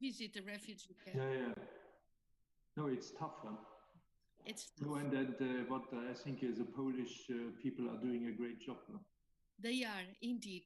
Visit the refugee camp. Yeah. No, it's tough. Huh? It's tough. No, and what I think is the Polish people are doing a great job. Huh? They are indeed.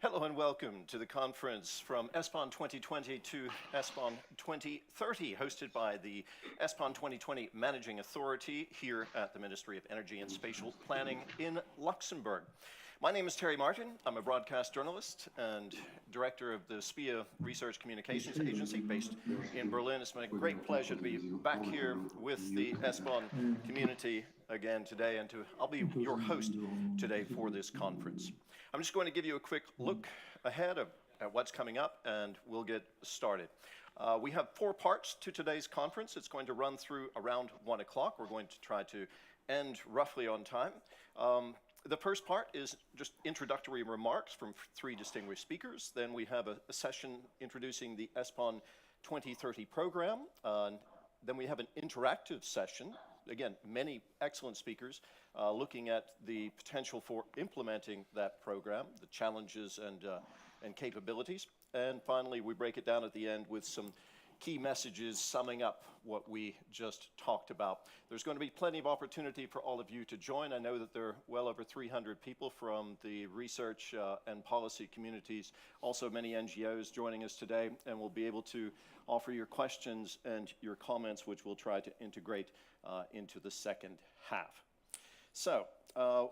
Hello and welcome to the conference from ESPON 2020 to ESPON 2030, hosted by the ESPON 2020 Managing Authority here at the Ministry of Energy and Spatial Planning in Luxembourg. My name is Terry Martin. I'm a broadcast journalist and director of the SPIA Research Communications Agency based in Berlin. It's my great pleasure to be back here with the ESPON community again today, and I'll be your host today for this conference. I'm just going to give you a quick look ahead at what's coming up, and we'll get started. We have 4 parts to today's conference. It's going to run through around 1 o'clock. We're going to try to end roughly on time. The first part is just introductory remarks from 3 distinguished speakers. Then we have a session introducing the ESPON 2030 program. Then we have an interactive session. Again, many excellent speakers looking at the potential for implementing that program, the challenges and capabilities. And finally, we break it down at the end with some key messages summing up what we just talked about. There's going to be plenty of opportunity for all of you to join. I know that there are well over 300 people from the research and policy communities, also many NGOs joining us today, and we'll be able to offer your questions and your comments, which we'll try to integrate into the second half. So,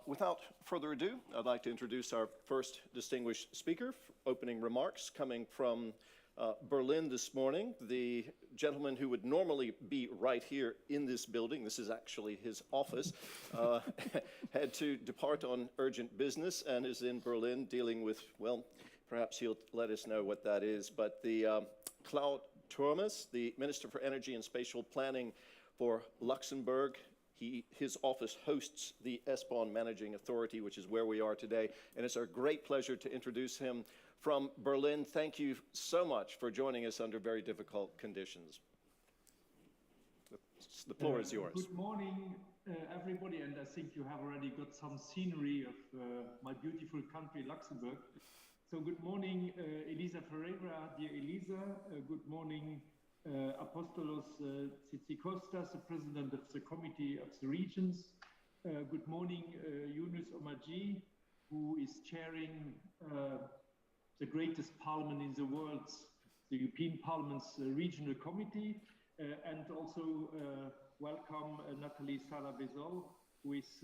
without further ado, I'd like to introduce our first distinguished speaker, opening remarks coming from Berlin this morning. The gentleman who would normally be right here in this building, this is actually his office, had to depart on urgent business and is in Berlin dealing with, well, perhaps he'll let us know what that is, but the Claude Turmes, the Minister for Energy and Spatial Planning for Luxembourg. His office hosts the ESPON Managing Authority, which is where we are today, and it's our great pleasure to introduce him from Berlin. Thank you so much for joining us under very difficult conditions. The floor is yours. Good morning, everybody, and I think you have already got some scenery of my beautiful country, Luxembourg. So good morning, Elisa Ferreira, dear Elisa. Good morning, Apostolos Tzitzikostas, the President of the Committee of the Regions. Good morning, Yunus Omarjee, who is chairing the greatest parliament in the world, the European Parliament's Regional Committee, and also welcome Nathalie Sarah-Bezol, who is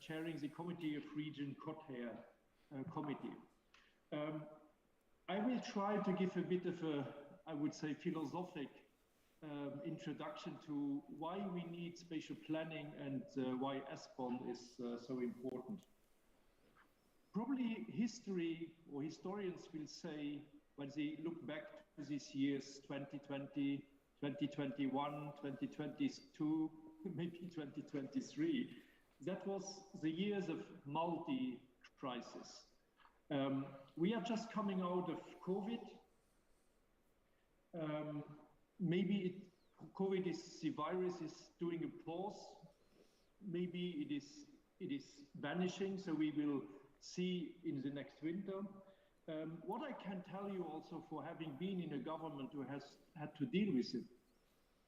chairing the Committee of Region Côte-d'Azur Committee. I will try to give a bit of a, I would say, philosophic introduction to why we need spatial planning and why ESPON is so important. Probably history or historians will say, when they look back to these years, 2020, 2021, 2022, maybe 2023, that was the years of multi-crisis. We are just coming out of COVID. Maybe COVID is, the virus is doing a pause. Maybe it is vanishing, so we will see in the next winter. What I can tell you also, for having been in a government who has had to deal with it,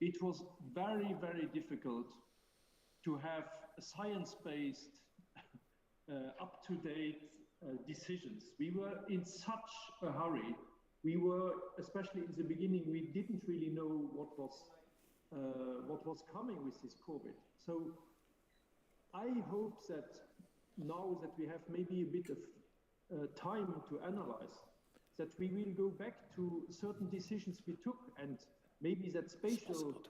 it was very, very difficult to have science-based, up-to-date decisions. We were in such a hurry. We were, especially in the beginning, we didn't really know what was coming with this COVID. So I hope that now that we have maybe a bit of time to analyze, that we will go back to certain decisions we took, and maybe that spatial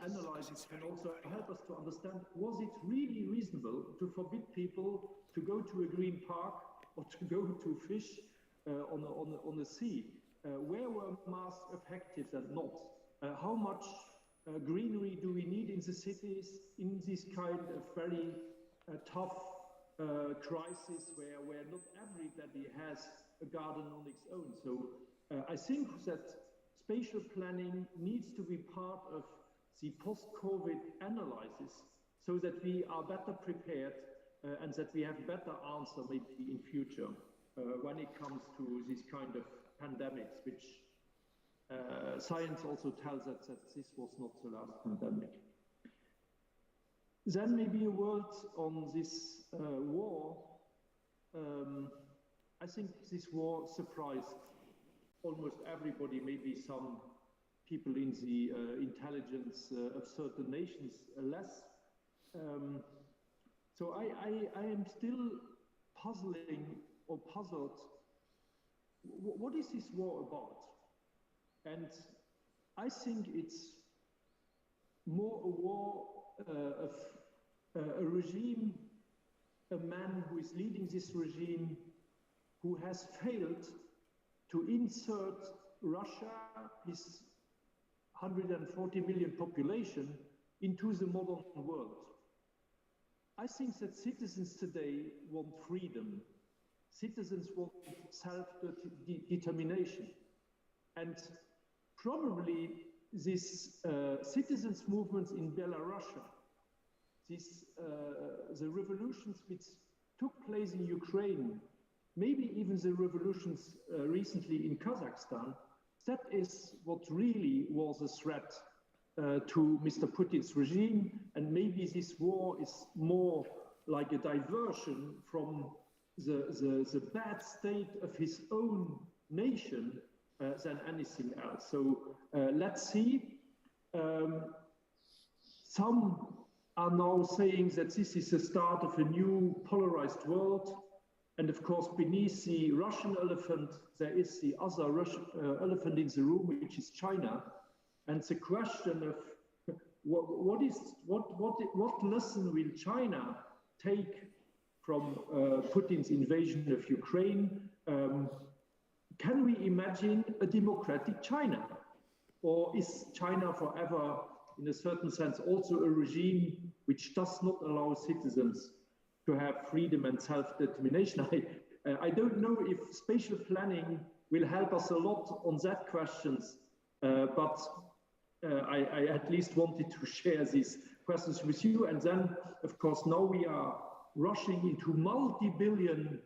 analysis can also help us to understand, was it really reasonable to forbid people to go to a green park or to go to fish on the sea? Where were masks effective and not? How much greenery do we need in the cities in this kind of very tough crisis where not everybody has a garden on its own? So I think that spatial planning needs to be part of the post-COVID analysis so that we are better prepared and that we have better answer maybe in future when it comes to this kind of pandemics, which science also tells us that this was not the last pandemic. Then maybe a word on this war. I think this war surprised almost everybody, maybe some people in the intelligence of certain nations less. So I am still puzzled. What is this war about? And I think it's more a war of a regime, a man who is leading this regime, who has failed to insert Russia, his 140 million population into the modern world. I think that citizens today want freedom. Citizens want self-determination. And probably this citizens' movements in Belarus, the revolutions which took place in Ukraine, maybe even the revolutions recently in Kazakhstan, that is what really was a threat to Mr. Putin's regime, and maybe this war is more like a diversion from the bad state of his own nation than anything else. So let's see. Some are now saying that this is the start of a new polarized world. And of course, beneath the Russian elephant, there is the other elephant in the room, which is China. And the question of what lesson will China take from Putin's invasion of Ukraine? Can we imagine a democratic China? Or is China forever, in a certain sense, also a regime which does not allow citizens to have freedom and self-determination? I don't know if spatial planning will help us a lot on that questions, but I at least wanted to share these questions with you. And then, of course, now we are rushing into multi-billion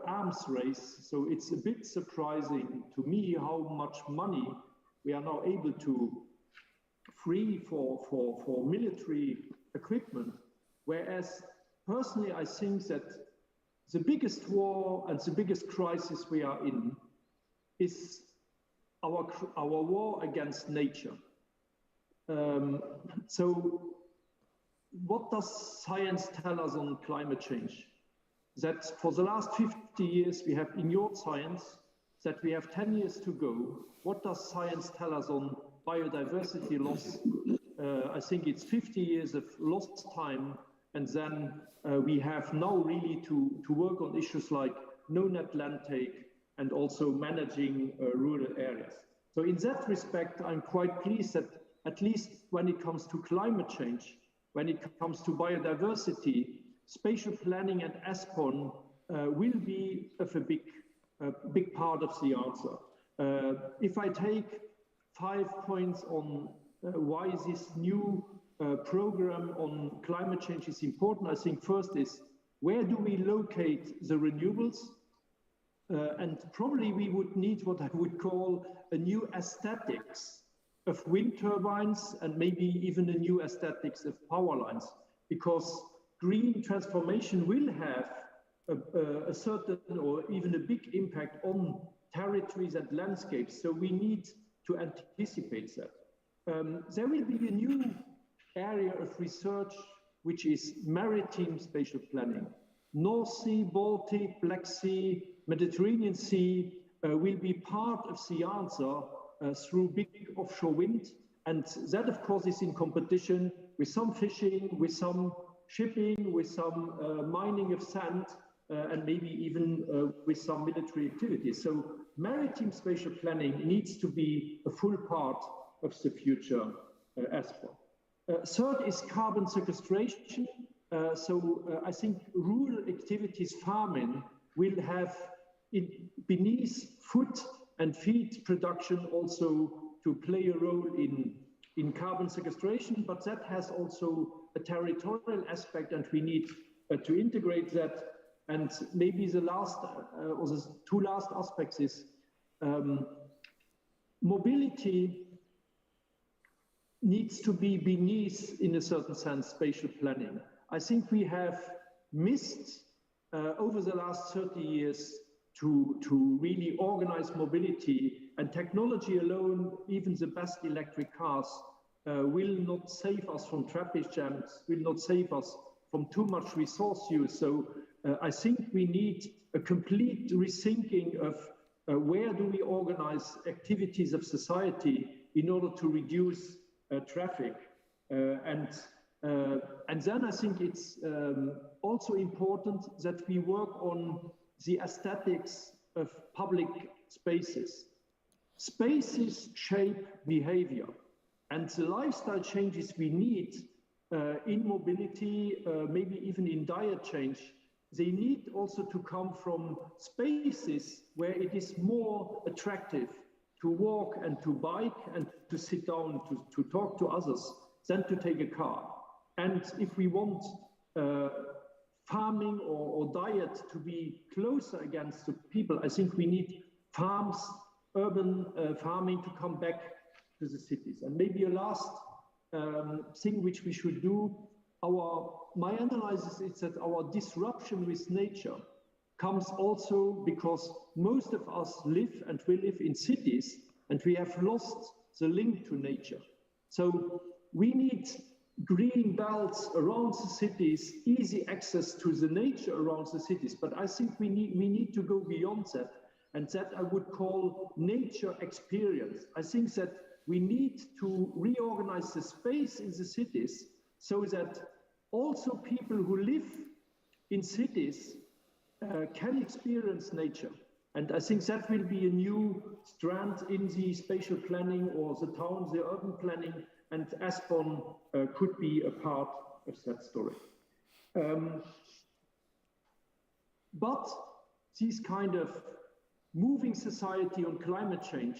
arms race. So it's a bit surprising to me how much money we are now able to free for military equipment. Whereas personally, I think that the biggest war and the biggest crisis we are in is our war against nature. So what does science tell us on climate change? That for the last 50 years, we have ignored science, that we have 10 years to go. What does science tell us on biodiversity loss? I think it's 50 years of lost time. And then we have now really to work on issues like no-net land take and also managing rural areas. So in that respect, I'm quite pleased that at least when it comes to climate change, when it comes to biodiversity, spatial planning and ESPON will be of a big part of the answer. If I take 5 points on why this new program on climate change is important, I think first is, where do we locate the renewables? And probably we would need what I would call a new aesthetics of wind turbines and maybe even a new aesthetics of power lines, because green transformation will have a certain or even a big impact on territories and landscapes. So we need to anticipate that. There will be a new area of research, which is maritime spatial planning. North Sea, Baltic, Black Sea, Mediterranean Sea will be part of the answer through big offshore wind. And that, of course, is in competition with some fishing, with some shipping, with some mining of sand, and maybe even with some military activities. So maritime spatial planning needs to be a full part of the future ESPON. Third is carbon sequestration. I think rural activities farming will have beneath food and feed production also to play a role in carbon sequestration, but that has also a territorial aspect, and we need to integrate that. And maybe the last or the two last aspects is mobility needs to be beneath, in a certain sense, spatial planning. I think we have missed over the last 30 years to really organize mobility, and technology alone, even the best electric cars, will not save us from traffic jams, will not save us from too much resource use. So I think we need a complete rethinking of where do we organize activities of society in order to reduce traffic. And then I think it's also important that we work on the aesthetics of public spaces. Spaces shape behavior. And the lifestyle changes we need in mobility, maybe even in diet change, they need also to come from spaces where it is more attractive to walk and to bike and to sit down to talk to others than to take a car. And if we want farming or diet to be closer against the people, I think we need farms, urban farming to come back to the cities. And maybe a last thing which we should do, my analysis is that our disruption with nature comes also because most of us live and we live in cities and we have lost the link to nature. So we need green belts around the cities, easy access to the nature around the cities. But I think we need to go beyond that, and that I would call nature experience. I think that we need to reorganize the space in the cities so that also people who live in cities can experience nature. And I think that will be a new strand in the spatial planning or the town, the urban planning, and ESPON could be a part of that story. But this kind of moving society on climate change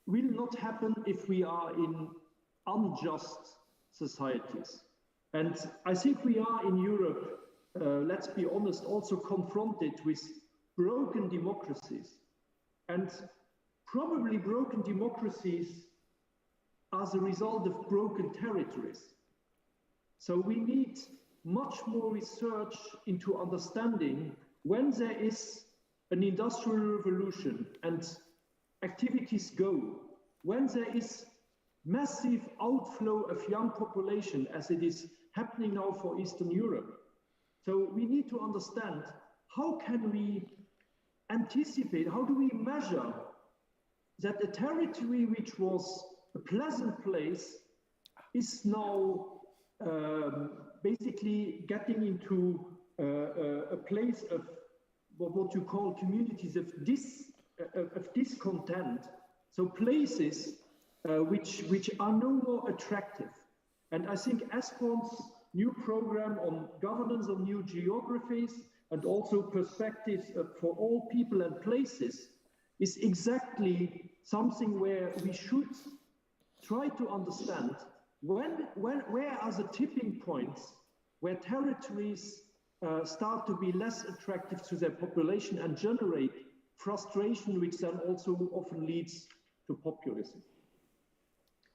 will not happen if we are in unjust societies. And I think we are in Europe, let's be honest, also confronted with broken democracies. And probably broken democracies are the result of broken territories. So we need much more research into understanding when there is an industrial revolution and activities go, when there is massive outflow of young population as it is happening now for Eastern Europe. So we need to understand, how can we anticipate, how do we measure that a territory which was a pleasant place is now basically getting into a place of what you call communities of discontent. So places which are no more attractive. And I think ESPON's new program on governance of new geographies and also perspectives for all people and places is exactly something where we should try to understand where are the tipping points where territories start to be less attractive to their population and generate frustration, which then also often leads to populism.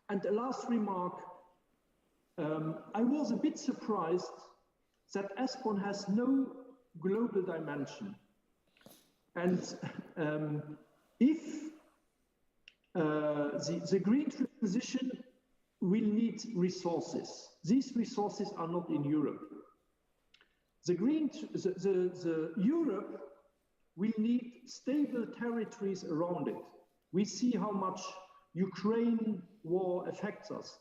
And a last remark, I was a bit surprised that ESPON has no global dimension. And if the green transition will need resources, these resources are not in Europe. The Europe will need stable territories around it. We see how much Ukraine war affects us.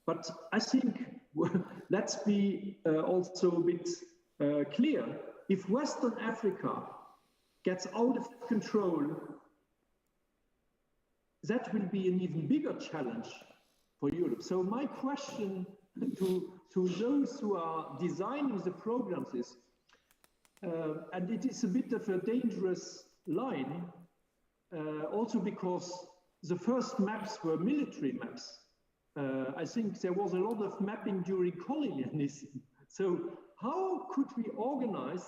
But I think, let's be also a bit clear, if Western Africa gets out of control, that will be an even bigger challenge for Europe. So my question to those who are designing the programs is, and it is a bit of a dangerous line, also because the first maps were military maps. I think there was a lot of mapping during colonialism. So how could we organize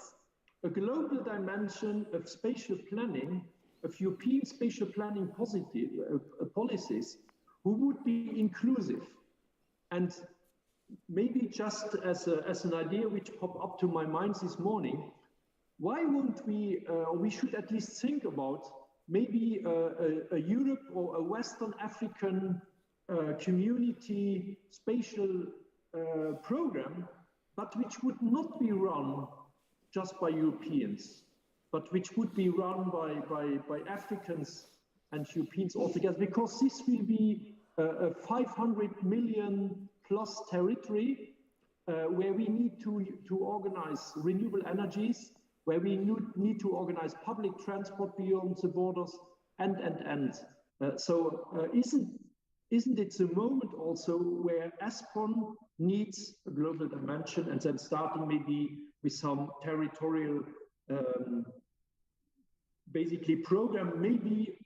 a global dimension of spatial planning, of European spatial planning policies, who would be inclusive? And maybe just as an idea which popped up to my mind this morning, why won't we, we should at least think about maybe a Europe or a Western African community spatial program, but which would not be run just by Europeans, but which would be run by Africans and Europeans altogether, because this will be a 500 million plus territory where we need to organize renewable energies, where we need to organize public transport beyond the borders, and. So isn't isn't it the moment also where ESPON needs a global dimension, and then starting maybe with some territorial basically program, maybe,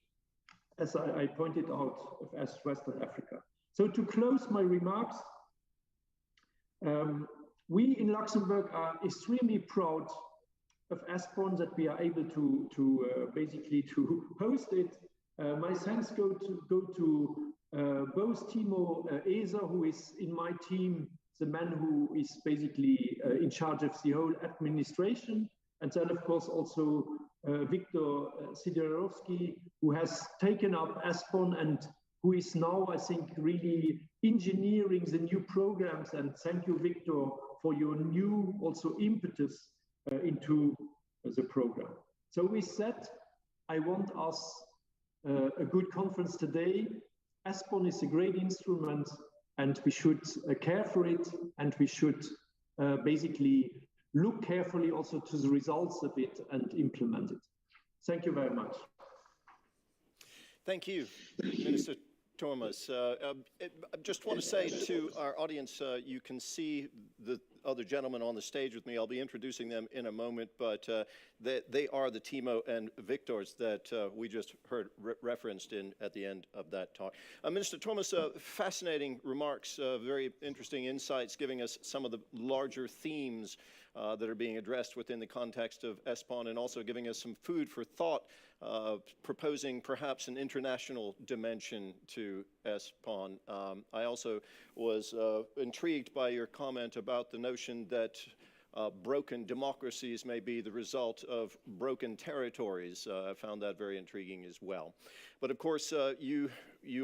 as I pointed out, as Western Africa. So to close my remarks, we in Luxembourg are extremely proud of ESPON, that we are able to basically to host it. My thanks go to both Timo Eser, who is in my team, the man who is basically in charge of the whole administration, and then of course also Viktor Sidorovsky, who has taken up ESPON and who is now, I think, really engineering the new programs. And thank you, Viktor, for your new also impetus into the program. So with that, I want us a good conference today. ESPON is a great instrument, and we should care for it, and we should basically look carefully also to the results of it and implement it. Thank you very much. Thank you, Minister Thomas. I just want to say to our audience, you can see the other gentlemen on the stage with me. I'll be introducing them in a moment, but they are the Timo and Victors that we just heard referenced at the end of that talk. Minister Thomas, fascinating remarks, very interesting insights, giving us some of the larger themes that are being addressed within the context of ESPON, and also giving us some food for thought, proposing perhaps an international dimension to ESPON. I also was intrigued by your comment about the notion that broken democracies may be the result of broken territories. I found that very intriguing as well. But of course, you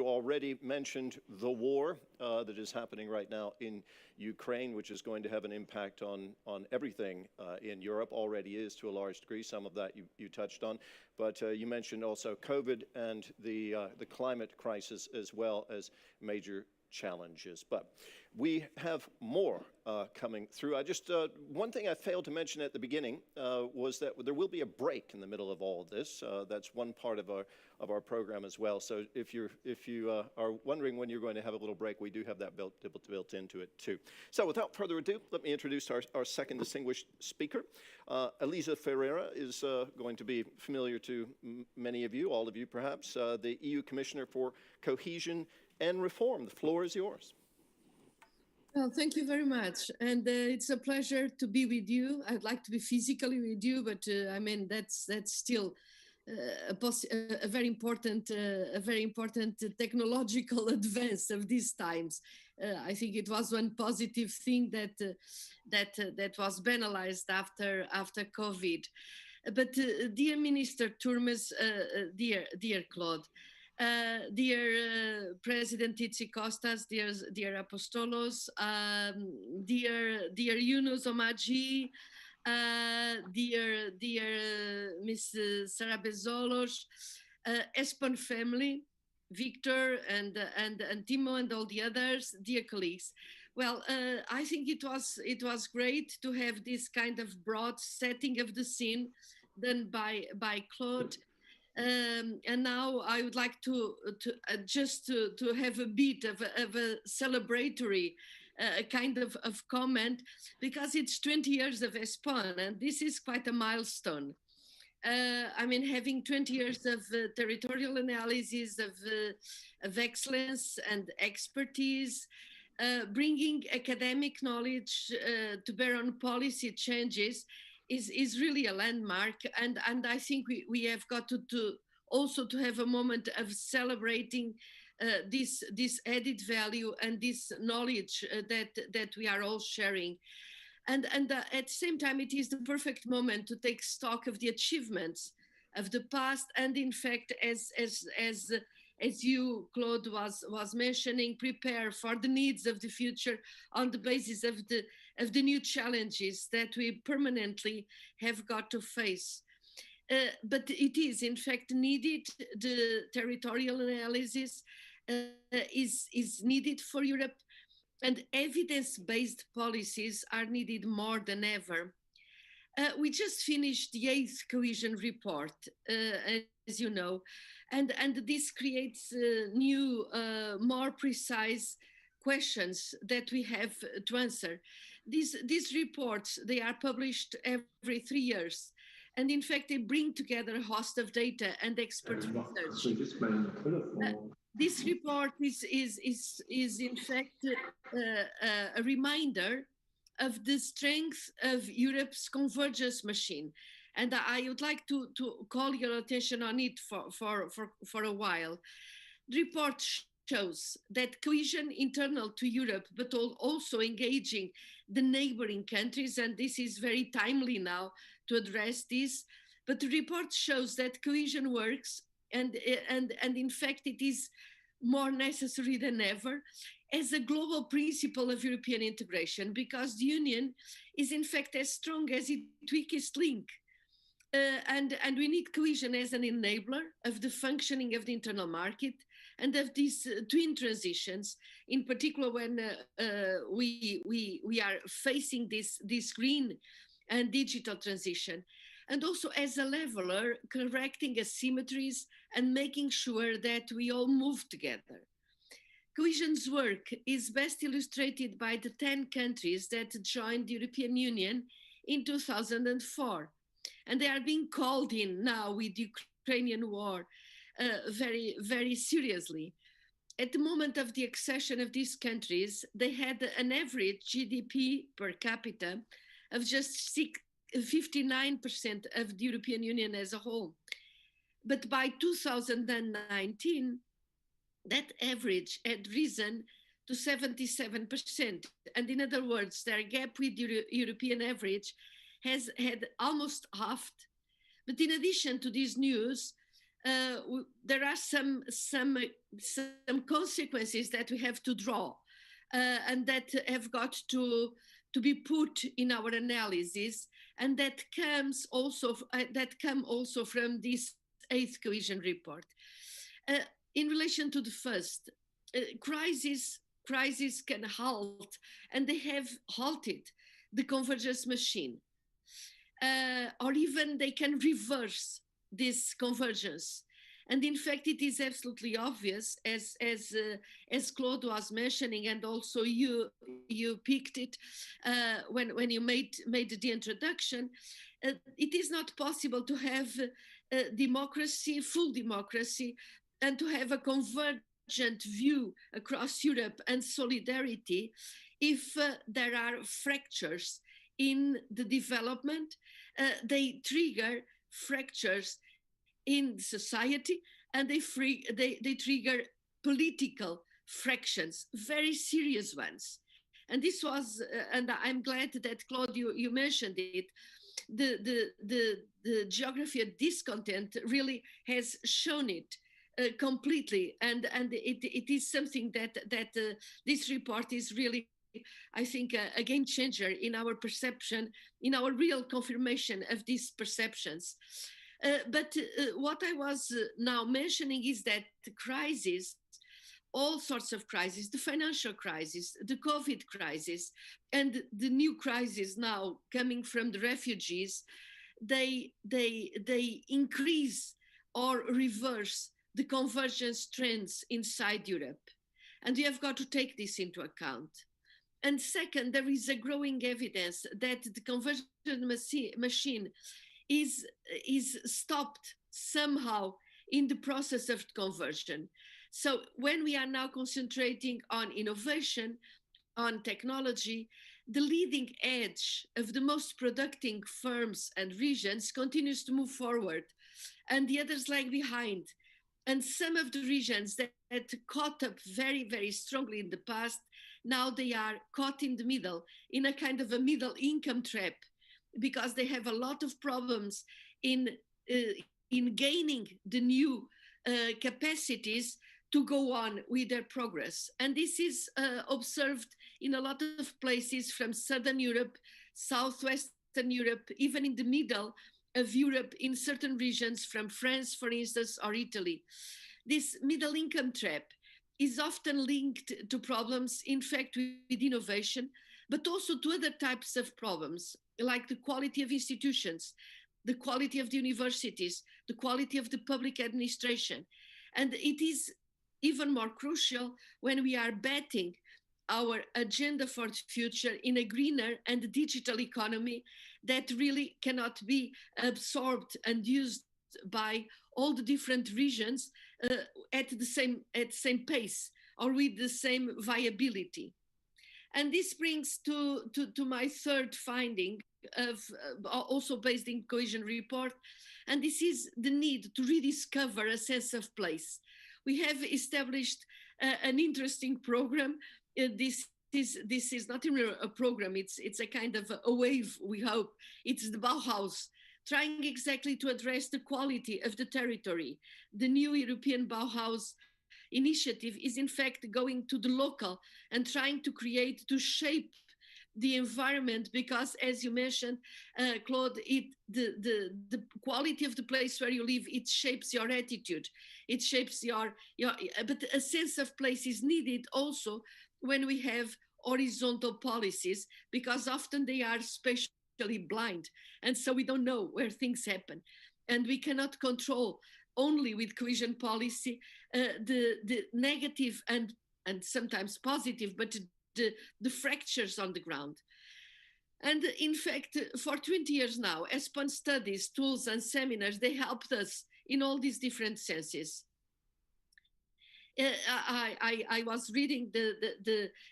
already mentioned the war that is happening right now in Ukraine, which is going to have an impact on everything in Europe, already is to a large degree. Some of that you touched on. But you mentioned also COVID and the climate crisis as well as major challenges. But we have more coming through. One thing I failed to mention at the beginning was that there will be a break in the middle of all of this. That's one part of our program as well. So if you are wondering when you're going to have a little break, we do have that built into it too. So without further ado, let me introduce our second distinguished speaker. Elisa Ferreira is going to be familiar to many of you, all of you perhaps, the EU Commissioner for Cohesion and Reform. The floor is yours. Well, thank you very much. And it's a pleasure to be with you. I'd like to be physically with you, but I mean, that's still a very important technological advance of these times. I think it was one positive thing that was banalized after COVID. But dear Minister Turmes, dear Claude, dear President Titsi Kostas, dear Apostolos, dear Yunus Omaji, dear Miss Sarah Bezolos, ESPON family, Victor and Timo and all the others, dear colleagues. Well, I think it was great to have this kind of broad setting of the scene done by Claude. And now I would like to have a bit of a celebratory kind of comment, because it's 20 years of ESPON, and this is quite a milestone. I mean, having 20 years of territorial analysis, of excellence and expertise, bringing academic knowledge to bear on policy changes is really a landmark, and I think we have got to also have a moment of celebrating this added value and this knowledge that we are all sharing, and at the same time it is the perfect moment to take stock of the achievements of the past, and in fact, as you, Claude, was mentioning, prepare for the needs of the future on the basis of the new challenges that we permanently have got to face. But it is, in fact, needed. The territorial analysis is needed for Europe, and evidence-based policies are needed more than ever. We just finished the 8th cohesion report, as you know, and this creates new, more precise questions that we have to answer. These reports, they are published every 3 years. And in fact, they bring together a host of data and expert research. This report is in fact a reminder of the strength of Europe's convergence machine. And I would like to call your attention on it for a while. The report shows that cohesion internal to Europe, but also engaging the neighboring countries, and this is very timely now to address this, but the report shows that cohesion works, and in fact it is more necessary than ever as a global principle of European integration, because the Union is in fact as strong as its weakest link. And we need cohesion as an enabler of the functioning of the internal market and of these twin transitions, in particular when we are facing this green and digital transition, and also as a leveler, correcting asymmetries and making sure that we all move together. Cohesion's work is best illustrated by the 10 countries that joined the European Union in 2004. And they are being called in now with the Ukrainian war very, very seriously. At the moment of the accession of these countries, they had an average GDP per capita of just 59% of the European Union as a whole. But by 2019, that average had risen to 77%. And in other words, their gap with the European average has had almost halved. But in addition to this news, there are some consequences that we have to draw and that have got to be put in our analysis, and that come also from this 8th cohesion report. In relation to the first, crisis can halt, and they have halted the convergence machine. Or even they can reverse this convergence. And in fact, it is absolutely obvious, as Claude was mentioning, and also you picked it when you made the introduction. It is not possible to have democracy, full democracy, and to have a convergent view across Europe and solidarity if there are fractures in the development. They trigger fractures in society, and they trigger political fractions, very serious ones. And this was, and I'm glad that Claude, you mentioned it, the geography of discontent really has shown it completely, and it is something that this report is really, I think, a game changer in our perception, in our real confirmation of these perceptions. But what I was now mentioning is that the crisis, all sorts of crises, the financial crisis, the COVID crisis, and the new crisis now coming from the refugees, they increase or reverse the convergence trends inside Europe. And we have got to take this into account. And second, there is a growing evidence that the convergence machine is stopped somehow in the process of conversion. So when we are now concentrating on innovation, on technology, the leading edge of the most productive firms and regions continues to move forward, and the others lag behind. And some of the regions that caught up very, very strongly in the past, now they are caught in the middle, in a kind of a middle income trap, because they have a lot of problems in gaining the new capacities to go on with their progress. And this is observed in a lot of places from Southern Europe, Southwestern Europe, even in the middle of Europe, in certain regions from France, for instance, or Italy. This middle income trap is often linked to problems, in fact, with innovation, but also to other types of problems. like the quality of institutions, the quality of the universities, the quality of the public administration. And it is even more crucial when we are betting our agenda for the future in a greener and digital economy that really cannot be absorbed and used by all the different regions uh, at the same pace or with the same viability. And this brings to my third finding of also based in cohesion report, and this is the need to rediscover a sense of place. We have established an interesting program. This is not even a program, it's a kind of a wave, we hope. It's the Bauhaus, trying exactly to address the quality of the territory. The new European Bauhaus initiative is in fact going to the local and trying to create, to shape the environment, because as you mentioned, Claude, the quality of the place where you live, it shapes your attitude, it shapes your but a sense of place is needed also when we have horizontal policies, because often they are spatially blind, and so we don't know where things happen, and we cannot control only with cohesion policy the negative and sometimes positive, but the fractures on the ground. And in fact, for 20 years now, ESPON studies, tools, and seminars, they helped us in all these different senses. I was reading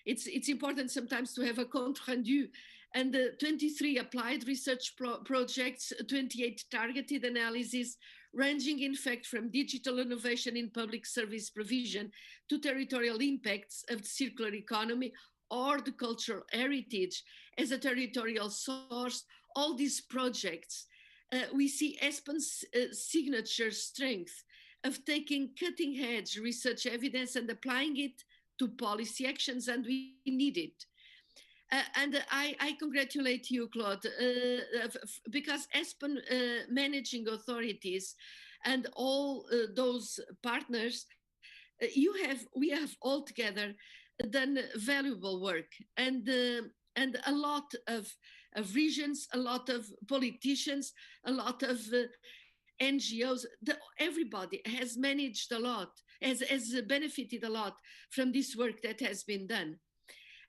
it's important sometimes to have a compte rendu, and the 23 applied research projects, 28 targeted analyses, ranging in fact from digital innovation in public service provision to territorial impacts of the circular economy or the cultural heritage as a territorial source. All these projects, we see ESPON's signature strength of taking cutting edge research evidence and applying it to policy actions, and we need it. And I congratulate you, Claude, because ESPON managing authorities and all those partners, we have all together done valuable work, and a lot of regions, a lot of politicians, a lot of NGOs, everybody has managed a lot, has benefited a lot from this work that has been done.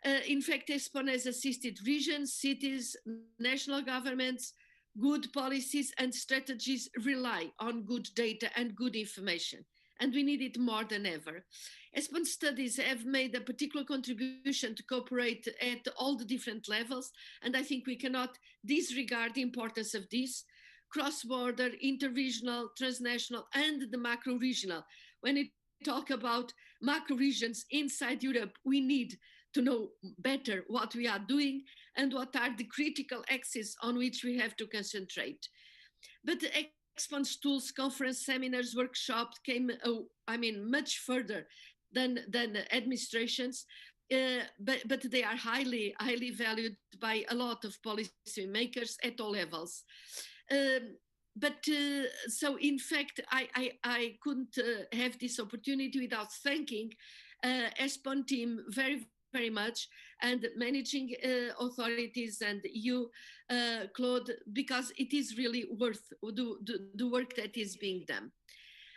In fact, ESPON has assisted regions, cities, national governments. Good policies and strategies rely on good data and good information, and we need it more than ever. ESPON studies have made a particular contribution to cooperate at all the different levels, and I think we cannot disregard the importance of this: cross-border, interregional, transnational, and the macro-regional. When we talk about macro-regions inside Europe, we need to know better what we are doing and what are the critical axes on which we have to concentrate. But the ESPON's tools, conference, seminars, workshops came, much further than administrations, but they are highly valued by a lot of policymakers at all levels. So in fact, I couldn't have this opportunity without thanking ESPON team very much, and managing authorities, and you, Claude, because it is really worth the work that is being done.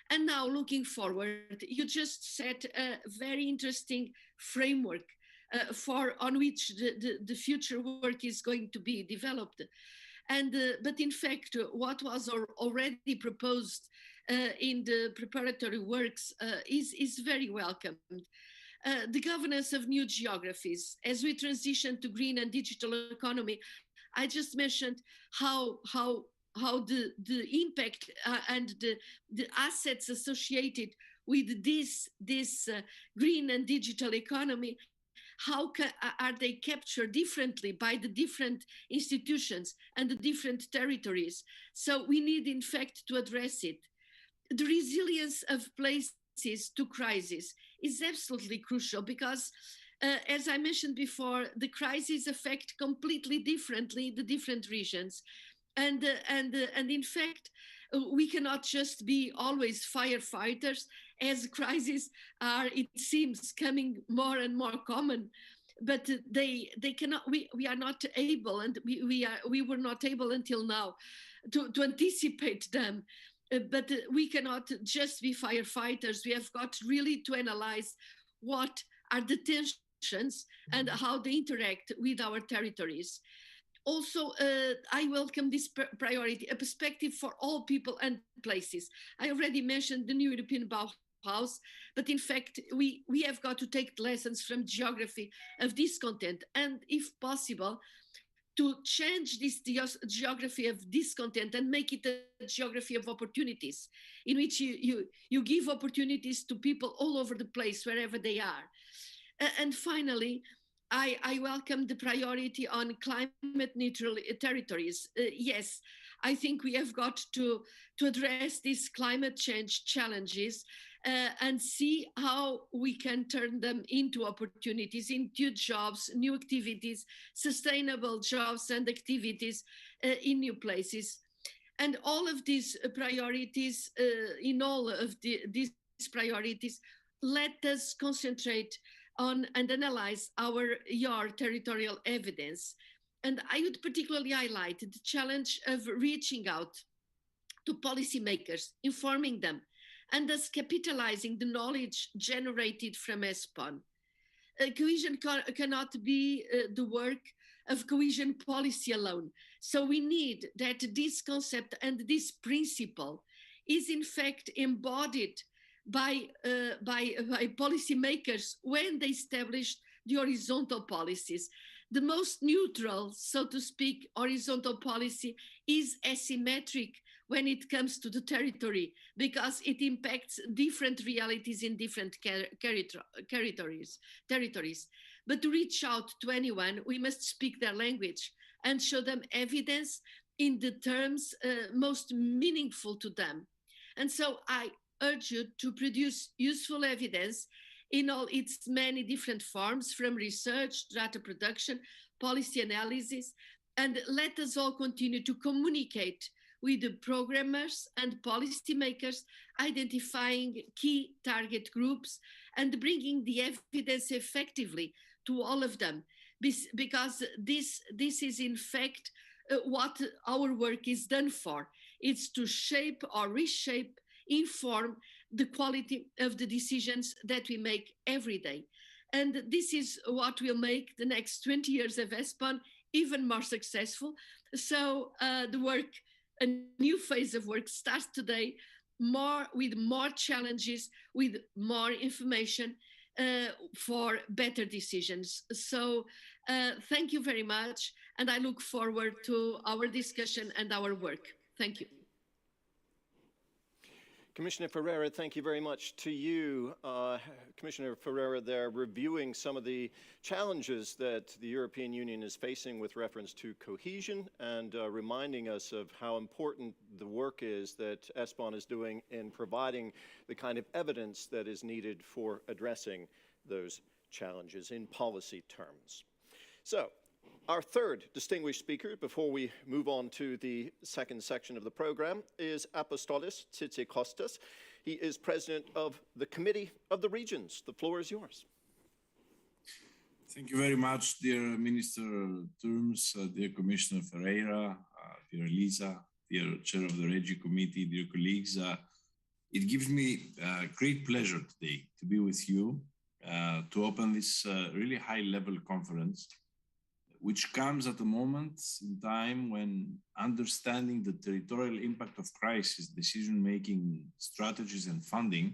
And now looking forward, you just set a very interesting framework on which the future work is going to be developed. And but in fact, what was already proposed in the preparatory works is very welcomed. The governance of new geographies. As we transition to green and digital economy, I just mentioned how the impact and the assets associated with this green and digital economy, how are they captured differently by the different institutions and the different territories? So we need, in fact, to address it. The resilience of places to crisis is absolutely crucial, because as I mentioned before, the crises affect completely differently the different regions. And in fact, we cannot just be always firefighters, as crises are, it seems, coming more and more common. but they cannot. We are not able, and we were not able until now to anticipate them. But we cannot just be firefighters. We have got really to analyze what are the tensions and how they interact with our territories. Also, I welcome this priority, a perspective for all people and places. I already mentioned the new European Bauhaus, but in fact, we have got to take lessons from geography of discontent, and if possible, to change this geography of discontent and make it a geography of opportunities, in which you give opportunities to people all over the place, wherever they are. And finally, I welcome the priority on climate neutral territories. Yes, I think we have got to address these climate change challenges and see how we can turn them into opportunities, into jobs, new activities, sustainable jobs and activities in new places. And all of these priorities, in all of these priorities, let us concentrate on and analyze your territorial evidence. And I would particularly highlight the challenge of reaching out to policymakers, informing them, and thus capitalizing the knowledge generated from ESPON. Cohesion cannot be the work of cohesion policy alone. So we need that this concept and this principle is in fact embodied by policymakers when they established the horizontal policies. The most neutral, so to speak, horizontal policy is asymmetric when it comes to the territory, because it impacts different realities in different territories. But to reach out to anyone, we must speak their language and show them evidence in the terms most meaningful to them. And so I urge you to produce useful evidence in all its many different forms, from research, data production, policy analysis, and let us all continue to communicate with the programmers and policymakers, identifying key target groups and bringing the evidence effectively to all of them, because this is in fact what our work is done for. It's to shape or reshape, inform the quality of the decisions that we make every day. And this is what will make the next 20 years of ESPON even more successful. So a new phase of work starts today, with more challenges, with more information for better decisions. So thank you very much. And I look forward to our discussion and our work. Thank you. Commissioner Ferreira, thank you very much to you. Commissioner Ferreira there reviewing some of the challenges that the European Union is facing with reference to cohesion, and reminding us of how important the work is that ESPON is doing in providing the kind of evidence that is needed for addressing those challenges in policy terms. So, our third distinguished speaker, before we move on to the second section of the program, is Apostolis Tzitzikostas. He is president of the Committee of the Regions. The floor is yours. Thank you very much, dear Minister Turms, dear Commissioner Ferreira, dear Lisa, dear Chair of the Regi Committee, dear colleagues. It gives me great pleasure today to be with you to open this really high-level conference, which comes at a moment in time when understanding the territorial impact of crisis, decision-making strategies and funding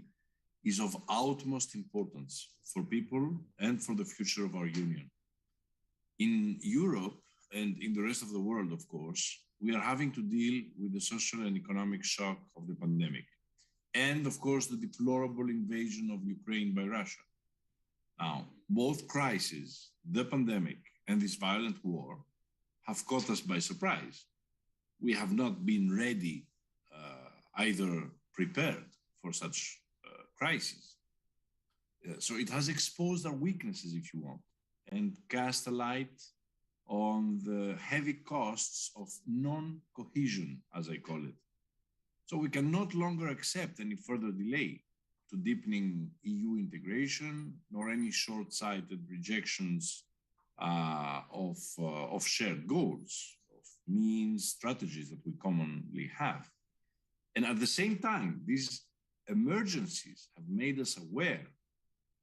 is of utmost importance for people and for the future of our union. In Europe and in the rest of the world, of course, we are having to deal with the social and economic shock of the pandemic, and of course, the deplorable invasion of Ukraine by Russia. Now, both crises, the pandemic and this violent war, have caught us by surprise. We have not been ready, either prepared for such crisis. So it has exposed our weaknesses, if you want, and cast a light on the heavy costs of non-cohesion, as I call it. So we can no longer accept any further delay to deepening EU integration, nor any short-sighted rejections of shared goals, of means, strategies that we commonly have. And at the same time, these emergencies have made us aware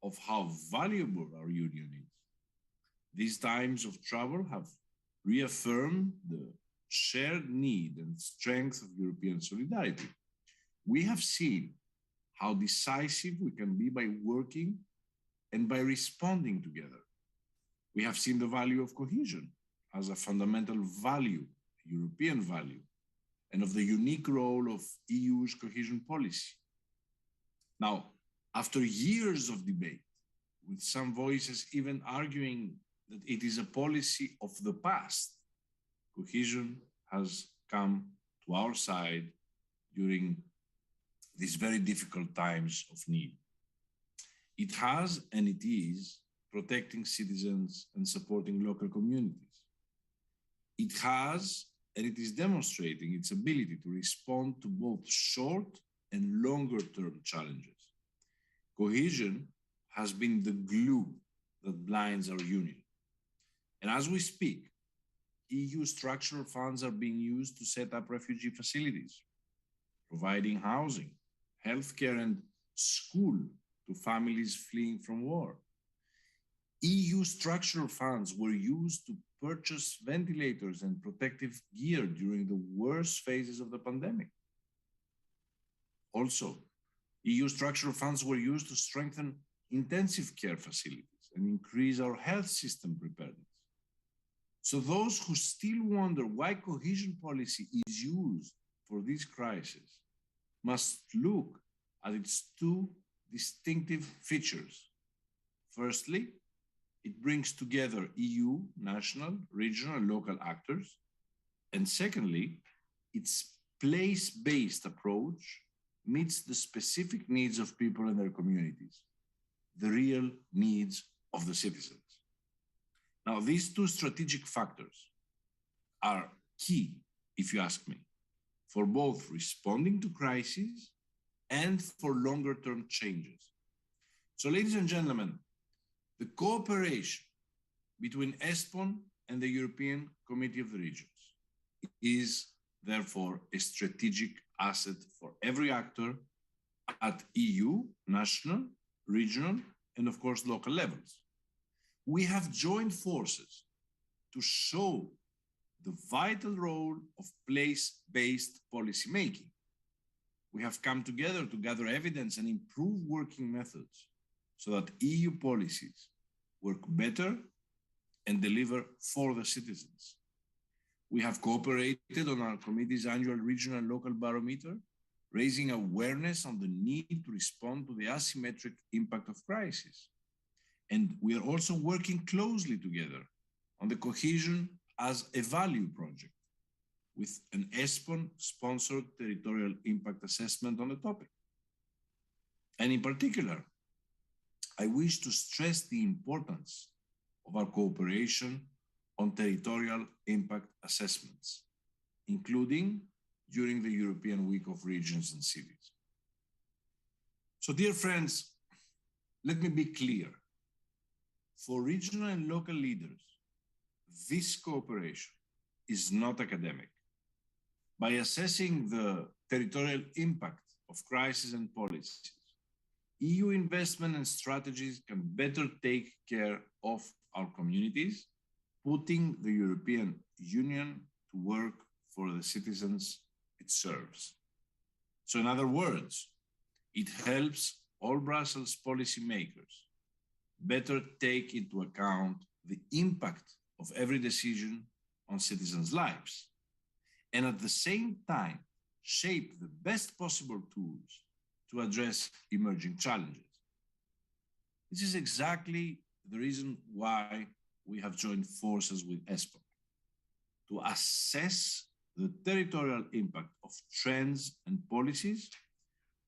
of how valuable our union is. These times of trouble have reaffirmed the shared need and strength of European solidarity. We have seen how decisive we can be by working and by responding together. We have seen the value of cohesion as a fundamental value, European value, and of the unique role of EU's cohesion policy. Now, after years of debate, with some voices even arguing that it is a policy of the past, cohesion has come to our side during these very difficult times of need. It has and it is protecting citizens and supporting local communities. It has and it is demonstrating its ability to respond to both short and longer term challenges. Cohesion has been the glue that blinds our union. And as we speak, EU structural funds are being used to set up refugee facilities, providing housing, healthcare, and school to families fleeing from war. EU structural funds were used to purchase ventilators and protective gear during the worst phases of the pandemic. Also, EU structural funds were used to strengthen intensive care facilities and increase our health system preparedness. So those who still wonder why cohesion policy is used for this crisis must look at its two distinctive features. Firstly, it brings together EU, national, regional, and local actors. And secondly, its place-based approach meets the specific needs of people and their communities, the real needs of the citizens. Now, these two strategic factors are key, if you ask me, for both responding to crises and for longer-term changes. So, ladies and gentlemen, the cooperation between ESPON and the European Committee of the Regions is therefore a strategic asset for every actor at EU, national, regional, and of course, local levels. We have joined forces to show the vital role of place-based policymaking. We have come together to gather evidence and improve working methods so that EU policies work better and deliver for the citizens. We have cooperated on our committee's annual regional and local barometer, raising awareness on the need to respond to the asymmetric impact of crisis. And we are also working closely together on the cohesion as a value project with an ESPON-sponsored territorial impact assessment on the topic. And in particular, I wish to stress the importance of our cooperation on territorial impact assessments, including during the European Week of Regions and Cities. So, dear friends, let me be clear. For regional and local leaders, this cooperation is not academic. By assessing the territorial impact of crises and policies, EU investment and strategies can better take care of our communities, putting the European Union to work for the citizens it serves. So in other words, it helps all Brussels policymakers better take into account the impact of every decision on citizens' lives, and at the same time shape the best possible tools to address emerging challenges. This is exactly the reason why we have joined forces with ESPON, to assess the territorial impact of trends and policies,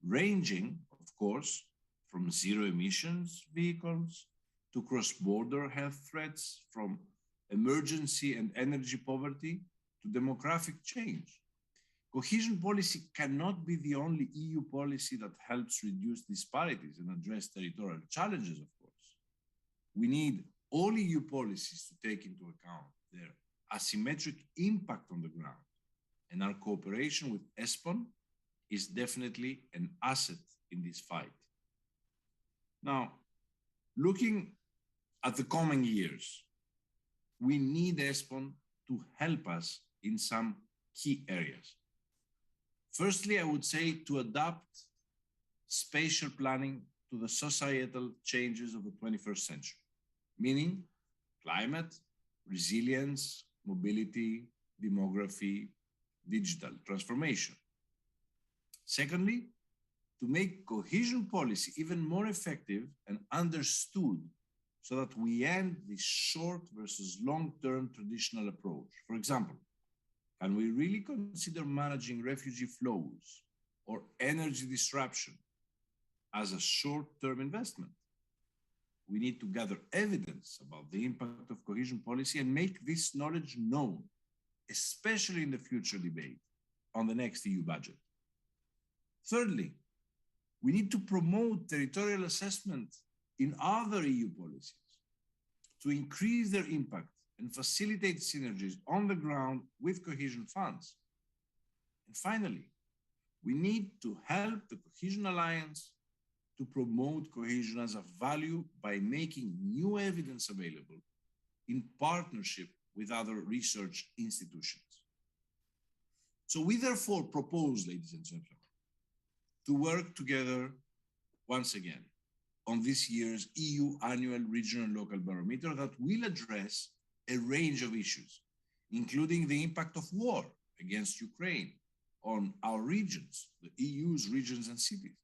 ranging, of course, from zero emissions vehicles to cross-border health threats, from emergency and energy poverty to demographic change. Cohesion policy cannot be the only EU policy that helps reduce disparities and address territorial challenges, of course. We need all EU policies to take into account their asymmetric impact on the ground, and our cooperation with ESPON is definitely an asset in this fight. Now, looking at the coming years, we need ESPON to help us in some key areas. Firstly, I would say to adapt spatial planning to the societal changes of the 21st century, meaning climate, resilience, mobility, demography, digital transformation. Secondly, to make cohesion policy even more effective and understood so that we end this short versus long-term traditional approach. For example, can we really consider managing refugee flows or energy disruption as a short-term investment? We need to gather evidence about the impact of cohesion policy and make this knowledge known, especially in the future debate on the next EU budget. Thirdly, we need to promote territorial assessment in other EU policies to increase their impact and facilitate synergies on the ground with cohesion funds. And finally, we need to help the Cohesion Alliance to promote cohesion as a value by making new evidence available in partnership with other research institutions. So we therefore propose, ladies and gentlemen, to work together once again on this year's EU Annual Regional and Local Barometer that will address a range of issues, including the impact of war against Ukraine on our regions, the EU's regions and cities.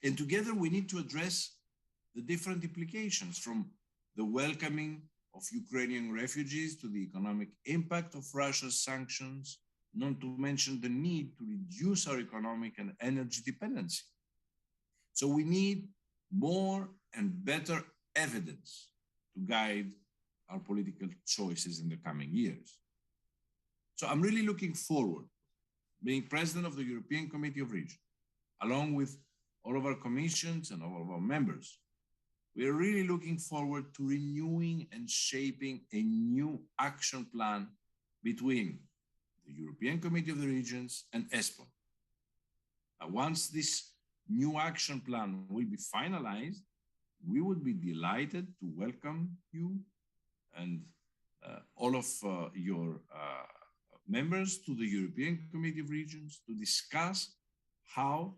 And together we need to address the different implications from the welcoming of Ukrainian refugees to the economic impact of Russia's sanctions, not to mention the need to reduce our economic and energy dependency. So we need more and better evidence to guide our political choices in the coming years. So I'm really looking forward, being president of the European Committee of Regions, along with all of our commissions and all of our members. We are really looking forward to renewing and shaping a new action plan between the European Committee of the Regions and ESPON. Once this new action plan will be finalized, we would be delighted to welcome you and all of your members to the European Committee of Regions to discuss how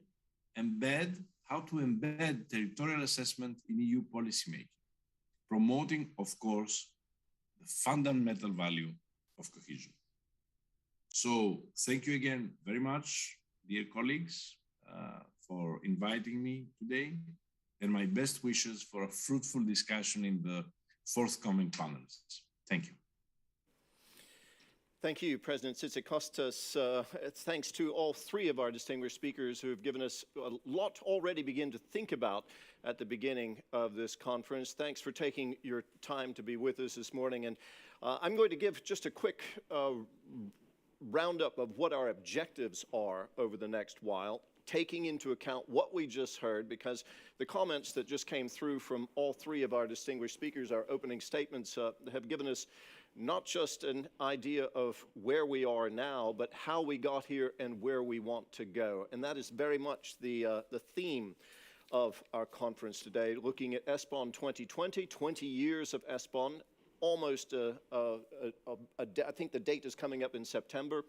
to embed territorial assessment in EU policymaking, promoting, of course, the fundamental value of cohesion. So thank you again very much, dear colleagues, for inviting me today, and my best wishes for a fruitful discussion in the forthcoming panels. Thank you. Thank you, President Tzitzikostas. Thanks to all three of our distinguished speakers who have given us a lot already begin to think about at the beginning of this conference. Thanks for taking your time to be with us this morning. And I'm going to give just a quick roundup of what our objectives are over the next while, taking into account what we just heard, because the comments that just came through from all three of our distinguished speakers, our opening statements, have given us not just an idea of where we are now, but how we got here and where we want to go. And that is very much the theme of our conference today, looking at ESPON 2020, 20 years of ESPON, almost, I think the date is coming up in September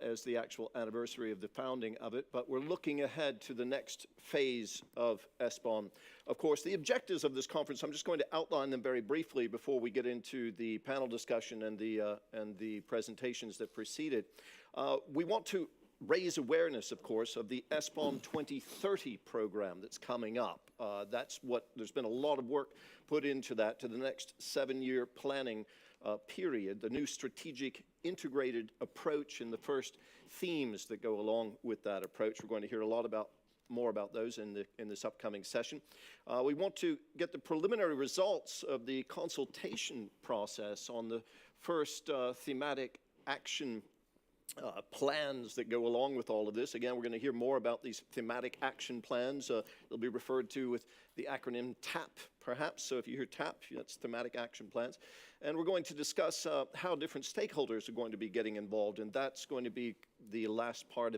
as the actual anniversary of the founding of it, but we're looking ahead to the next phase of ESPON. Of course, the objectives of this conference, I'm just going to outline them very briefly before we get into the panel discussion and the presentations that precede it. We want to raise awareness, of course, of the ESPON 2030 program that's coming up. There's been a lot of work put into that, to the next 7-year planning period, the new strategic integrated approach and the first themes that go along with that approach. We're going to hear a lot more about those in this upcoming session. We want to get the preliminary results of the consultation process on the first thematic action plans that go along with all of this. Again, we're going to hear more about these thematic action plans. They'll be referred to with the acronym TAP, perhaps. So if you hear TAP, that's thematic action plans. And we're going to discuss how different stakeholders are going to be getting involved, and that's going to be the last part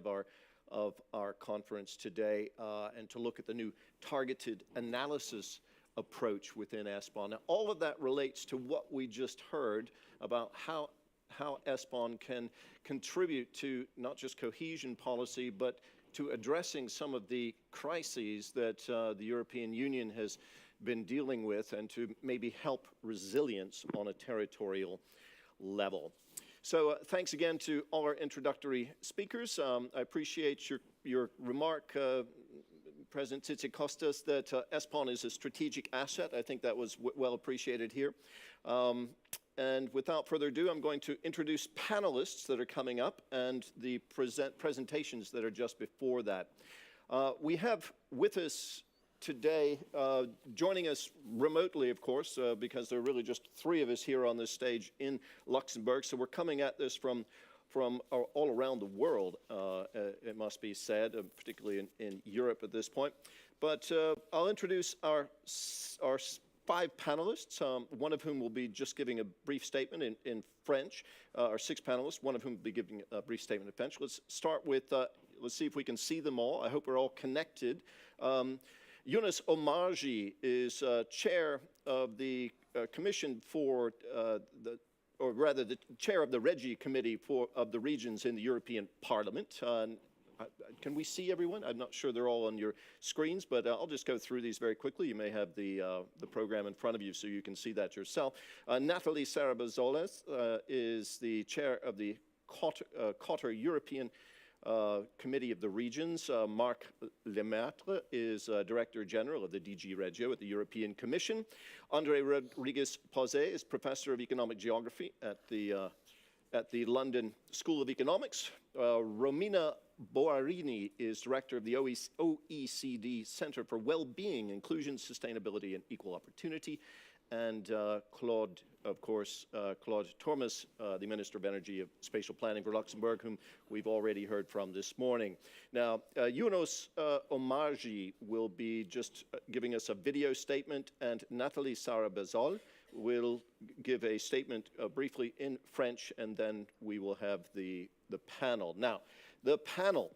of our conference today, and to look at the new targeted analysis approach within ESPON. Now, all of that relates to what we just heard about how ESPON can contribute to not just cohesion policy, but to addressing some of the crises that the European Union has been dealing with, and to maybe help resilience on a territorial level. So thanks again to all our introductory speakers. I appreciate your remark, President Tzitzikostas, that ESPON is a strategic asset. I think that was well appreciated here. And without further ado, I'm going to introduce panelists that are coming up and the presentations that are just before that. We have with us today, joining us remotely, of course, because there are really just 3 of us here on this stage in Luxembourg. So we're coming at this from all around the world, it must be said, particularly in Europe at this point. But I'll introduce our 5 panelists, one of whom will be just giving a brief statement in French. Our 6 panelists, one of whom will be giving a brief statement in French. Let's start with, let's see if we can see them all. I hope we're all connected. Yunus Omarjee is chair of the commission for or rather the chair of the Regi Committee of the regions in the European Parliament. Can we see everyone? I'm not sure they're all on your screens, but I'll just go through these very quickly. You may have the program in front of you so you can see that yourself. Nathalie Sarabazoles is the chair of the Cotter European Committee of the Regions. Marc Lemaitre is Director General of the DG Regio at the European Commission. André Rodriguez-Posay is Professor of Economic Geography at the London School of Economics. Romina Boarini is Director of the OECD Center for Wellbeing, Inclusion, Sustainability, and Equal Opportunity. And Claude Tormes, the Minister of Energy of Spatial Planning for Luxembourg, whom we've already heard from this morning. Now, Yunus Omarjee will be just giving us a video statement, and Nathalie Sarabazol will give a statement briefly in French, and then we will have the panel. Now, the panel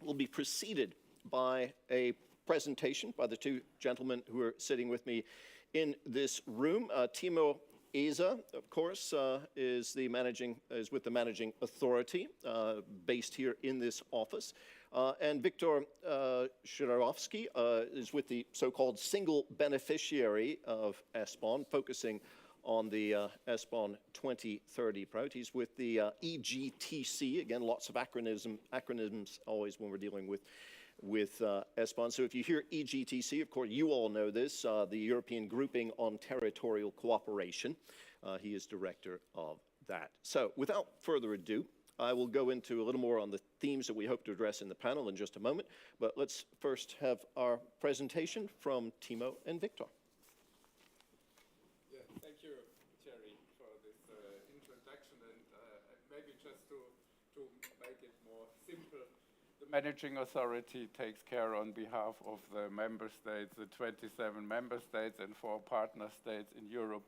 will be preceded by a presentation by the 2 gentlemen who are sitting with me in this room. Timo Esa, of course, is with the managing authority based here in this office. And Viktor Shirovsky is with the so-called single beneficiary of ESPON, focusing on the ESPON 2030 priorities with the EGTC. Again, lots of acronyms always when we're dealing with ESPON. So if you hear EGTC, of course, you all know this, the European Grouping on Territorial Cooperation. He is director of that. So without further ado, I will go into a little more on the themes that we hope to address in the panel in just a moment. But let's first have our presentation from Timo and Victor. Yeah, thank you, Thierry, for this introduction. And maybe just to make it more simple, the managing authority takes care on behalf of the member states, the 27 member states and 4 partner states in Europe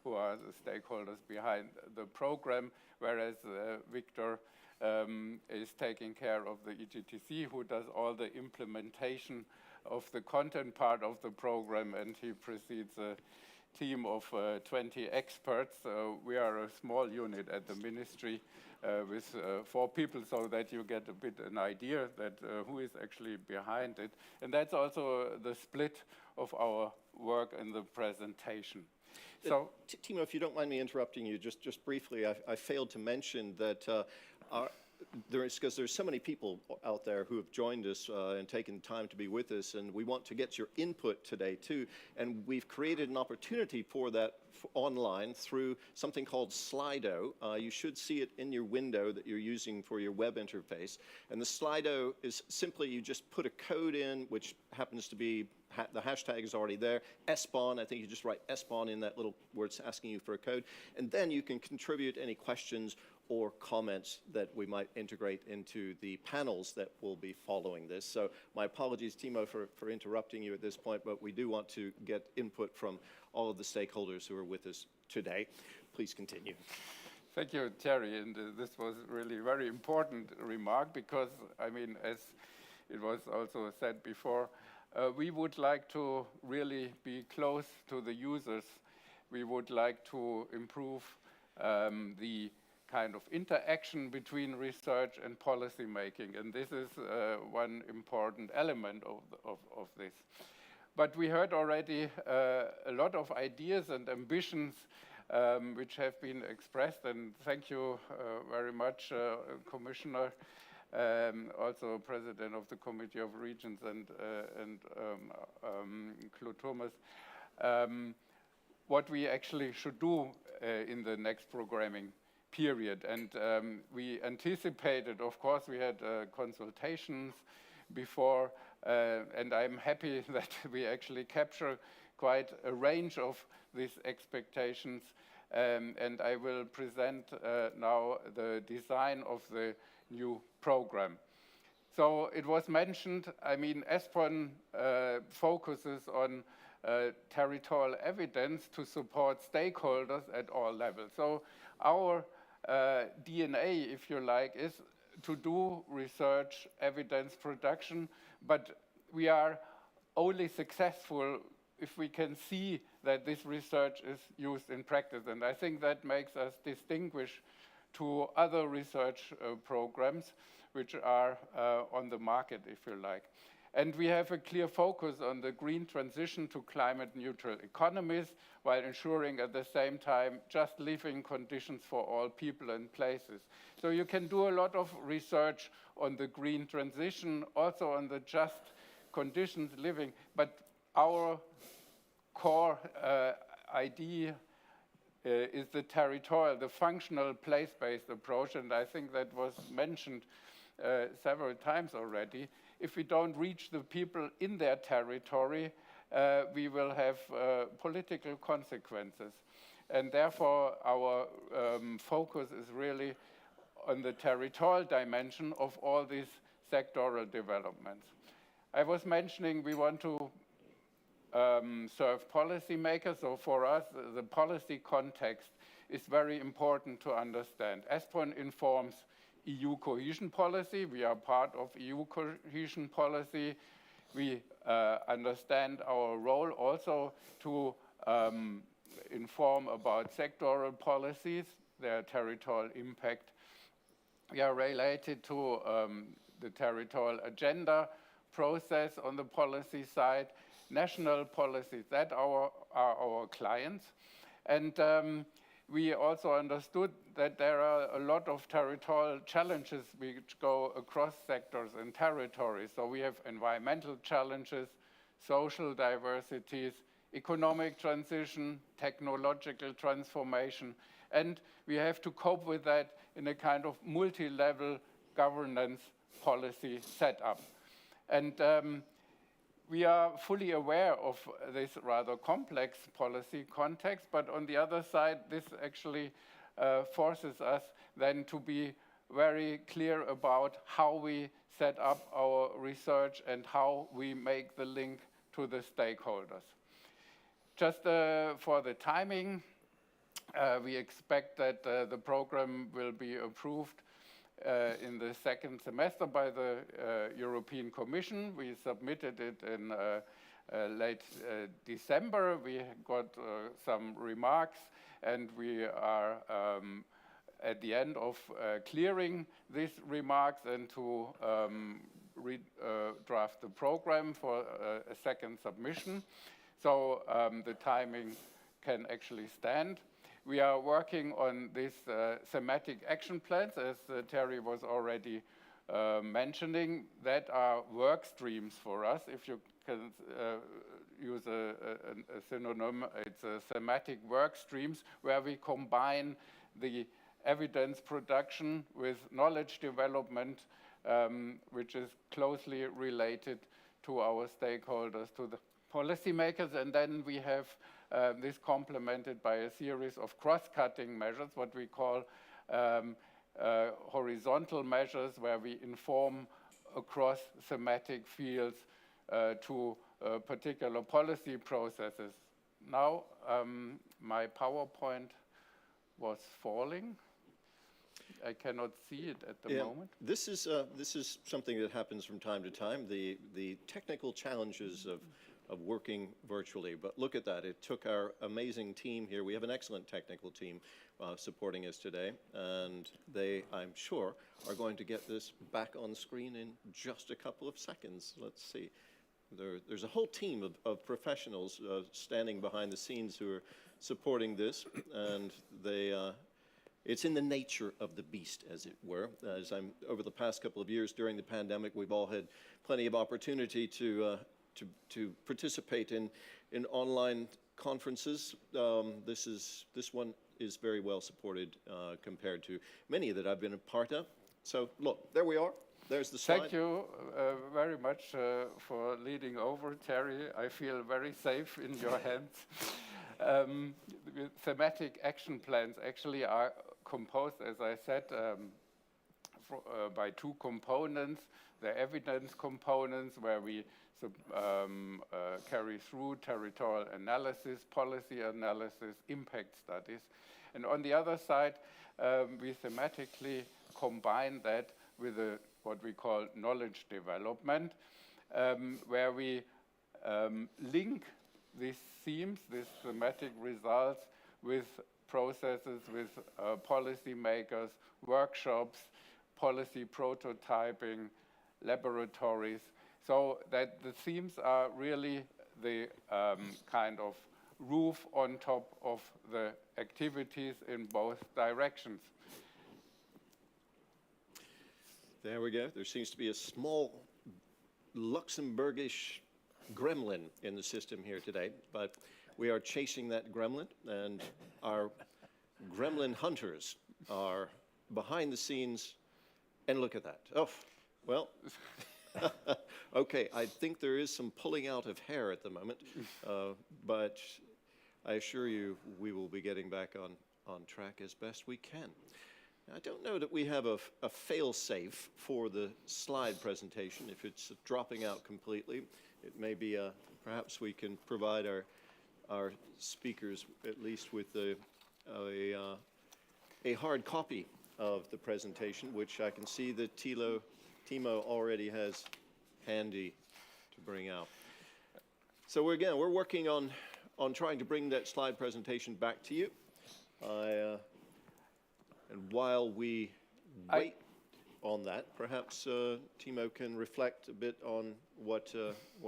who are the stakeholders behind the program, whereas Victor is taking care of the EGTC, who does all the implementation of the content part of the program, and he precedes a team of 20 experts. We are a small unit at the ministry with 4 people, so that you get a bit an idea that who is actually behind it. And that's also the split of our work in the presentation. So, Timo, if you don't mind me interrupting you, just briefly, I failed to mention that because there's so many people out there who have joined us and taken time to be with us, and we want to get your input today too. And we've created an opportunity for that online through something called Slido. You should see it in your window that you're using for your web interface. And the Slido is simply, you just put a code in, which happens to be, the hashtag is already there, ESPON. I think you just write ESPON in that little where it's asking you for a code. And then you can contribute any questions or comments that we might integrate into the panels that will be following this. So my apologies, Timo, for interrupting you at this point, but we do want to get input from all of the stakeholders who are with us today. Please continue. Thank you, Terry, and this was really a very important remark because, I mean, as it was also said before, we would like to really be close to the users. We would like to improve the kind of interaction between research and policy making, and this is one important element of this. But we heard already a lot of ideas and ambitions which have been expressed, and thank you very much, Commissioner, also President of the Committee of Regions and Claude Thomas, what we actually should do in the next programming period. And we anticipated, of course, we had consultations before, and I'm happy that we actually capture quite a range of these expectations. And I will present now the design of the new program. So it was mentioned, I mean, ESPON focuses on territorial evidence to support stakeholders at all levels. So our DNA, if you like, is to do research, evidence production, but we are only successful if we can see that this research is used in practice. And I think that makes us distinguish to other research programs which are on the market, if you like. And we have a clear focus on the green transition to climate neutral economies while ensuring at the same time just living conditions for all people and places. So you can do a lot of research on the green transition, also on the just conditions living, but our core idea is the territorial, the functional place-based approach, and I think that was mentioned several times already. If we don't reach the people in their territory, we will have political consequences. And therefore, our focus is really on the territorial dimension of all these sectoral developments. I was mentioning we want to serve policymakers, so for us, the policy context is very important to understand. ESPON informs EU cohesion policy. We are part of EU cohesion policy. We understand our role also to inform about sectoral policies, their territorial impact. We are related to the territorial agenda process on the policy side, national policies that are our clients. And we also understood that there are a lot of territorial challenges which go across sectors and territories. So we have environmental challenges, social diversities, economic transition, technological transformation, and we have to cope with that in a kind of multi-level governance policy setup. And we are fully aware of this rather complex policy context, but on the other side, this actually forces us then to be very clear about how we set up our research and how we make the link to the stakeholders. Just for the timing, we expect that the program will be approved in the second semester by the European Commission. We submitted it in late December. We got some remarks, and we are at the end of clearing these remarks and to draft the program for a second submission. So the timing can actually stand. We are working on these thematic action plans, as Terry was already mentioning, that are work streams for us. If you can use a synonym, it's a thematic work streams where we combine the evidence production with knowledge development, which is closely related to our stakeholders, to the policymakers, and then we have this complemented by a series of cross-cutting measures, what we call horizontal measures where we inform across thematic fields to particular policy processes. Now, my PowerPoint was falling. I cannot see it at the moment. This is something that happens from time to time, the technical challenges of working virtually. But look at that. It took our amazing team here. We have an excellent technical team supporting us today. And they, I'm sure, are going to get this back on screen in just a couple of seconds. Let's see. There's a whole team of professionals standing behind the scenes who are supporting this. And they... it's in the nature of the beast, as it were. Over the past couple of years during the pandemic, we've all had plenty of opportunity to participate in online conferences. This one is very well supported compared to many that I've been a part of. So look, there we are. There's the slide. Thank you very much for leading over, Terry. I feel very safe in your hands. Thematic action plans actually are composed, as I said, by two components. The evidence components, where we carry through territorial analysis, policy analysis, impact studies. And on the other side, we thematically combine that with what we call knowledge development, where we link these themes, these thematic results, with processes, with policymakers, workshops, policy prototyping, laboratories, so that the themes are really the kind of roof on top of the activities in both directions. There we go. There seems to be a small Luxembourgish gremlin in the system here today, but we are chasing that gremlin, and our gremlin hunters are behind the scenes. And look at that. Oh, well, okay, I think there is some pulling out of hair at the moment, but I assure you we will be getting back on track as best we can. I don't know that we have a fail-safe for the slide presentation. If it's dropping out completely, it may be perhaps we can provide our speakers at least with a hard copy of the presentation, which I can see that Timo already has handy to bring out. So we're working on trying to bring that slide presentation back to you. And while we wait on that, perhaps Timo can reflect a bit on what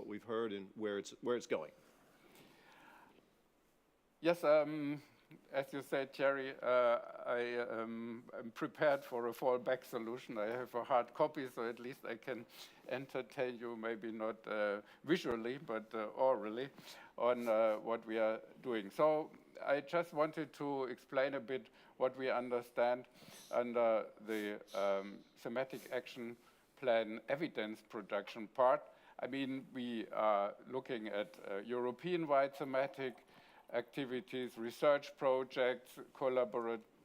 we've heard and where it's going. Yes, as you said, Jerry, I am prepared for a fallback solution. I have a hard copy, so at least I can entertain you, maybe not visually, but orally, on what we are doing. So I just wanted to explain a bit what we understand under the thematic action plan evidence production part. I mean, we are looking at European-wide thematic activities, research projects,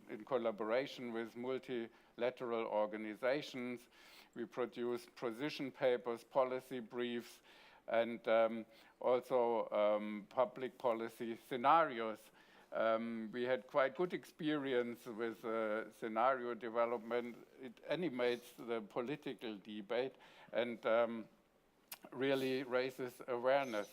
in collaboration with multilateral organizations. We produce position papers, policy briefs, and also public policy scenarios. We had quite good experience with scenario development. It animates the political debate and really raises awareness.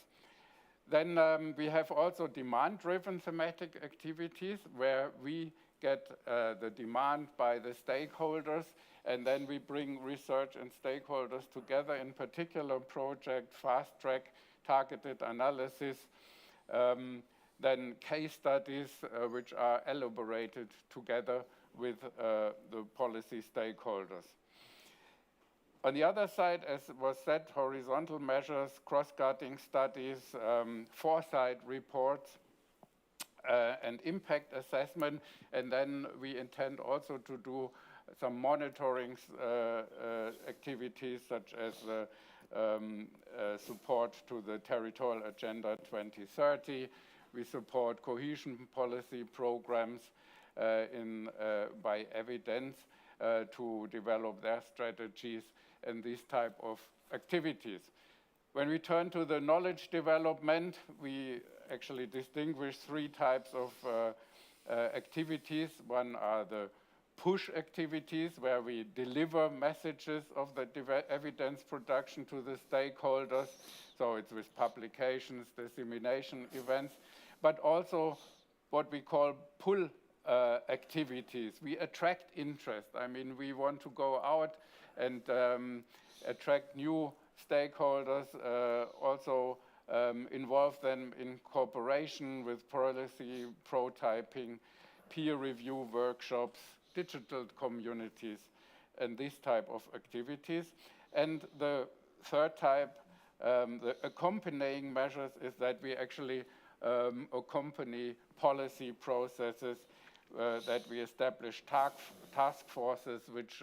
Then we have also demand-driven thematic activities where we get the demand by the stakeholders, and then we bring research and stakeholders together in particular project, fast-track, targeted analysis, then case studies which are elaborated together with the policy stakeholders. On the other side, as was said, horizontal measures, cross-cutting studies, foresight reports, and impact assessment. And then we intend also to do some monitoring activities, such as support to the Territorial Agenda 2030. We support cohesion policy programs by evidence. to develop their strategies and these type of activities. When we turn to the knowledge development, we actually distinguish three types of activities. One are the push activities, where we deliver messages of the evidence production to the stakeholders. So it's with publications, dissemination events, but also what we call pull activities. We attract interest. I mean, we want to go out and attract new stakeholders, also involve them in cooperation with policy prototyping, peer review workshops, digital communities, and this type of activities. And the third type, the accompanying measures, is that we actually accompany policy processes, that we establish task forces which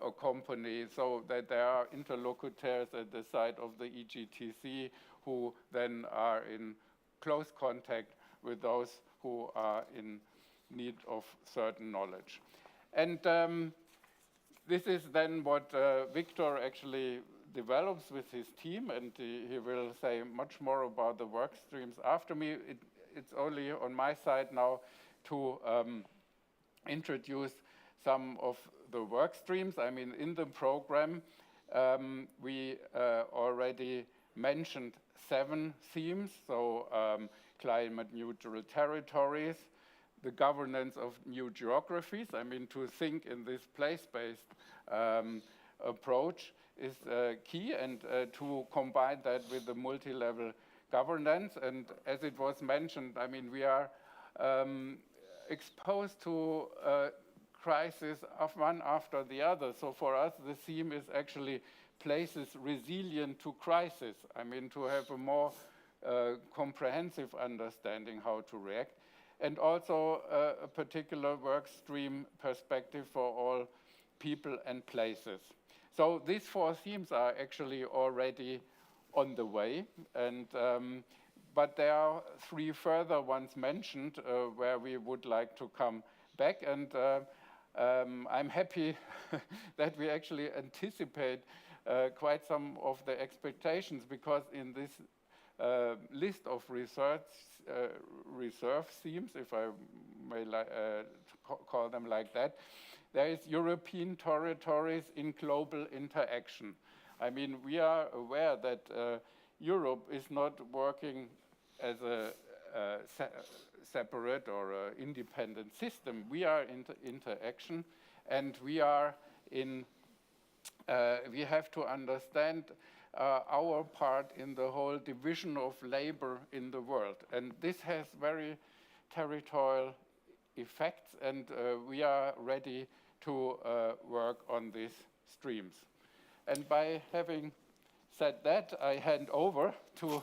accompany, so that there are interlocutors at the side of the EGTC who then are in close contact with those who are in need of certain knowledge. And this is then what Victor actually develops with his team, and he will say much more about the work streams after me. It's only on my side now to introduce some of the work streams. I mean, in the program, we already mentioned 7 themes, so climate neutral territories, the governance of new geographies. I mean, to think in this place-based approach is key, and to combine that with the multi-level governance. And as it was mentioned, I mean, we are exposed to crisis of one after the other. So for us, the theme is actually places resilient to crisis. I mean, to have a more comprehensive understanding how to react, and also a particular work stream perspective for all people and places. So these 4 themes are actually already on the way, and but there are 3 further ones mentioned where we would like to come back, and I'm happy that we actually anticipate quite some of the expectations, because in this list of reserve themes, if I may call them like that, there is European territories in global interaction. I mean, we are aware that Europe is not working as a separate or independent system. We are in interaction, and we are in. We have to understand our part in the whole division of labor in the world, and this has very territorial effects, and we are ready to work on these streams. And by having said that, I hand over to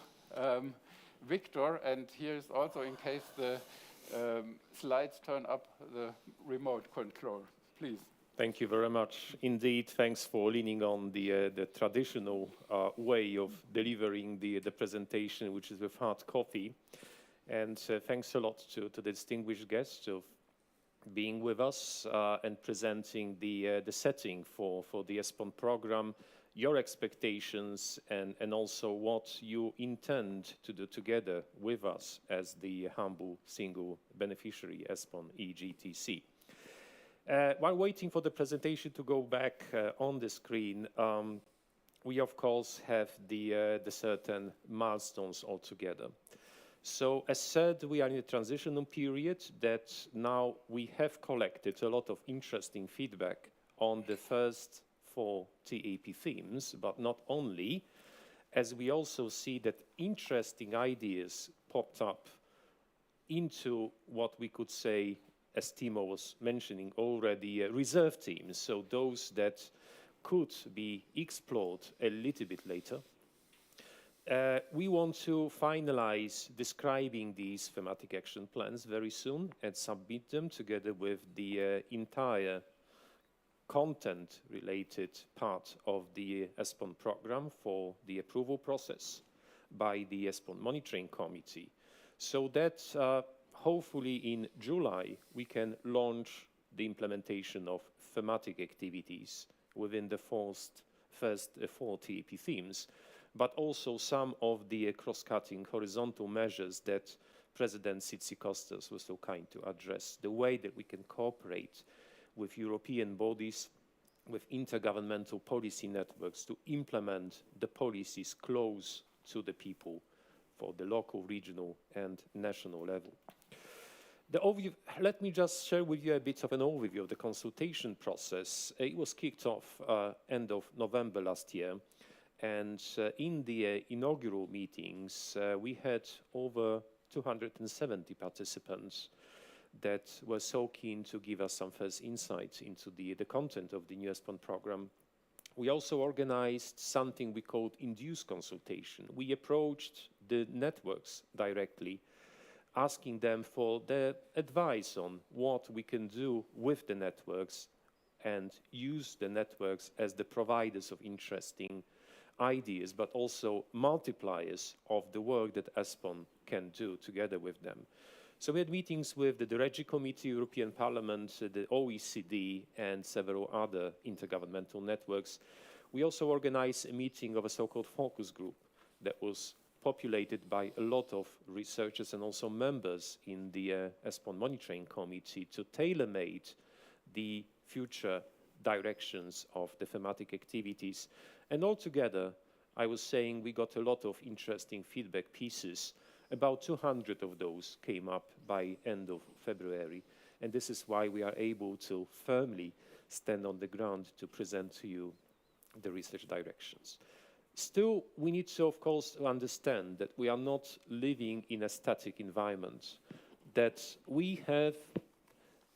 Victor, and here's also, in case the slides turn up, the remote control. Please. Thank you very much. Indeed, thanks for leaning on the traditional way of delivering the presentation, which is with hard copy. And thanks a lot to the distinguished guests of being with us and presenting the setting for the ESPON program, your expectations, and also what you intend to do together with us as the humble single beneficiary ESPON EGTC. While waiting for the presentation to go back on the screen, we of course have the certain milestones altogether. So as said, we are in a transitional period that now we have collected a lot of interesting feedback on the first 4 TAP themes, but not only, as we also see that interesting ideas popped up into what we could say, as Timo was mentioning already, reserve teams, so those that could be explored a little bit later. We want to finalize describing these thematic action plans very soon and submit them together with the entire content-related part of the ESPON program for the approval process by the ESPON Monitoring Committee, so that hopefully in July we can launch the implementation of thematic activities within the first 4 TAP themes, but also some of the cross-cutting horizontal measures that President Tzitzikostas was so kind to address, the way that we can cooperate with European bodies, with intergovernmental policy networks to implement the policies close to the people for the local, regional, and national level. Let me just share with you a bit of an overview of the consultation process. It was kicked off end of November last year, and in the inaugural meetings, we had over 270 participants that were so keen to give us some first insights into the content of the new ESPON program. We also organized something we called Induced Consultation. We approached the networks directly, asking them for their advice on what we can do with the networks and use the networks as the providers of interesting ideas, but also multipliers of the work that ESPON can do together with them. So we had meetings with the Regi Committee, European Parliament, the OECD, and several other intergovernmental networks. We also organized a meeting of a so-called focus group that was populated by a lot of researchers and also members in the ESPON Monitoring Committee to tailor-made the future directions of the thematic activities. And altogether, I was saying we got a lot of interesting feedback pieces. About 200 of those came up by end of February. And this is why we are able to firmly stand on the ground to present to you the research directions. Still, we need to, of course, understand that we are not living in a static environment, that we have,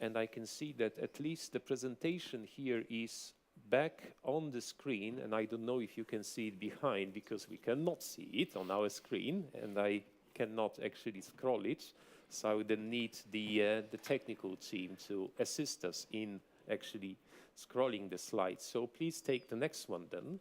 and I can see that at least the presentation here is back on the screen, and I don't know if you can see it behind because we cannot see it on our screen, and I cannot actually scroll it, so I would then need the technical team to assist us in actually scrolling the slides. So please take the next one then.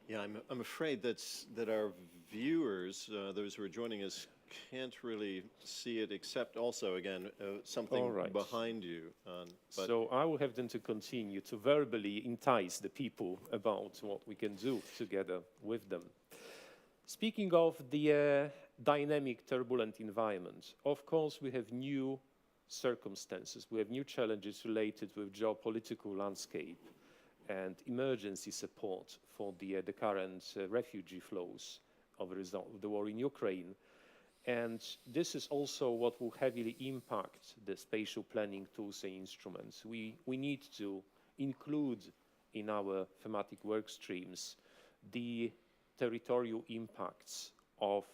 Yeah, I'm afraid that our viewers, those who are joining us, can't really see it, except also, again, something behind you. So I will have then to continue to verbally entice the people about what we can do together with them. Speaking of the dynamic, turbulent environment, of course, we have new circumstances. We have new challenges related with geopolitical landscape and emergency support for the current refugee flows as a result of the war in Ukraine. And this is also what will heavily impact the spatial planning tools and instruments. We need to include in our thematic work streams the territorial impacts of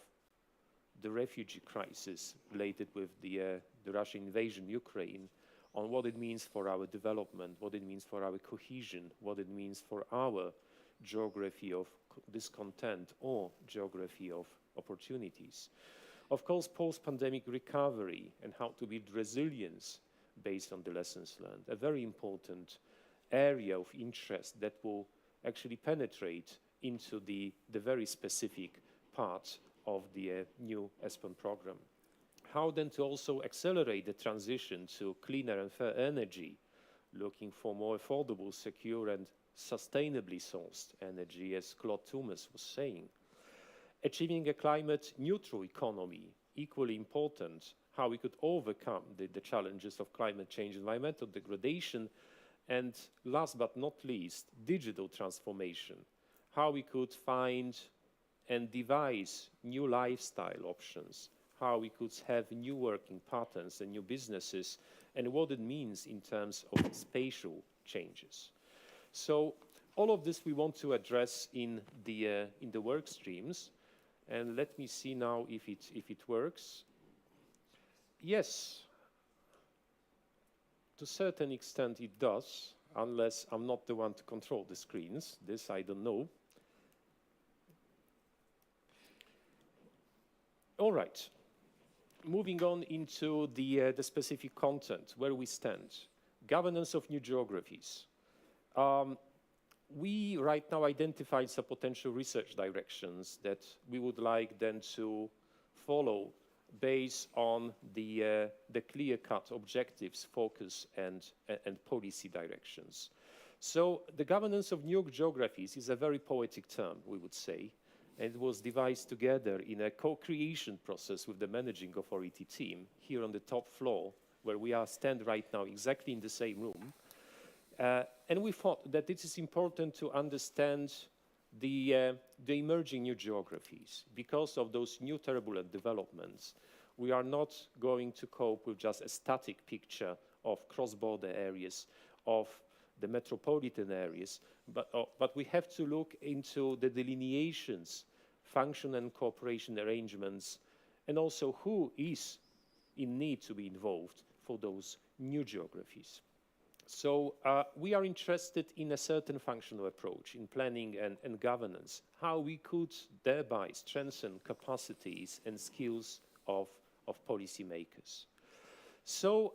the refugee crisis related with the Russian invasion of Ukraine, on what it means for our development, what it means for our cohesion, what it means for our geography of discontent or geography of opportunities. Of course, post-pandemic recovery and how to build resilience based on the lessons learned, a very important area of interest that will actually penetrate into the very specific part of the new ESPON program. How then to also accelerate the transition to cleaner and fair energy, looking for more affordable, secure and sustainably sourced energy, as Claude Thomas was saying. Achieving a climate neutral economy, equally important, how we could overcome the challenges of climate change, environmental degradation, and last but not least, digital transformation, how we could find and devise new lifestyle options, how we could have new working patterns and new businesses, and what it means in terms of spatial changes. So all of this we want to address in the work streams. And let me see now if it works. Yes, to a certain extent it does, unless I'm not the one to control the screens. This I don't know. All right, moving on into the specific content, where we stand. Governance of new geographies. We right now identified some potential research directions that we would like then to follow based on the clear-cut objectives, focus, and policy directions. So the governance of new geographies is a very poetic term, we would say, and it was devised together in a co-creation process with the managing authority team here on the top floor, where we stand right now, exactly in the same room. And we thought that it is important to understand the emerging new geographies. Because of those new turbulent developments, we are not going to cope with just a static picture of cross-border areas, of the metropolitan areas, but we have to look into the delineations, function and cooperation arrangements, and also who is in need to be involved for those new geographies. So we are interested in a certain functional approach in planning and governance, how we could thereby strengthen capacities and skills of policymakers. So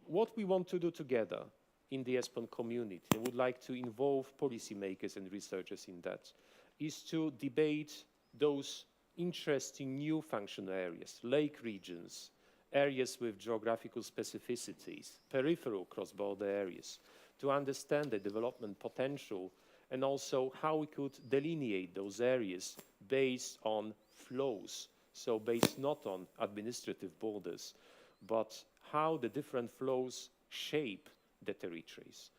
what we want to do together in the ESPON community, and would like to involve policymakers and researchers in that, is to debate those interesting new functional areas, lake regions, areas with geographical specificities, peripheral cross-border areas, to understand the development potential and also how we could delineate those areas based on flows, so based not on administrative borders, but how the different flows shape the territories.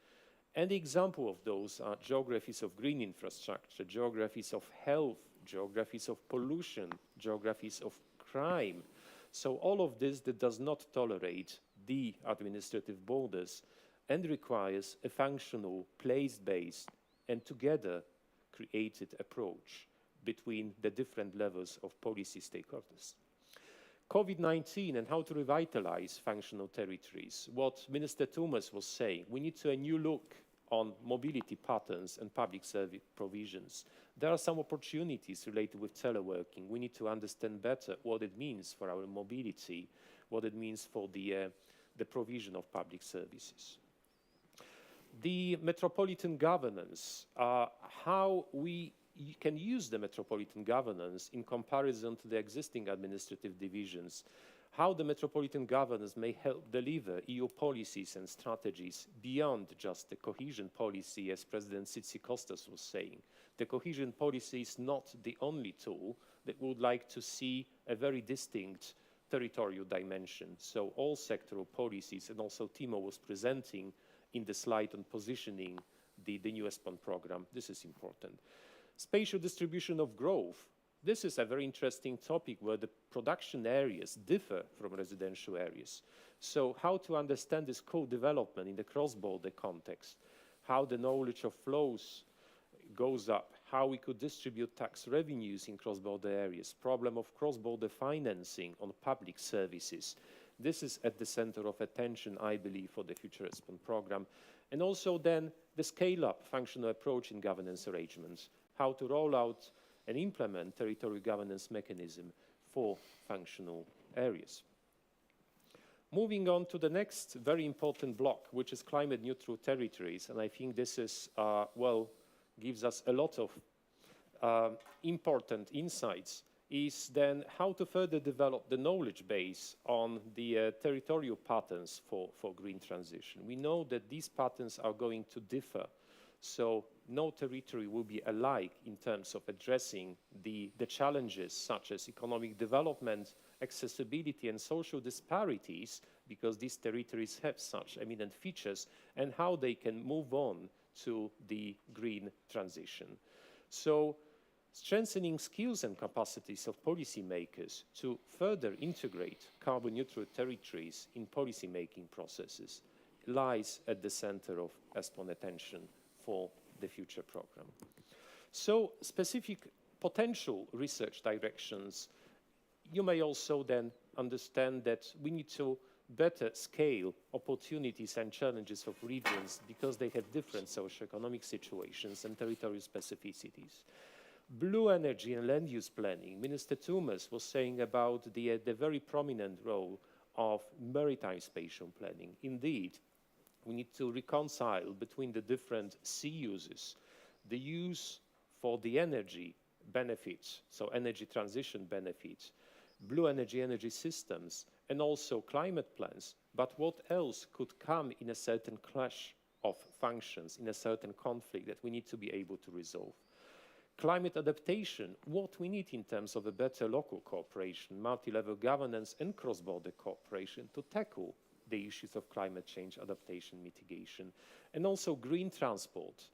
And the example of those are geographies of green infrastructure, geographies of health, geographies of pollution, geographies of crime. So all of this that does not tolerate the administrative borders and requires a functional, place-based and together created approach between the different levels of policy stakeholders. COVID-19 and how to revitalize functional territories. What Minister Thomas was saying, we need a new look on mobility patterns and public service provisions. There are some opportunities related with teleworking. We need to understand better what it means for our mobility, what it means for the provision of public services. The metropolitan governance, how we can use the metropolitan governance in comparison to the existing administrative divisions, how the metropolitan governance may help deliver EU policies and strategies beyond just the cohesion policy, as President Tzitzikostas was saying. The cohesion policy is not the only tool that we would like to see a very distinct territorial dimension. So all sectoral policies, and also Timo was presenting in the slide on positioning the new ESPON program. This is important. Spatial distribution of growth. This is a very interesting topic where the production areas differ from residential areas. So how to understand this co-development in the cross-border context, how the knowledge of flows goes up, how we could distribute tax revenues in cross-border areas, problem of cross-border financing on public services. This is at the center of attention, I believe, for the future ESPON program. And also then the scale-up functional approach in governance arrangements, how to roll out and implement territorial governance mechanism for functional areas. Moving on to the next very important block, which is climate neutral territories. And I think this is, gives us a lot of important insights, is then how to further develop the knowledge base on the territorial patterns for green transition. We know that these patterns are going to differ. So no territory will be alike in terms of addressing the challenges such as economic development, accessibility and social disparities, because these territories have such eminent features, and how they can move on to the green transition. So strengthening skills and capacities of policymakers to further integrate carbon neutral territories in policymaking processes lies at the center of ESPON attention for the future program. So specific potential research directions, you may also then understand that we need to better scale opportunities and challenges of regions because they have different socioeconomic situations and territorial specificities. Blue energy and land use planning. Minister Thomas was saying about the very prominent role of maritime spatial planning. Indeed, we need to reconcile between the different sea uses, the use for the energy benefits, so energy transition benefits, blue energy systems, and also climate plans. But what else could come in a certain clash of functions, in a certain conflict that we need to be able to resolve? Climate adaptation, what we need in terms of a better local cooperation, multi-level governance and cross-border cooperation to tackle the issues of climate change adaptation mitigation. And also green transport.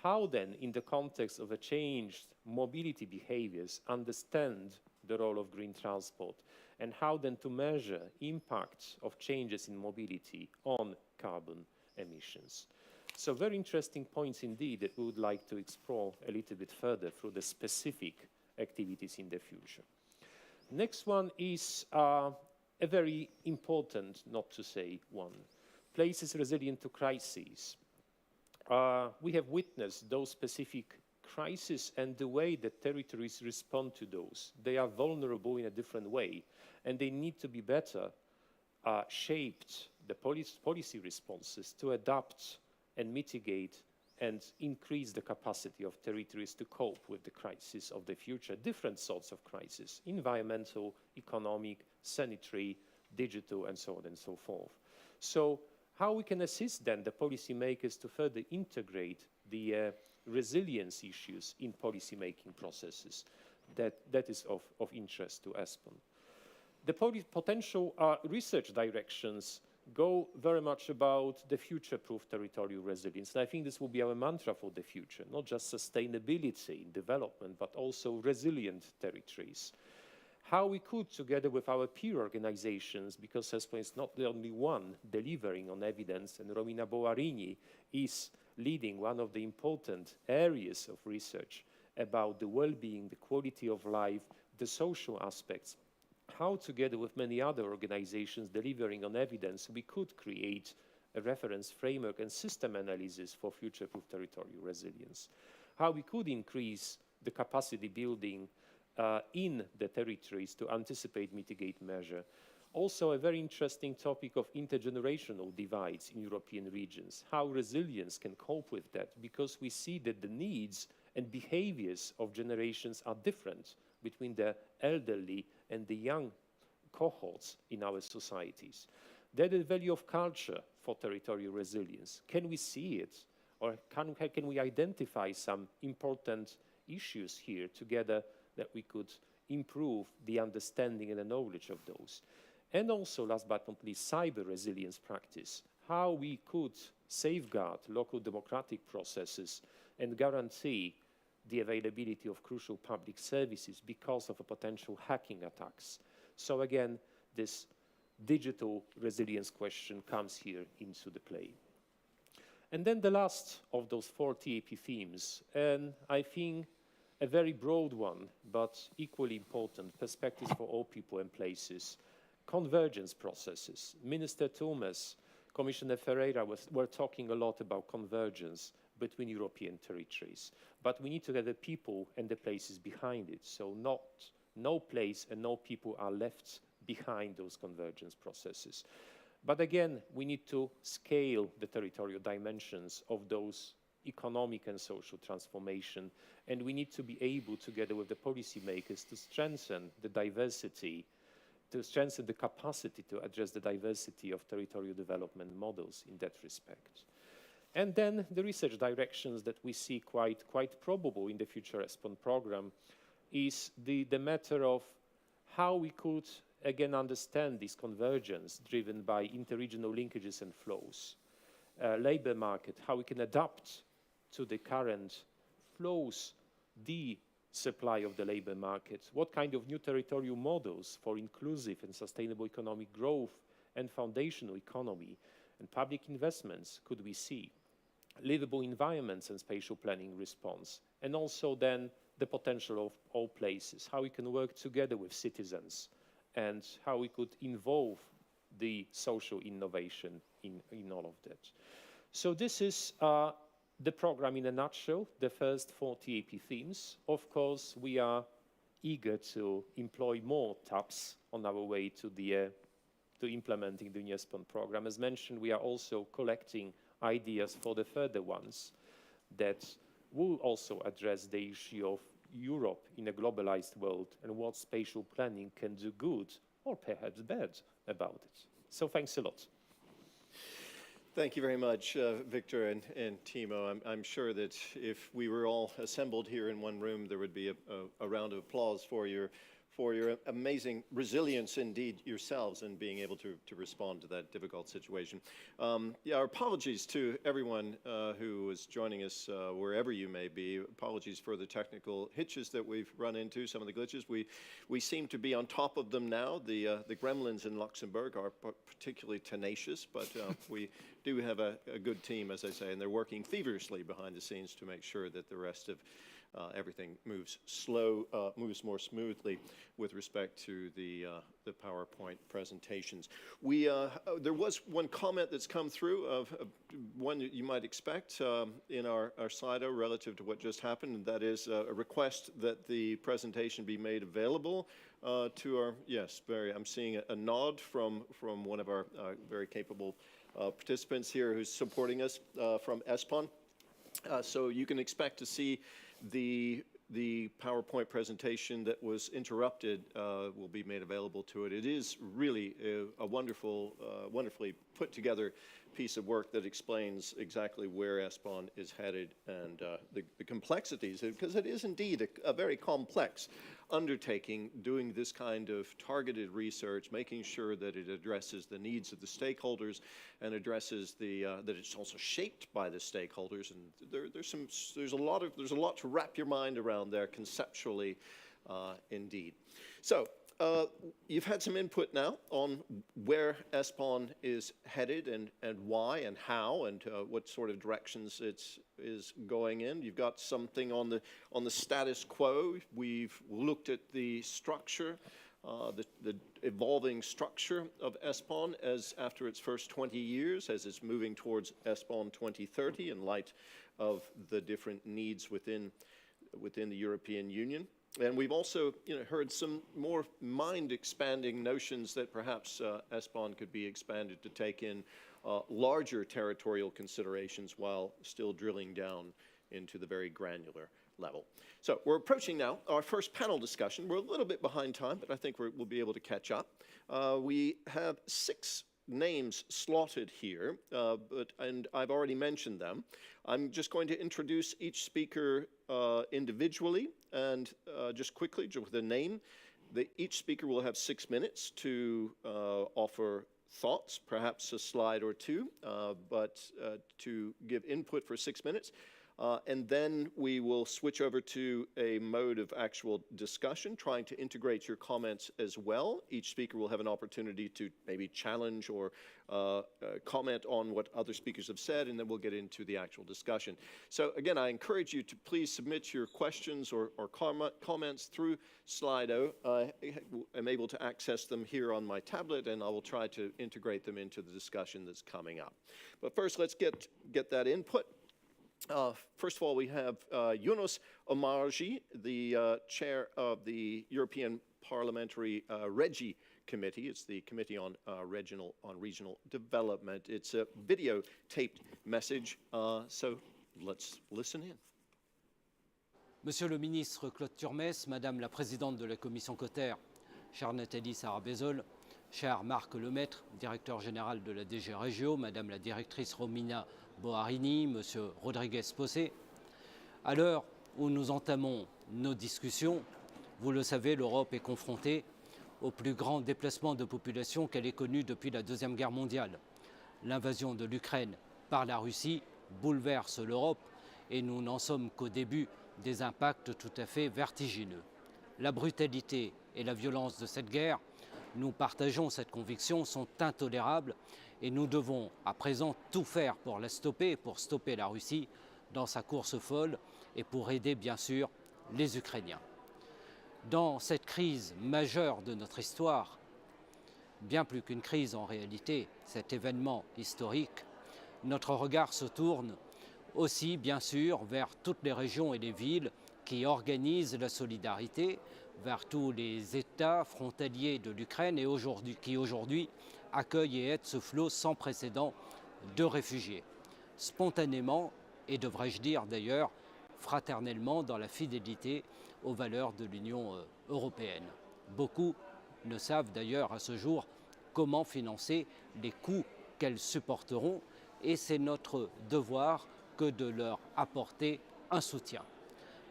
How then, in the context of a changed mobility behaviors, understand the role of green transport, and how then to measure impact of changes in mobility on carbon emissions. So very interesting points indeed that we would like to explore a little bit further through the specific activities in the future. Next one is a very important, not to say one, places resilient to crises. We have witnessed those specific crises and the way that territories respond to those. They are vulnerable in a different way, and they need to be better shaped, the policy responses, to adapt and mitigate and increase the capacity of territories to cope with the crises of the future, different sorts of crises, environmental, economic, sanitary, digital, and so on and so forth. So how we can assist then the policymakers to further integrate the resilience issues in policy-making processes, that is of interest to ESPON. The potential research directions go very much about the future-proof territorial resilience. And I think this will be our mantra for the future, not just sustainability in development, but also resilient territories. How we could, together with our peer organizations, because ESPON is not the only one delivering on evidence, and Romina Boarini is leading one of the important areas of research about the well-being, the quality of life, the social aspects, how together with many other organizations delivering on evidence, we could create a reference framework and system analysis for future-proof territorial resilience. How we could increase the capacity building in the territories to anticipate, mitigate, measure. Also a very interesting topic of intergenerational divides in European regions, how resilience can cope with that, because we see that the needs and behaviors of generations are different between the elderly and the young cohorts in our societies. That is the value of culture for territorial resilience. Can we see it? Or can we identify some important issues here together that we could improve the understanding and the knowledge of those? And also, last but not least, cyber resilience practice, how we could safeguard local democratic processes and guarantee the availability of crucial public services because of a potential hacking attacks. So again, this digital resilience question comes here into the play. And then the last of those 4 TAP themes, and I think a very broad one, but equally important, perspectives for all people and places, convergence processes. Minister Thomas, Commissioner Ferreira were talking a lot about convergence between European territories, but we need to get the people and the places behind it. So no place and no people are left behind those convergence processes. But again, we need to scale the territorial dimensions of those economic and social transformation, and we need to be able, together with the policymakers, to strengthen the diversity, to strengthen the capacity to address the diversity of territorial development models in that respect. And then the research directions that we see quite probable in the future ESPON program is the matter of how we could again understand this convergence driven by interregional linkages and flows, labor market, how we can adapt to the current flows, the supply of the labor market, what kind of new territorial models for inclusive and sustainable economic growth and foundational economy and public investments could we see, livable environments and spatial planning response, and also then the potential of all places, how we can work together with citizens and how we could involve the social innovation in all of that. So this is the program in a nutshell, the first 4 TAP themes. Of course, we are eager to employ more TAPs on our way to implementing the ESPON program. As mentioned, we are also collecting ideas for the further ones that will also address the issue of Europe in a globalized world and what spatial planning can do good or perhaps bad about it. So thanks a lot. Thank you very much, Victor and Timo. I'm sure that if we were all assembled here in one room, there would be a round of applause for your amazing resilience indeed yourselves in being able to respond to that difficult situation. Yeah, our apologies to everyone who is joining us wherever you may be. Apologies for the technical hitches that we've run into, some of the glitches. We seem to be on top of them now. The gremlins in Luxembourg are particularly tenacious, but we do have a good team, as I say, and they're working feverishly behind the scenes to make sure that the rest of everything moves more smoothly with respect to the PowerPoint presentations. There was one comment that's come through of one that you might expect in our Slido relative to what just happened, and that is a request that the presentation be made available to our, yes, I'm seeing a nod from one of our very capable participants here who's supporting us from ESPON. So you can expect to see the PowerPoint presentation that was interrupted will be made available to it. It is really a wonderfully put together piece of work that explains exactly where ESPON is headed and the complexities, because it is indeed a very complex undertaking, doing this kind of targeted research, making sure that it addresses the needs of the stakeholders and addresses that it's also shaped by the stakeholders. And there's a lot to wrap your mind around there conceptually, indeed. So you've had some input now on where ESPON is headed and why and how and what sort of directions it is going in. You've got something on the status quo. We've looked at the structure, the evolving structure of ESPON as after its first 20 years, as it's moving towards ESPON 2030 in light of the different needs within the European Union. And we've also heard some more mind-expanding notions that perhaps ESPON could be expanded to take in larger territorial considerations while still drilling down into the very granular level. So we're approaching now our first panel discussion. We're a little bit behind time, but I think we'll be able to catch up. We have 6 names slotted here, and I've already mentioned them. I'm just going to introduce each speaker individually and just quickly, just with a name. Each speaker will have 6 minutes to offer thoughts, perhaps a slide or two, but to give input for 6 minutes. And then we will switch over to a mode of actual discussion, trying to integrate your comments as well. Each speaker will have an opportunity to maybe challenge or comment on what other speakers have said, and then we'll get into the actual discussion. So again, I encourage you to please submit your questions or comments through Slido. I'm able to access them here on my tablet, and I will try to integrate them into the discussion that's coming up. But first, let's get that input. First of all, we have Yunus Omarjee, the chair of the European Parliamentary Regi Committee. It's the Committee on Regional Development. It's a videotaped message, so let's listen in. Monsieur le ministre Claude Turmes, Madame la présidente de la Commission Coter, chère Nathalie Sarabezol, cher Marc Lemaître, directeur général de la DG Régio, Madame la directrice Romina Boarini, Monsieur Rodriguez Possé. À l'heure où nous entamons nos discussions, vous le savez, l'Europe est confrontée au plus grand déplacement de population qu'elle ait connu depuis la Deuxième Guerre mondiale. L'invasion de l'Ukraine par la Russie bouleverse l'Europe et nous n'en sommes qu'au début des impacts tout à fait vertigineux. La brutalité et la violence de cette guerre, nous partageons cette conviction, sont intolérables et nous devons à présent tout faire pour la stopper, pour stopper la Russie dans sa course folle et pour aider bien sûr les Ukrainiens. Dans cette crise majeure de notre histoire, bien plus qu'une crise en réalité, cet événement historique, notre regard se tourne aussi bien sûr vers toutes les régions et les villes qui organisent la solidarité, vers tous les États frontaliers de l'Ukraine et qui aujourd'hui accueillent et aident ce flot sans précédent de réfugiés. Spontanément, et devrais-je dire d'ailleurs fraternellement, dans la fidélité aux valeurs de l'Union européenne. Beaucoup ne savent d'ailleurs à ce jour comment financer les coûts qu'elles supporteront et c'est notre devoir que de leur apporter un soutien.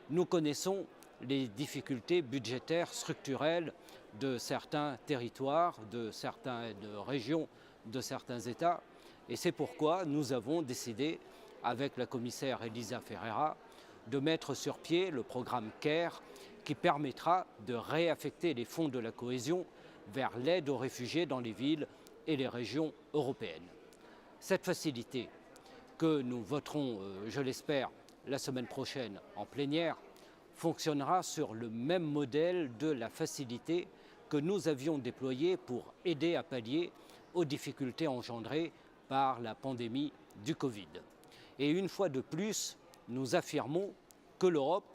Nous connaissons les difficultés budgétaires structurelles de certains territoires, de certaines régions, de certains États et c'est pourquoi nous avons décidé, avec la commissaire Elisa Ferreira, de mettre sur pied le programme CARE qui permettra de réaffecter les fonds de la cohésion vers l'aide aux réfugiés dans les villes et les régions européennes. Cette facilité que nous voterons, je l'espère, la semaine prochaine en plénière, fonctionnera sur le même modèle de la facilité que nous avions déployée pour aider à pallier aux difficultés engendrées par la pandémie du Covid. Et une fois de plus, nous affirmons que l'Europe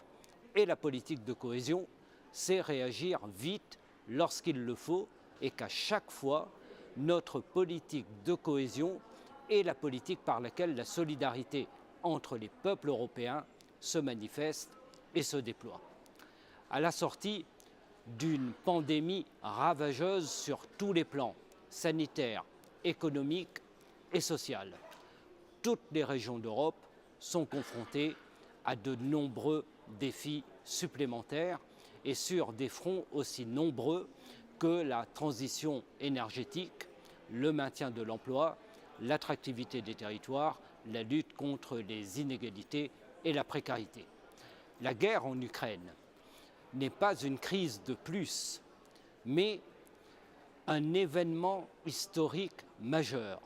et la politique de cohésion sait réagir vite lorsqu'il le faut et qu'à chaque fois, notre politique de cohésion est la politique par laquelle la solidarité entre les peuples européens se manifeste et se déploie. À la sortie d'une pandémie ravageuse sur tous les plans, sanitaires, économiques et social, toutes les régions d'Europe sont confrontées à de nombreux défis supplémentaires et sur des fronts aussi nombreux que la transition énergétique, le maintien de l'emploi, l'attractivité des territoires, la lutte contre les inégalités et la précarité. La guerre en Ukraine n'est pas une crise de plus, mais un événement historique majeur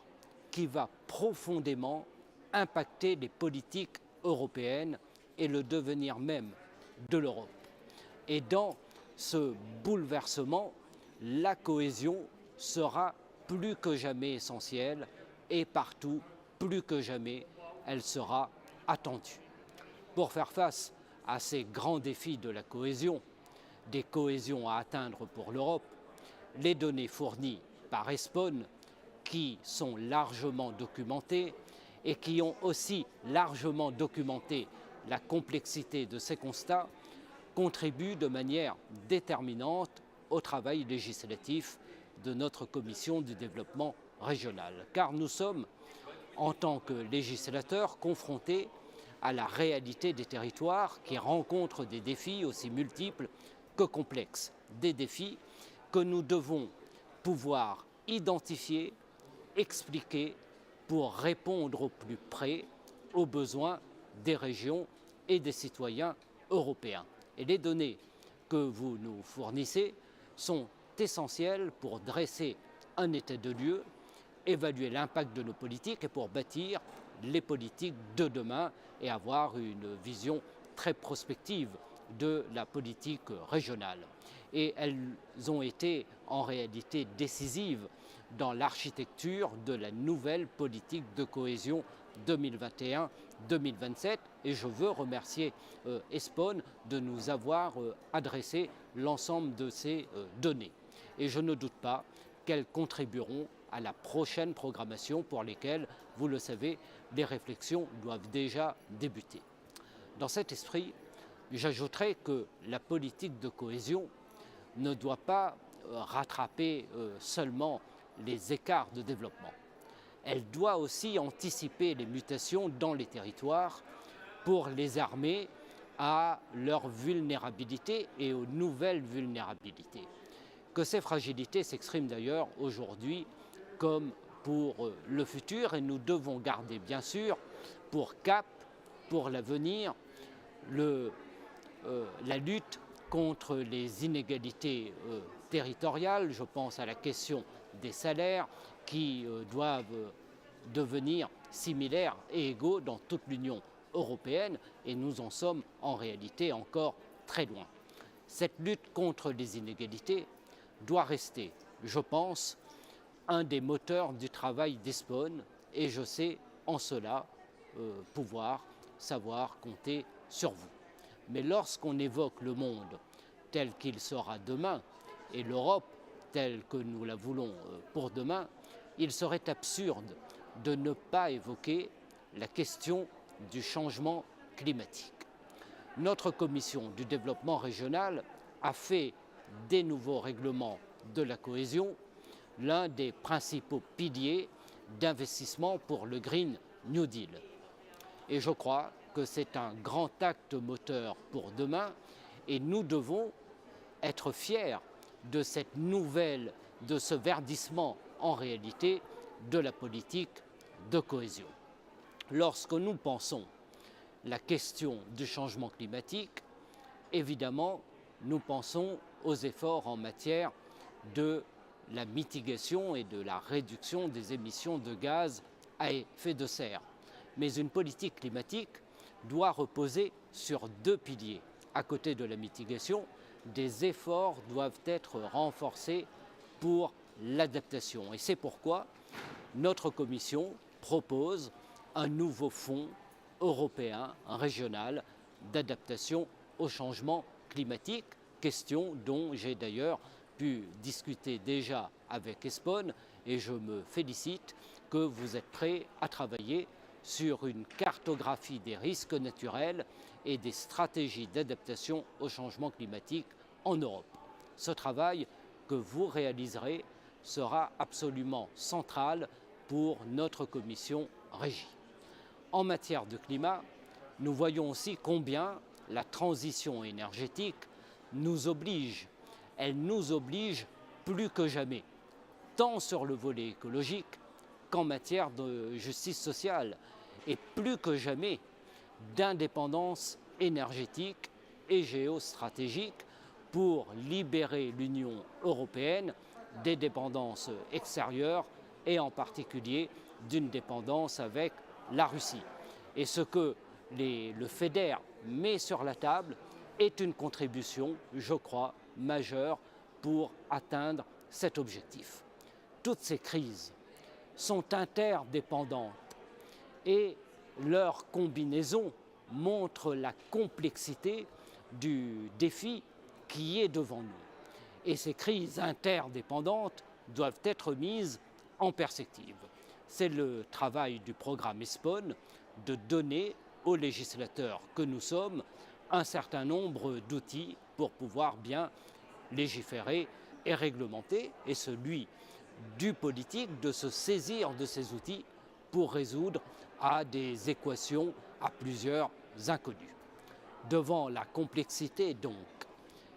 qui va profondément impacter les politiques européennes et le devenir même de l'Europe. Et dans ce bouleversement, la cohésion sera plus que jamais essentielle et partout, plus que jamais, elle sera attendue. Pour faire face à ces grands défis de la cohésion, des cohésions à atteindre pour l'Europe, les données fournies par ESPON, qui sont largement documentées et qui ont aussi largement documenté la complexité de ces constats, contribuent de manière déterminante au travail législatif de notre Commission du développement régional. Car nous sommes, en tant que législateurs, confrontés à la réalité des territoires qui rencontrent des défis aussi multiples que complexes. Des défis que nous devons pouvoir identifier, expliquer pour répondre au plus près aux besoins des régions et des citoyens européens. Et les données que vous nous fournissez sont essentielles pour dresser un état de lieu, évaluer l'impact de nos politiques et pour bâtir les politiques de demain et avoir une vision très prospective de la politique régionale. Et elles ont été en réalité décisives dans l'architecture de la nouvelle politique de cohésion 2021-2027 et je veux remercier ESPON de nous avoir adressé l'ensemble de ces données. Et je ne doute pas qu'elles contribueront à la prochaine programmation pour lesquelles, vous le savez, les réflexions doivent déjà débuter. Dans cet esprit, j'ajouterai que la politique de cohésion ne doit pas rattraper seulement les écarts de développement. Elle doit aussi anticiper les mutations dans les territoires pour les armer à leur vulnérabilité et aux nouvelles vulnérabilités. Que ces fragilités s'expriment d'ailleurs aujourd'hui comme pour le futur et nous devons garder bien sûr pour cap, pour l'avenir, la lutte contre les inégalités territoriales. Je pense à la question des salaires qui doivent devenir similaires et égaux dans toute l'Union européenne et nous en sommes en réalité encore très loin. Cette lutte contre les inégalités doit rester, je pense, un des moteurs du travail d'ESPON et je sais en cela savoir compter sur vous. Mais lorsqu'on évoque le monde tel qu'il sera demain et l'Europe telle que nous la voulons pour demain, il serait absurde de ne pas évoquer la question du changement climatique. notre commission du développement régional a fait des nouveaux règlements de la cohésion l'un des principaux piliers d'investissement pour le Green New Deal. Et je crois que c'est un grand acte moteur pour demain et nous devons être fiers de cette nouvelle, de ce verdissement en réalité de la politique de cohésion. Lorsque nous pensons la question du changement climatique, évidemment, nous pensons aux efforts en matière de la mitigation et de la réduction des émissions de gaz à effet de serre. Mais une politique climatique doit reposer sur deux piliers. À côté de la mitigation, des efforts doivent être renforcés pour l'adaptation. Et c'est pourquoi notre commission propose un nouveau fonds européen, régional, d'adaptation au changement climatique, question dont j'ai d'ailleurs pu discuter déjà avec ESPON et je me félicite que vous êtes prêts à travailler sur une cartographie des risques naturels et des stratégies d'adaptation au changement climatique en Europe. Ce travail que vous réaliserez sera absolument central pour notre commission Régie. En matière de climat, nous voyons aussi combien la transition énergétique nous oblige. Elle nous oblige plus que jamais, tant sur le volet écologique qu'en matière de justice sociale, et plus que jamais d'indépendance énergétique et géostratégique pour libérer l'Union européenne des dépendances extérieures et en particulier d'une dépendance avec la Russie. Et ce que le FEDER met sur la table est une contribution, je crois, majeure pour atteindre cet objectif. Toutes ces crises sont interdépendantes et leur combinaison montre la complexité du défi qui est devant nous. Et ces crises interdépendantes doivent être mises en perspective. C'est le travail du programme ESPON de donner aux législateurs que nous sommes un certain nombre d'outils pour pouvoir bien légiférer et réglementer, et celui du politique de se saisir de ces outils pour résoudre à des équations à plusieurs inconnues. Devant la complexité donc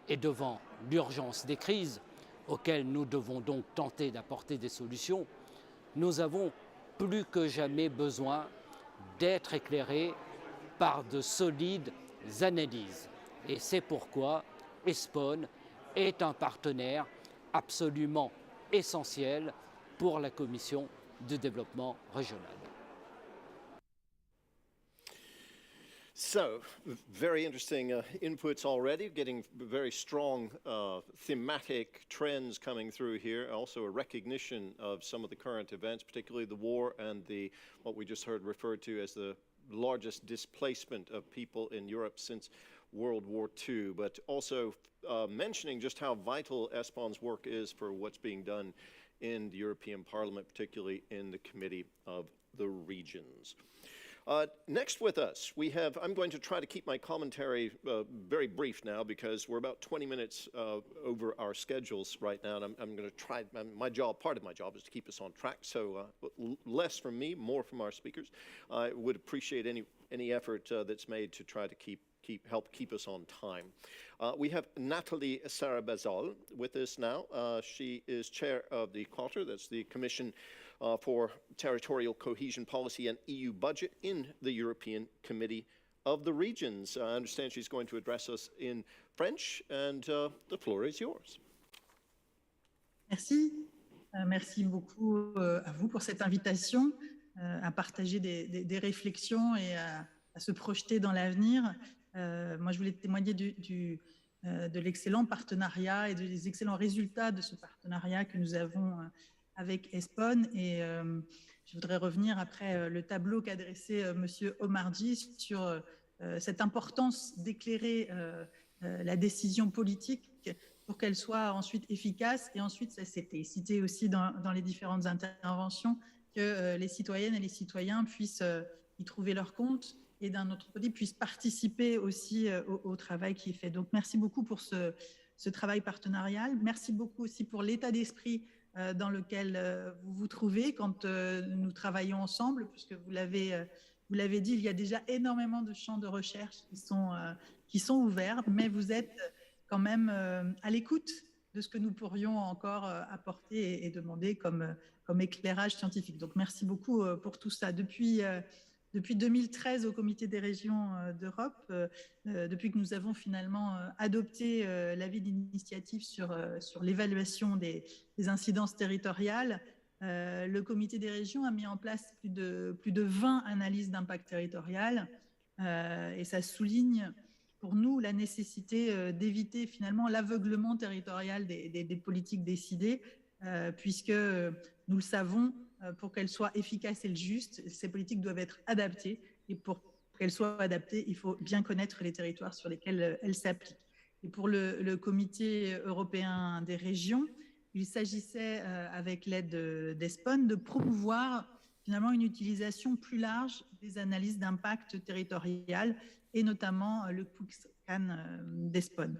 et devant l'urgence des crises auxquelles nous devons donc tenter d'apporter des solutions, nous avons plus que jamais besoin d'être éclairés par de solides analyses. Et c'est pourquoi ESPON est un partenaire absolument essentiel pour la Commission du développement régional. So, very interesting inputs already, getting very strong thematic trends coming through here. Also a recognition of some of the current events, particularly the war and what we just heard referred to as the largest displacement of people in Europe since World War II, but also mentioning just how vital ESPON's work is for what's being done in the European Parliament, particularly in the Committee of the Regions. Next with us, we have, I'm going to try to keep my commentary very brief now because we're about 20 minutes over our schedules right now, and I'm going to try, part of my job is to keep us on track, so less from me, more from our speakers. I would appreciate any effort that's made to try to help keep us on time. We have Nathalie Sarabazol with us now. She is chair of the COTER, that's the Commission for Territorial Cohesion Policy and EU Budget in the European Committee of the Regions. I understand she's going to address us in French, and the floor is yours. Merci. Merci beaucoup à vous pour cette invitation à partager des réflexions et à se projeter dans l'avenir. Moi, je voulais témoigner de l'excellent partenariat et des excellents résultats de ce partenariat que nous avons avec ESPON. Et je voudrais revenir après le tableau qu'a dressé M. Omarjee sur cette importance d'éclairer la décision politique pour qu'elle soit ensuite efficace. Et ensuite, ça s'était cité aussi dans les différentes interventions, que les citoyennes et les citoyens puissent y trouver leur compte et d'un autre côté puissent participer aussi au travail qui est fait. Donc merci beaucoup pour ce travail partenarial. Merci beaucoup aussi pour l'état d'esprit dans lequel vous vous trouvez quand nous travaillons ensemble, puisque vous l'avez dit, il y a déjà énormément de champs de recherche qui sont ouverts, mais vous êtes quand même à l'écoute de ce que nous pourrions encore apporter et demander comme éclairage scientifique. Donc merci beaucoup pour tout ça. Depuis 2013 au Comité des régions d'Europe, depuis que nous avons finalement adopté l'avis d'initiative sur l'évaluation des incidences territoriales, le Comité des régions a mis en place plus de 20 analyses d'impact territorial et ça souligne pour nous la nécessité d'éviter finalement l'aveuglement territorial des politiques décidées, puisque nous le savons, pour qu'elles soient efficaces et justes, ces politiques doivent être adaptées. Et pour qu'elles soient adaptées, il faut bien connaître les territoires sur lesquels elles s'appliquent. Et pour le Comité européen des régions, il s'agissait, avec l'aide d'ESPON, de promouvoir finalement une utilisation plus large des analyses d'impact territorial et notamment le QuickScan d'ESPON.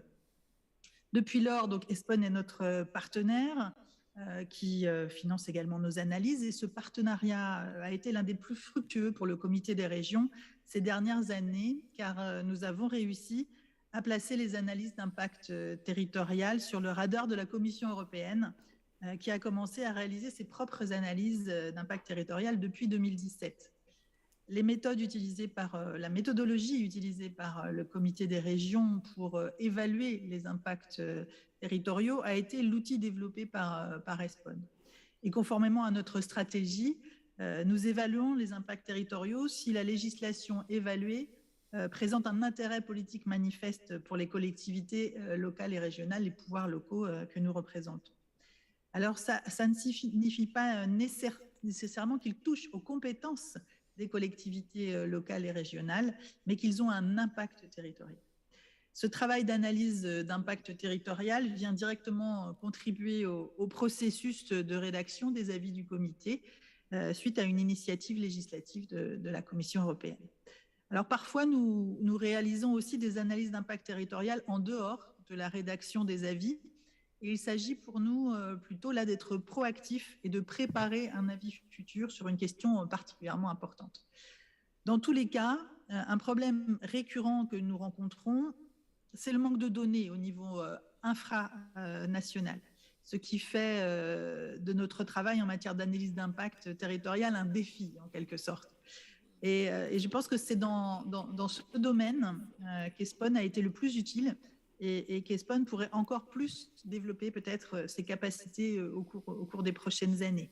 Depuis lors, donc ESPON est notre partenaire qui finance également nos analyses et ce partenariat a été l'un des plus fructueux pour le Comité des régions ces dernières années car nous avons réussi à placer les analyses d'impact territorial sur le radar de la Commission européenne qui a commencé à réaliser ses propres analyses d'impact territorial depuis 2017. Les méthodes utilisées la méthodologie utilisée par le Comité des régions pour évaluer les impacts territoriaux a été l'outil développé par ESPON. Et conformément à notre stratégie, nous évaluons les impacts territoriaux si la législation évaluée présente un intérêt politique manifeste pour les collectivités locales et régionales, les pouvoirs locaux que nous représentons. Alors ça ne signifie pas nécessairement qu'ils touchent aux compétences des collectivités locales et régionales, mais qu'ils ont un impact territorial. Ce travail d'analyse d'impact territorial vient directement contribuer au processus de rédaction des avis du comité suite à une initiative législative de la Commission européenne. Alors parfois, nous réalisons aussi des analyses d'impact territorial en dehors de la rédaction des avis. Et il s'agit pour nous plutôt là d'être proactifs et de préparer un avis futur sur une question particulièrement importante. Dans tous les cas, un problème récurrent que nous rencontrons, c'est le manque de données au niveau infranational, ce qui fait de notre travail en matière d'analyse d'impact territorial un défi en quelque sorte. Et je pense que c'est dans ce domaine qu'ESPON a été le plus utile et qu'ESPON pourrait encore plus développer peut-être ses capacités au cours des prochaines années.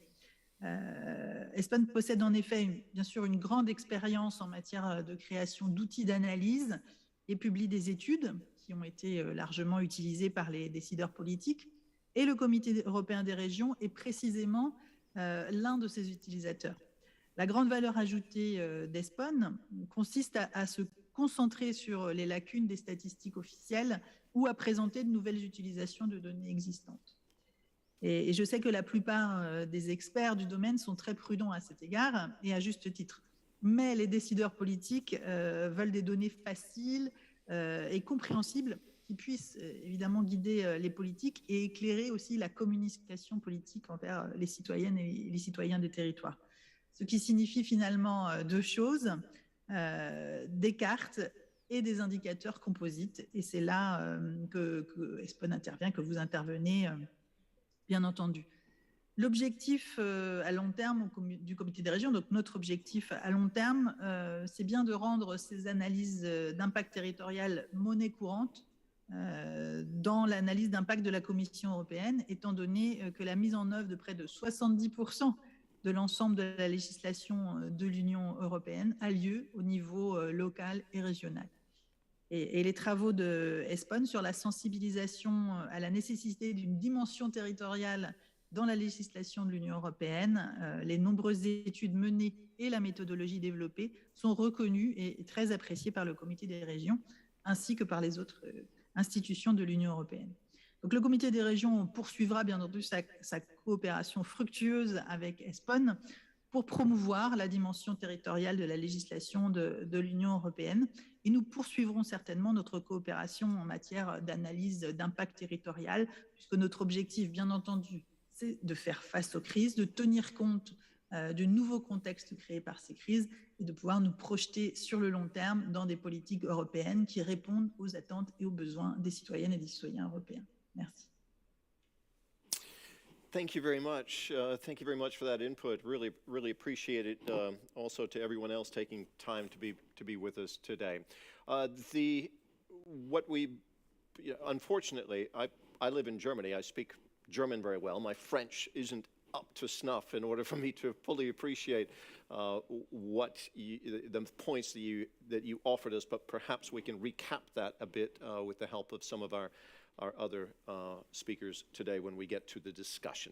ESPON possède en effet bien sûr une grande expérience en matière de création d'outils d'analyse et publie des études qui ont été largement utilisées par les décideurs politiques. Et le Comité européen des régions est précisément l'un de ces utilisateurs. La grande valeur ajoutée d'ESPON consiste à se concentrer sur les lacunes des statistiques officielles ou à présenter de nouvelles utilisations de données existantes. Et je sais que la plupart des experts du domaine sont très prudents à cet égard et à juste titre. Mais les décideurs politiques veulent des données faciles et compréhensibles qui puissent évidemment guider les politiques et éclairer aussi la communication politique envers les citoyennes et les citoyens des territoires. Ce qui signifie finalement deux choses, des cartes et des indicateurs composites. Et c'est là que ESPON intervient, que vous intervenez, bien entendu. L'objectif à long terme du Comité des régions, donc notre objectif à long terme, c'est bien de rendre ces analyses d'impact territorial monnaie courante dans l'analyse d'impact de la Commission européenne, étant donné que la mise en œuvre de près de 70% de l'ensemble de la législation de l'Union européenne a lieu au niveau local et régional. Et les travaux de ESPON sur la sensibilisation à la nécessité d'une dimension territoriale dans la législation de l'Union européenne, les nombreuses études menées et la méthodologie développée sont reconnues et très appréciées par le Comité des régions ainsi que par les autres institutions de l'Union européenne. Donc le Comité des régions poursuivra bien entendu sa coopération fructueuse avec ESPON pour promouvoir la dimension territoriale de la législation de l'Union européenne. Et nous poursuivrons certainement notre coopération en matière d'analyse d'impact territorial, puisque notre objectif, bien entendu, c'est de faire face aux crises, de tenir compte du nouveau contexte créé par ces crises et de pouvoir nous projeter sur le long terme dans des politiques européennes qui répondent aux attentes et aux besoins des citoyennes et des citoyens européens. Merci. Thank you very much. Thank you very much for that input. Really appreciate it. Also to everyone else taking time to be with us today. Unfortunately, I live in Germany. I speak German very well. My French isn't up to snuff in order for me to fully appreciate the points that you offered us. But perhaps we can recap that a bit with the help of some of our other speakers today when we get to the discussion.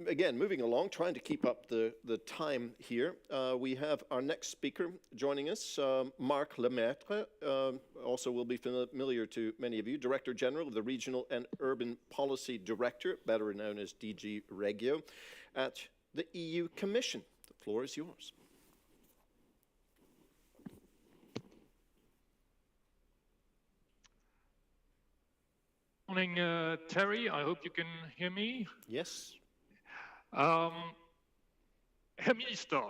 Again, moving along, trying to keep up the time here. We have our next speaker joining us, Marc Lemaitre, also will be familiar to many of you, Director General of the Regional and Urban Policy Director, better known as DG Regio, at the EU Commission. The floor is yours. Morning, Terry. I hope you can hear me. Yes. Herr Minister,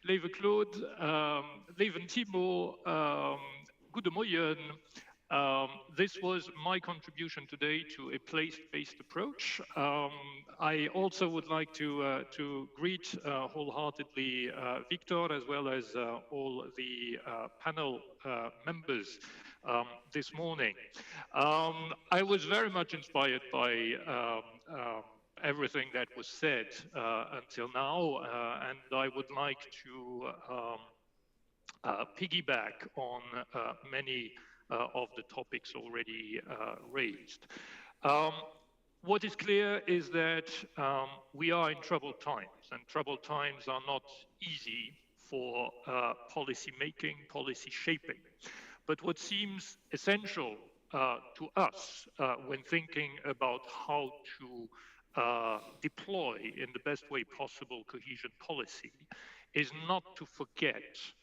lieve Claude, lieve Timo, good morning. This was my contribution today to a place-based approach. I also would like to greet wholeheartedly Victor, as well as all the panel members this morning. I was very much inspired by everything that was said until now, and I would like to piggyback on many of the topics already raised. What is clear is that we are in troubled times, and troubled times are not easy for policy making, policy shaping. But what seems essential to us when thinking about how to deploy in the best way possible cohesion policy is not to forget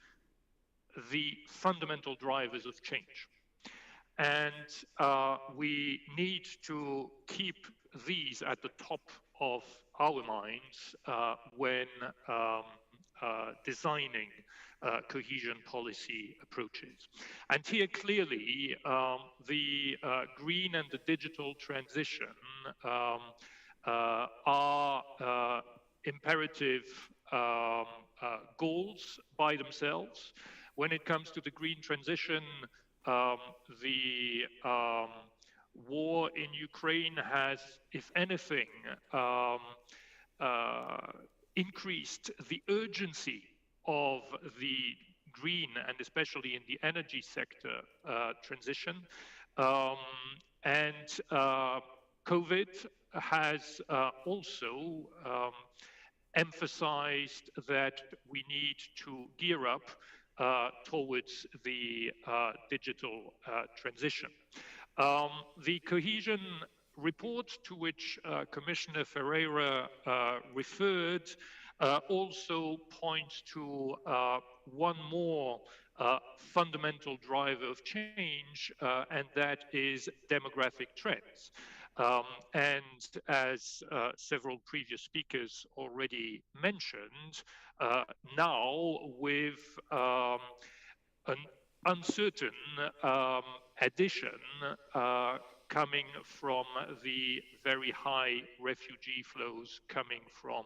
the fundamental drivers of change. And we need to keep these at the top of our minds when designing cohesion policy approaches. And here clearly the green and the digital transition are imperative goals by themselves. When it comes to the green transition, the war in Ukraine has, if anything, increased the urgency of the green and especially in the energy sector transition. And COVID has also emphasized that we need to gear up towards the digital transition. The cohesion report to which Commissioner Ferreira referred also points to one more fundamental driver of change, and that is demographic trends. And as several previous speakers already mentioned, now with an uncertain addition coming from the very high refugee flows coming from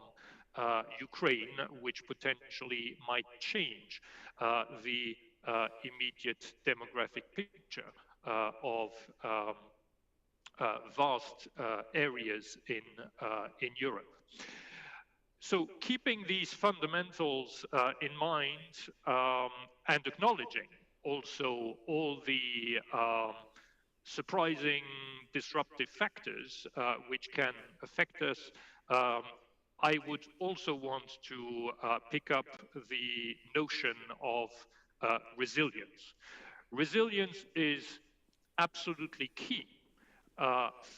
Ukraine, which potentially might change the immediate demographic picture of vast areas in Europe. So keeping these fundamentals in mind and acknowledging also all the surprising disruptive factors which can affect us, I would also want to pick up the notion of resilience. Resilience is absolutely key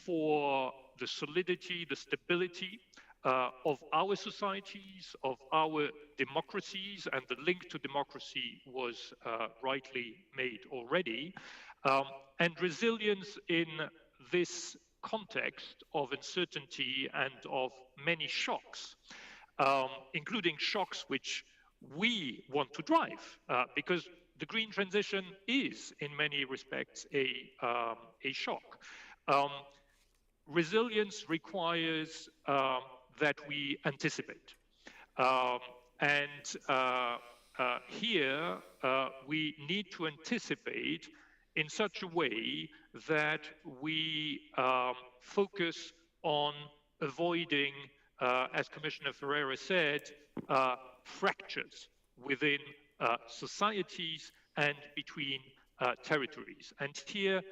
for the solidity, the stability of our societies, of our democracies, and the link to democracy was rightly made already. And resilience in this context of uncertainty and of many shocks, including shocks which we want to drive, because the green transition is, in many respects, a shock. Resilience requires that we anticipate. Here we need to anticipate in such a way that we focus on avoiding, as Commissioner Ferreira said, fractures within societies and between territories. And here,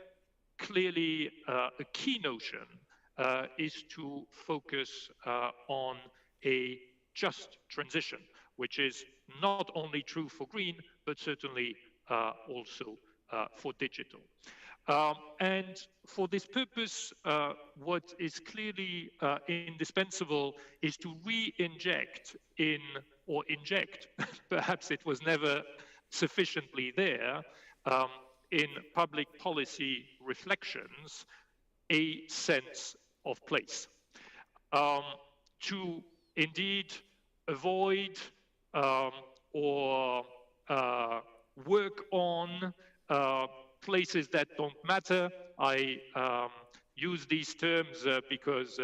clearly, a key notion is to focus on a just transition, which is not only true for green, but certainly also for digital. And for this purpose, what is clearly indispensable is to re-inject in, or inject, perhaps it was never sufficiently there, in public policy reflections, a sense of place. To indeed avoid or work on places that don't matter. I use these terms because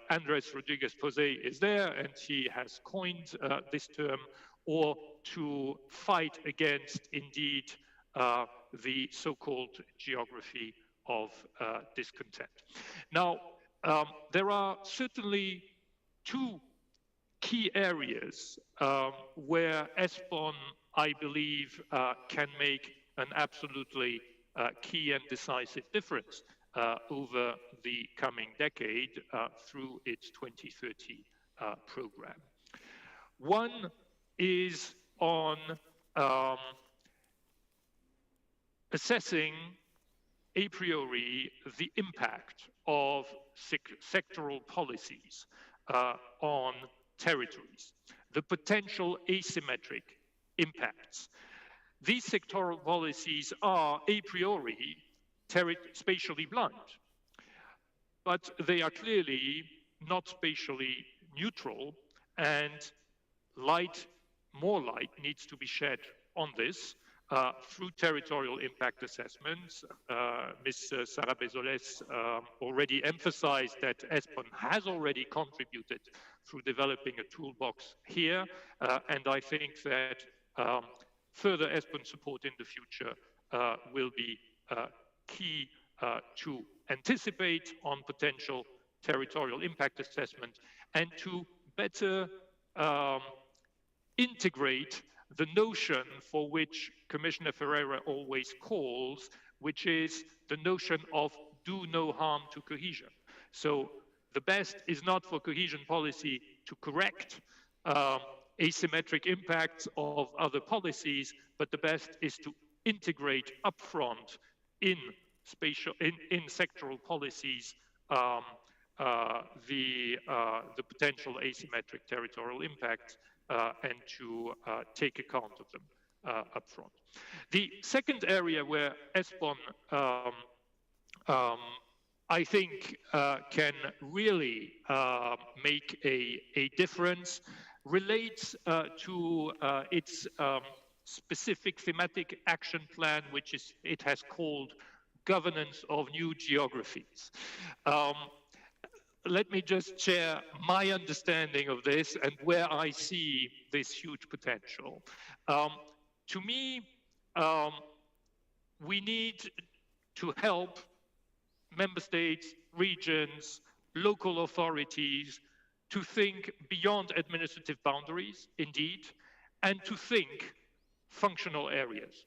Andres Rodriguez-Posey is there and he has coined this term, or to fight against indeed the so-called geography of discontent. Now, there are certainly two key areas where ESPON, I believe, can make an absolutely key and decisive difference over the coming decade through its 2030 program. One is on assessing a priori the impact of sectoral policies on territories, the potential asymmetric impacts. These sectoral policies are a priori spatially blind, but they are clearly not spatially neutral, and more light needs to be shed on this through territorial impact assessments. Ms. Sarah Bezoles already emphasized that ESPON has already contributed through developing a toolbox here, and I think that further ESPON support in the future will be key to anticipate on potential territorial impact assessment and to better integrate the notion for which Commissioner Ferreira always calls, which is the notion of do no harm to cohesion. So the best is not for cohesion policy to correct asymmetric impacts of other policies, but the best is to integrate upfront in sectoral policies the potential asymmetric territorial impacts and to take account of them upfront. The second area where ESPON I think can really make a difference relates to its specific thematic action plan, which it has called Governance of New Geographies. Let me just share my understanding of this and where I see this huge potential. To me, we need to help member states, regions, local authorities to think beyond administrative boundaries, indeed, and to think functional areas.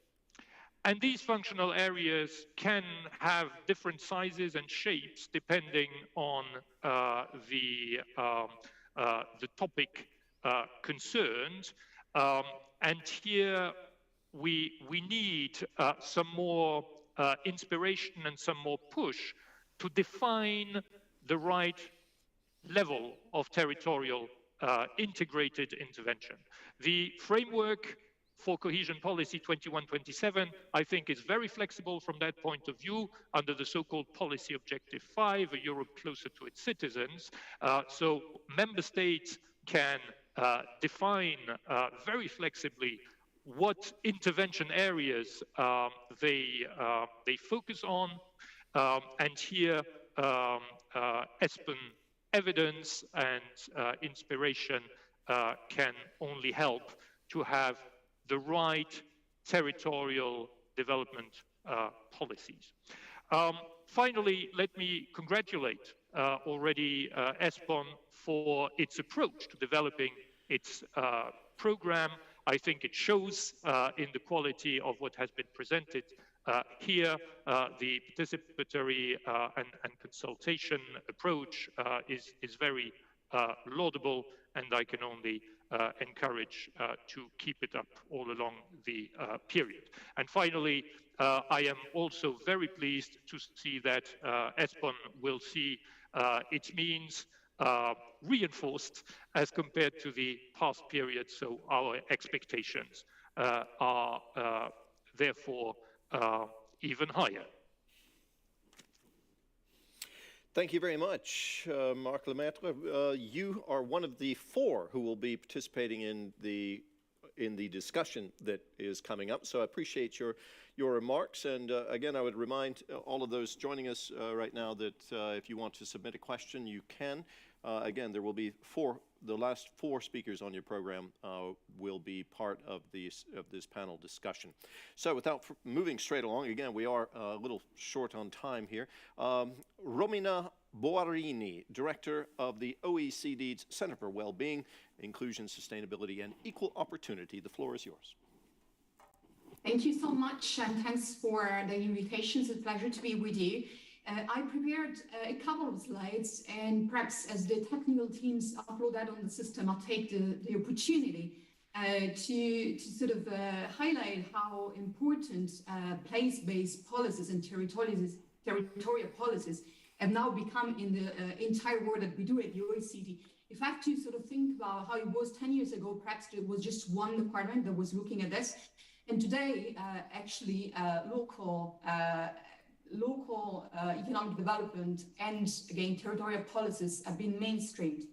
And these functional areas can have different sizes and shapes depending on the topic concerned. And here we need some more inspiration and some more push to define the right level of territorial integrated intervention. The framework for cohesion policy 21-27, I think, is very flexible from that point of view under the so-called policy objective 5, a Europe closer to its citizens. So member states can define very flexibly what intervention areas they focus on, and here ESPON evidence and inspiration can only help to have the right territorial development policies. Finally, let me congratulate already ESPON for its approach to developing its program. I think it shows in the quality of what has been presented here. The participatory and consultation approach is very laudable, and I can only encourage to keep it up all along the period. And finally, I am also very pleased to see that ESPON will see its means reinforced as compared to the past period, so our expectations are therefore even higher. Thank you very much, Marc Lemaitre. You are one of the 4 who will be participating in the discussion that is coming up. So I appreciate your remarks. And again, I would remind all of those joining us right now that if you want to submit a question, you can. Again, there will be the last 4 speakers on your program will be part of this panel discussion. So without moving straight along, again, we are a little short on time here. Romina Boarini, Director of the OECD's Center for Wellbeing, Inclusion, Sustainability, and Equal Opportunity. The floor is yours. Thank you so much, and thanks for the invitation. It's a pleasure to be with you. I prepared a couple of slides, and perhaps as the technical teams upload that on the system, I'll take the opportunity to sort of highlight how important place-based policies and territorial policies have now become in the entire work that we do at the OECD. If I have to sort of think about how it was 10 years ago, perhaps there was just one department that was looking at this. And today, actually, local economic development and, again, territorial policies have been mainstreamed.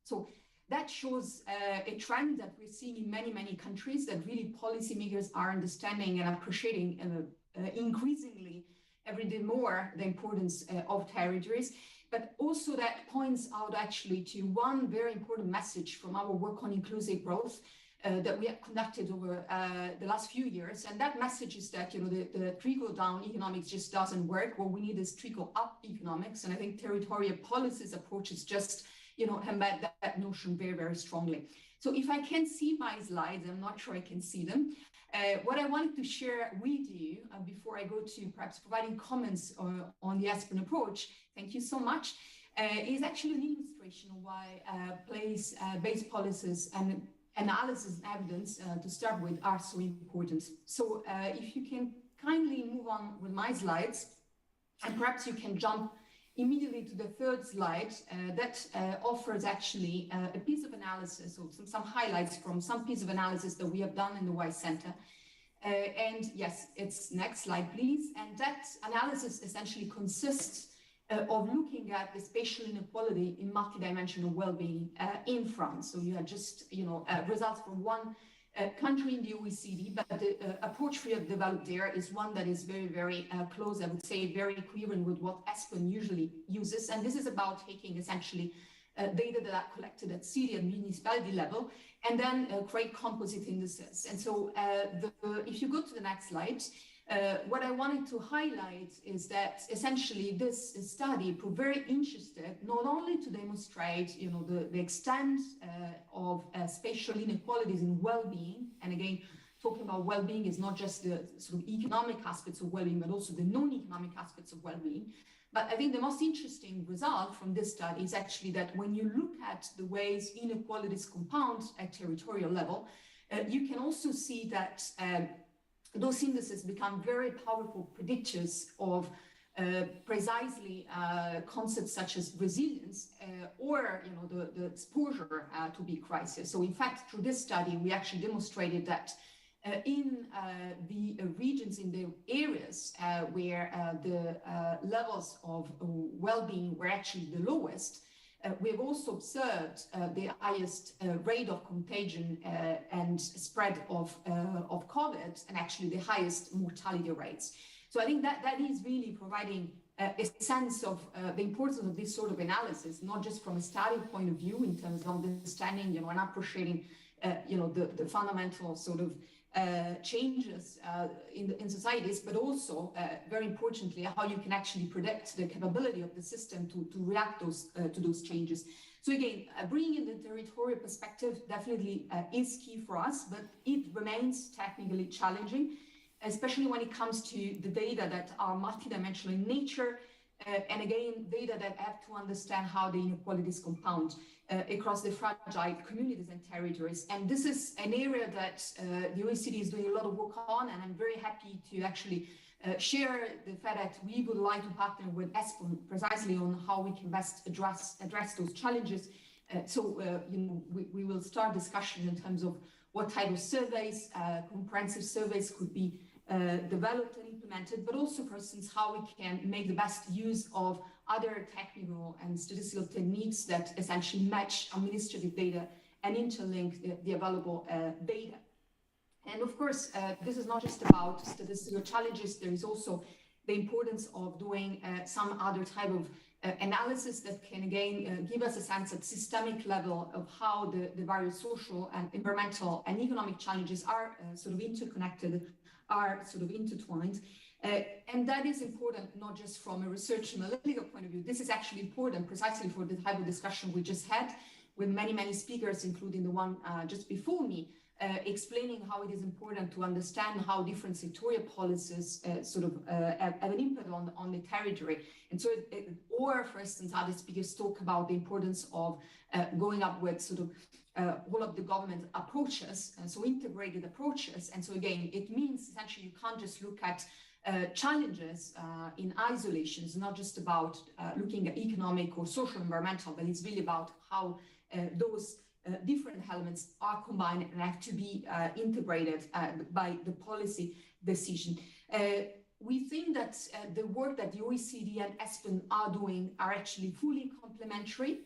So that shows a trend that we're seeing in many, many countries, that really policymakers are understanding and appreciating increasingly every day more the importance of territories. But also that points out actually to one very important message from our work on inclusive growth that we have conducted over the last few years. And that message is that, the trickle-down economics just doesn't work. What we need is trickle-up economics. And I think territorial policies approaches just, embed that notion very, very strongly. So if I can see my slides, I'm not sure I can see them. What I wanted to share with you before I go to perhaps providing comments on the ESPON approach, thank you so much, is actually an illustration of why place-based policies and analysis and evidence to start with are so important. So if you can kindly move on with my slides, and perhaps you can jump immediately to the third slide that offers actually a piece of analysis, or some highlights from some piece of analysis that we have done in the WISE Center. And yes, it's next slide, please. And that analysis essentially consists of looking at the spatial inequality in multidimensional well-being in France. So you had just, results from one country in the OECD, but the approach we have developed there is one that is very, very close, I would say, very coherent with what ESPON usually uses. And this is about taking essentially data that are collected at city and municipality level, and then create composite indices. And so if you go to the next slide, what I wanted to highlight is that essentially this study proved very interested not only to demonstrate, the extent of spatial inequalities in well-being, and again, talking about well-being is not just the sort of economic aspects of well-being, but also the non-economic aspects of well-being. But I think the most interesting result from this study is actually that when you look at the ways inequalities compound at territorial level, you can also see that those indices become very powerful predictors of precisely concepts such as resilience or the exposure to big crisis. So in fact, through this study, we actually demonstrated that in the regions, in the areas where the levels of well-being were actually the lowest, we have also observed the highest rate of contagion and spread of COVID, and actually the highest mortality rates. So I think that is really providing a sense of the importance of this sort of analysis, not just from a study point of view in terms of understanding, and appreciating, the fundamental sort of changes in societies, but also, very importantly, how you can actually predict the capability of the system to react to those changes. So again, bringing in the territorial perspective definitely is key for us, but it remains technically challenging, especially when it comes to the data that are multidimensional in nature, and again, data that have to understand how the inequalities compound across the fragile communities and territories. And this is an area that the OECD is doing a lot of work on, and I'm very happy to actually share the fact that we would like to partner with ESPON precisely on how we can best address those challenges. We will start discussion in terms of what type of surveys, comprehensive surveys could be developed and implemented, but also, for instance, how we can make the best use of other technical and statistical techniques that essentially match administrative data and interlink the available data. And of course, this is not just about statistical challenges. There is also the importance of doing some other type of analysis that can again give us a sense at systemic level of how the various social and environmental and economic challenges are sort of interconnected, are sort of intertwined. And that is important, not just from a research analytical point of view. This is actually important precisely for the type of discussion we just had with many speakers, including the one just before me, explaining how it is important to understand how different sectorial policies have an impact on the territory. And so, or for instance, other speakers talk about the importance of going up with sort of all of the government approaches, so integrated approaches. And so again, it means essentially you can't just look at challenges in isolation. It's not just about looking at economic or social environmental, but it's really about how those different elements are combined and have to be integrated by the policy decision. We think that the work that the OECD and ESPON are doing are actually fully complementary.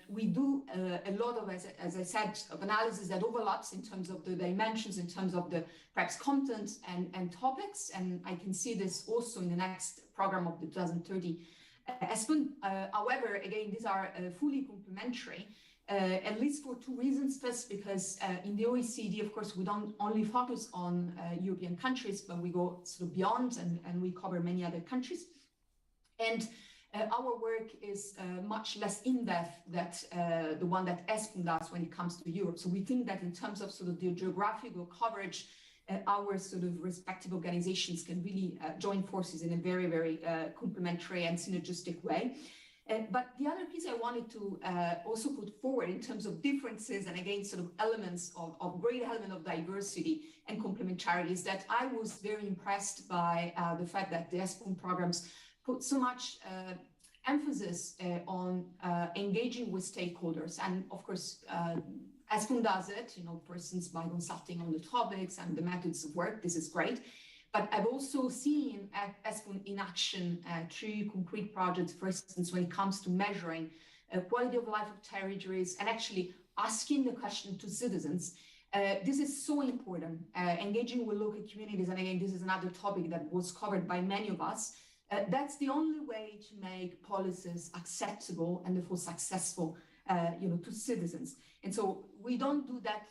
We do a lot of, as I said, of analysis that overlaps in terms of the dimensions, in terms of the perhaps content and topics. And I can see this also in the next program of the 2030 ESPON. However, again, these are fully complementary. At least for two reasons. First, because in the OECD, of course, we don't only focus on European countries, but we go sort of beyond and we cover many other countries. And our work is much less in-depth than the one that ESPON does when it comes to Europe. So we think that in terms of sort of the geographical coverage, our sort of respective organizations can really join forces in a very, very complementary and synergistic way. But the other piece I wanted to also put forward in terms of differences and again sort of elements of great element of diversity and complementarity is that I was very impressed by the fact that the ESPON programs put so much emphasis on engaging with stakeholders. And of course, ESPON does it, for instance, by consulting on the topics and the methods of work. This is great. But I've also seen ESPON in action through concrete projects, for instance, when it comes to measuring quality of life of territories and actually asking the question to citizens. This is so important, engaging with local communities. And again, this is another topic that was covered by many of us. That's the only way to make policies acceptable and therefore successful to citizens. And so we don't do that,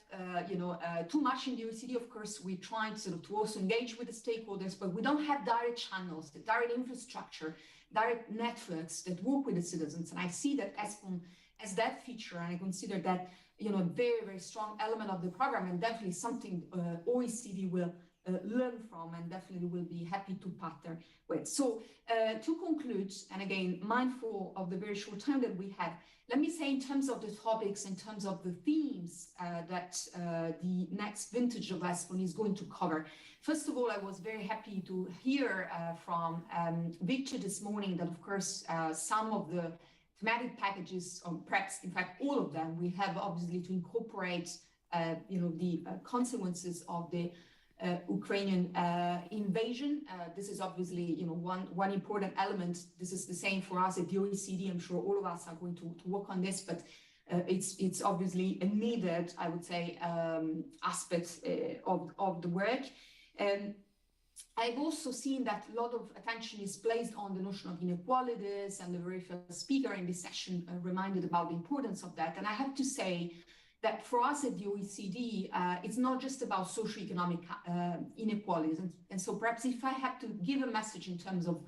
too much in the OECD. Of course, we try to also engage with the stakeholders, but we don't have direct channels, the direct infrastructure, direct networks that work with the citizens. And I see that ESPON as that feature, and I consider that, a very, very strong element of the program, and definitely something OECD will learn from, and definitely will be happy to partner with. So to conclude, and again, mindful of the very short time that we have, let me say in terms of the topics, in terms of the themes that the next vintage of ESPON is going to cover. First of all, I was very happy to hear from Victor this morning that, of course, some of the thematic packages, or perhaps in fact all of them, we have obviously to incorporate the consequences of the Ukrainian invasion. This is obviously one important element. This is the same for us at the OECD. I'm sure all of us are going to work on this, but it's obviously a needed, I would say, aspect of the work. I've also seen that a lot of attention is placed on the notion of inequalities, and the very first speaker in this session reminded about the importance of that. And I have to say that for us at the OECD, it's not just about socioeconomic inequalities. And so perhaps if I have to give a message in terms of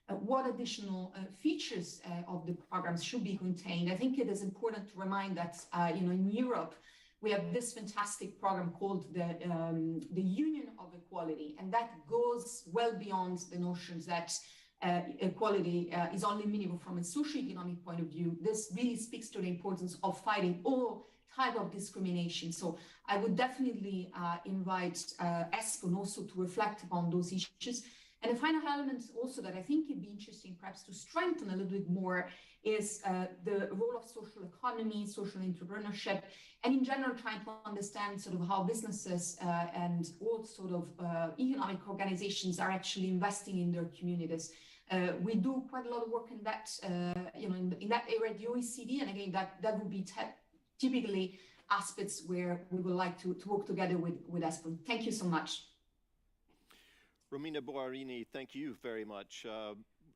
what additional features of the programs should be contained, I think it is important to remind that in Europe, we have this fantastic program called the Union of Equality, and that goes well beyond the notions that equality is only meaningful from a socioeconomic point of view. This really speaks to the importance of fighting all type of discrimination. So I would definitely invite ESPON also to reflect upon those issues. And the final element also that I think would be interesting perhaps to strengthen a little bit more is the role of social economy, social entrepreneurship, and in general trying to understand sort of how businesses and all sort of economic organizations are actually investing in their communities. We do quite a lot of work in that, in that area at the OECD, and again, that would be typically aspects where we would like to work together with ESPON. Thank you so much. Romina Boarini, thank you very much.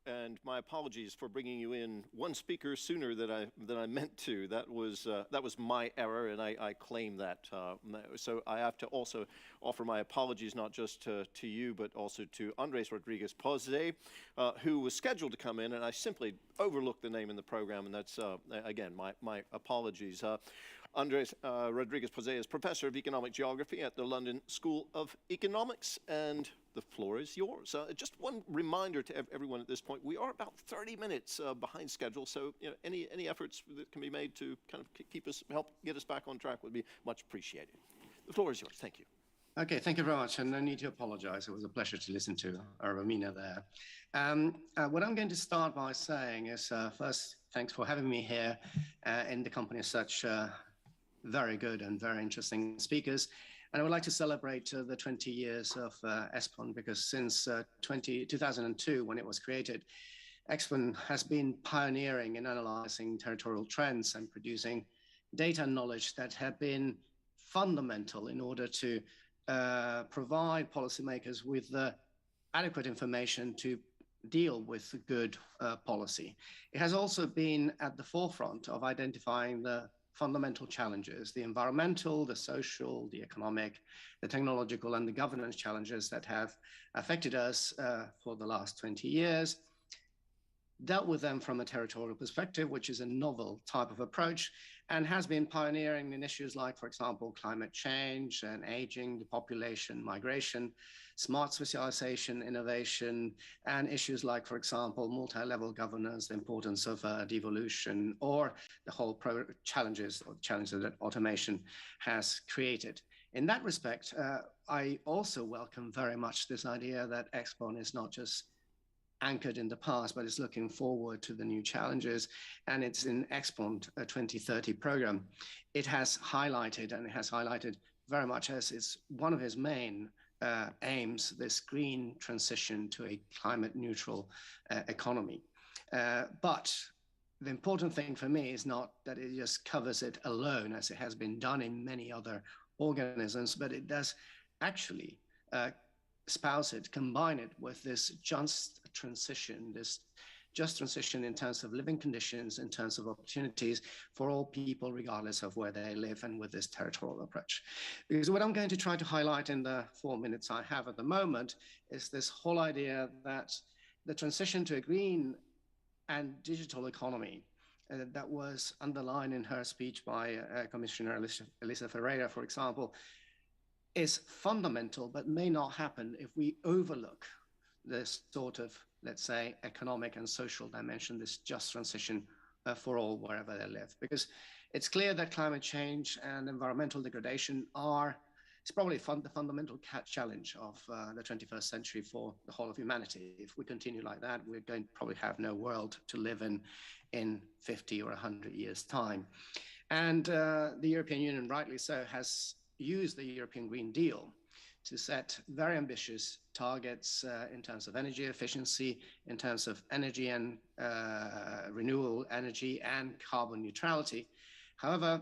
And my apologies for bringing you in one speaker sooner than I meant to. That was my error, and I claim that. So I have to also offer my apologies not just to you, but also to Andres Rodriguez Pozze, who was scheduled to come in, and I simply overlooked the name in the program, and that's, again, my apologies. Andres Rodriguez Pozze is Professor of Economic Geography at the London School of Economics, and the floor is yours. Just one reminder to everyone at this point, we are about 30 minutes behind schedule, so any efforts that can be made to kind of help get us back on track would be much appreciated. The floor is yours. Thank you. Okay, thank you very much, and no need to apologize. It was a pleasure to listen to Romina there. What I'm going to start by saying is, first, thanks for having me here in the company of such very good and very interesting speakers. And I would like to celebrate the 20 years of ESPON, because since 2002, when it was created, ESPON has been pioneering in analyzing territorial trends and producing data and knowledge that have been fundamental in order to provide policymakers with the adequate information to deal with good policy. It has also been at the forefront of identifying the fundamental challenges, the environmental, the social, the economic, the technological, and the governance challenges that have affected us for the last 20 years, dealt with them from a territorial perspective, which is a novel type of approach, and has been pioneering in issues like, for example, climate change and aging, the population, migration, smart specialization, innovation, and issues like, for example, multi-level governance, the importance of devolution, or the whole challenges that automation has created. In that respect, I also welcome very much this idea that ESPON is not just anchored in the past, but it's looking forward to the new challenges. And it's in ESPON 2030 program. It has highlighted, and it has highlighted very much as it's one of its main aims, this green transition to a climate neutral economy. But the important thing for me is not that it just covers it alone, as it has been done in many other organisms, but it does actually espouse it, combine it with this just transition in terms of living conditions, in terms of opportunities for all people, regardless of where they live, and with this territorial approach. Because what I'm going to try to highlight in the 4 minutes I have at the moment is this whole idea that the transition to a green and digital economy that was underlined in her speech by Commissioner Elisa Ferreira, for example, is fundamental, but may not happen if we overlook this sort of, let's say, economic and social dimension, this just transition for all wherever they live. Because it's clear that climate change and environmental degradation it's probably the fundamental challenge of the 21st century for the whole of humanity. If we continue like that, we're going to probably have no world to live in 50 or 100 years' time. And the European Union, rightly so, has used the European Green Deal to set very ambitious targets in terms of energy efficiency, in terms of energy and renewable energy and carbon neutrality. However,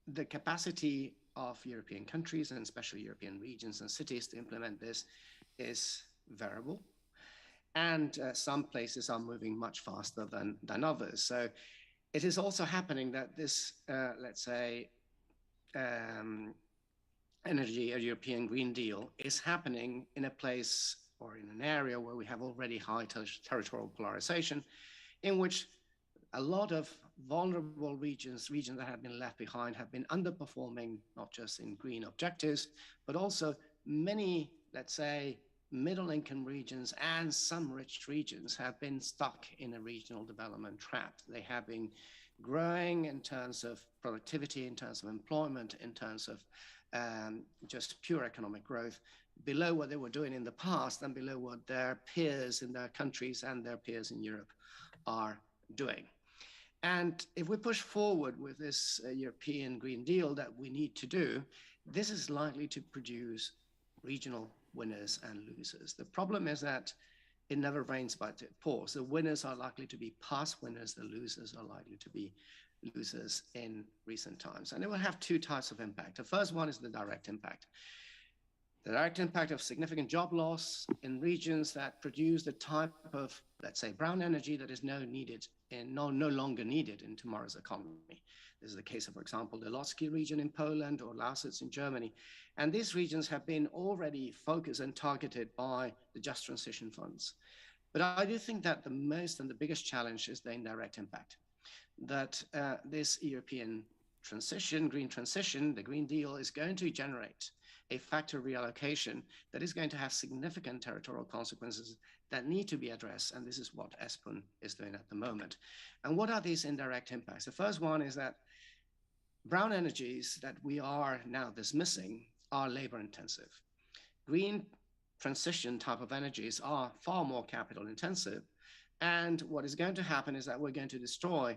the capacity of European countries and especially European regions and cities to implement this is variable. And some places are moving much faster than others. So it is also happening that this, let's say, energy or European Green Deal is happening in a place or in an area where we have already high territorial polarization, in which a lot of vulnerable regions that have been left behind have been underperforming, not just in green objectives, but also many, let's say, middle-income regions and some rich regions have been stuck in a regional development trap. They have been growing in terms of productivity, in terms of employment, in terms of just pure economic growth, below what they were doing in the past and below what their peers in their countries and their peers in Europe are doing. And if we push forward with this European Green Deal that we need to do, this is likely to produce regional winners and losers. The problem is that it never rains but it pours. The winners are likely to be past winners, the losers are likely to be losers in recent times. And it will have two types of impact. The first one is the direct impact. The direct impact of significant job loss in regions that produce the type of, let's say, brown energy that is no longer needed in tomorrow's economy. This is the case of, for example, the Lotski region in Poland or Lausitz in Germany. And these regions have been already focused and targeted by the Just Transition funds. But I do think that the most and the biggest challenge is the indirect impact. That this European transition, green transition, the Green Deal is going to generate a factor reallocation that is going to have significant territorial consequences that need to be addressed. And this is what ESPON is doing at the moment. And what are these indirect impacts? The first one is that brown energies that we are now dismissing are labor intensive. Green transition type of energies are far more capital intensive. And what is going to happen is that we're going to destroy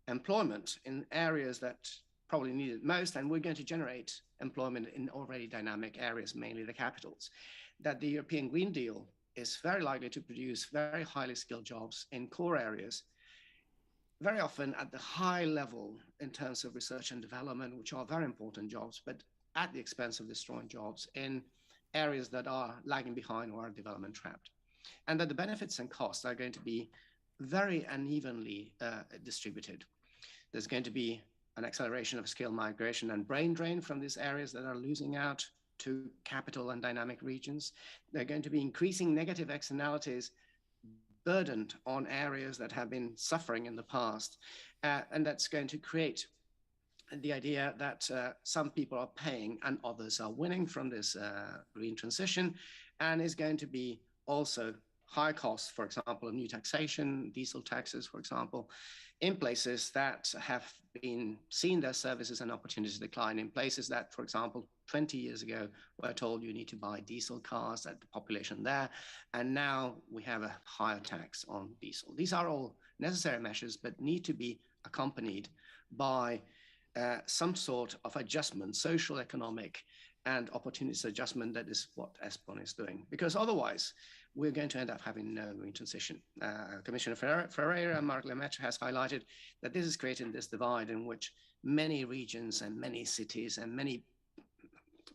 employment in areas that probably need it most, and we're going to generate employment in already dynamic areas, mainly the capitals. That the European Green Deal is very likely to produce very highly skilled jobs in core areas, very often at the high level in terms of research and development, which are very important jobs, but at the expense of destroying jobs in areas that are lagging behind or are development trapped. And that the benefits and costs are going to be very unevenly distributed. There's going to be an acceleration of skill migration and brain drain from these areas that are losing out to capital and dynamic regions. There are going to be increasing negative externalities burdened on areas that have been suffering in the past. And that's going to create the idea that some people are paying and others are winning from this green transition, and is going to be also high costs, for example, of new taxation, diesel taxes, for example, in places that have been seen their services and opportunities decline, in places that, for example, 20 years ago, were told you need to buy diesel cars at the population there, and now we have a higher tax on diesel. These are all necessary measures, but need to be accompanied by some sort of adjustment, social, economic, and opportunities adjustment. That is what ESPON is doing, because otherwise we're going to end up having no green transition. Commissioner Ferreira and Marc Lemaitre has highlighted that this is creating this divide in which many regions and many cities and many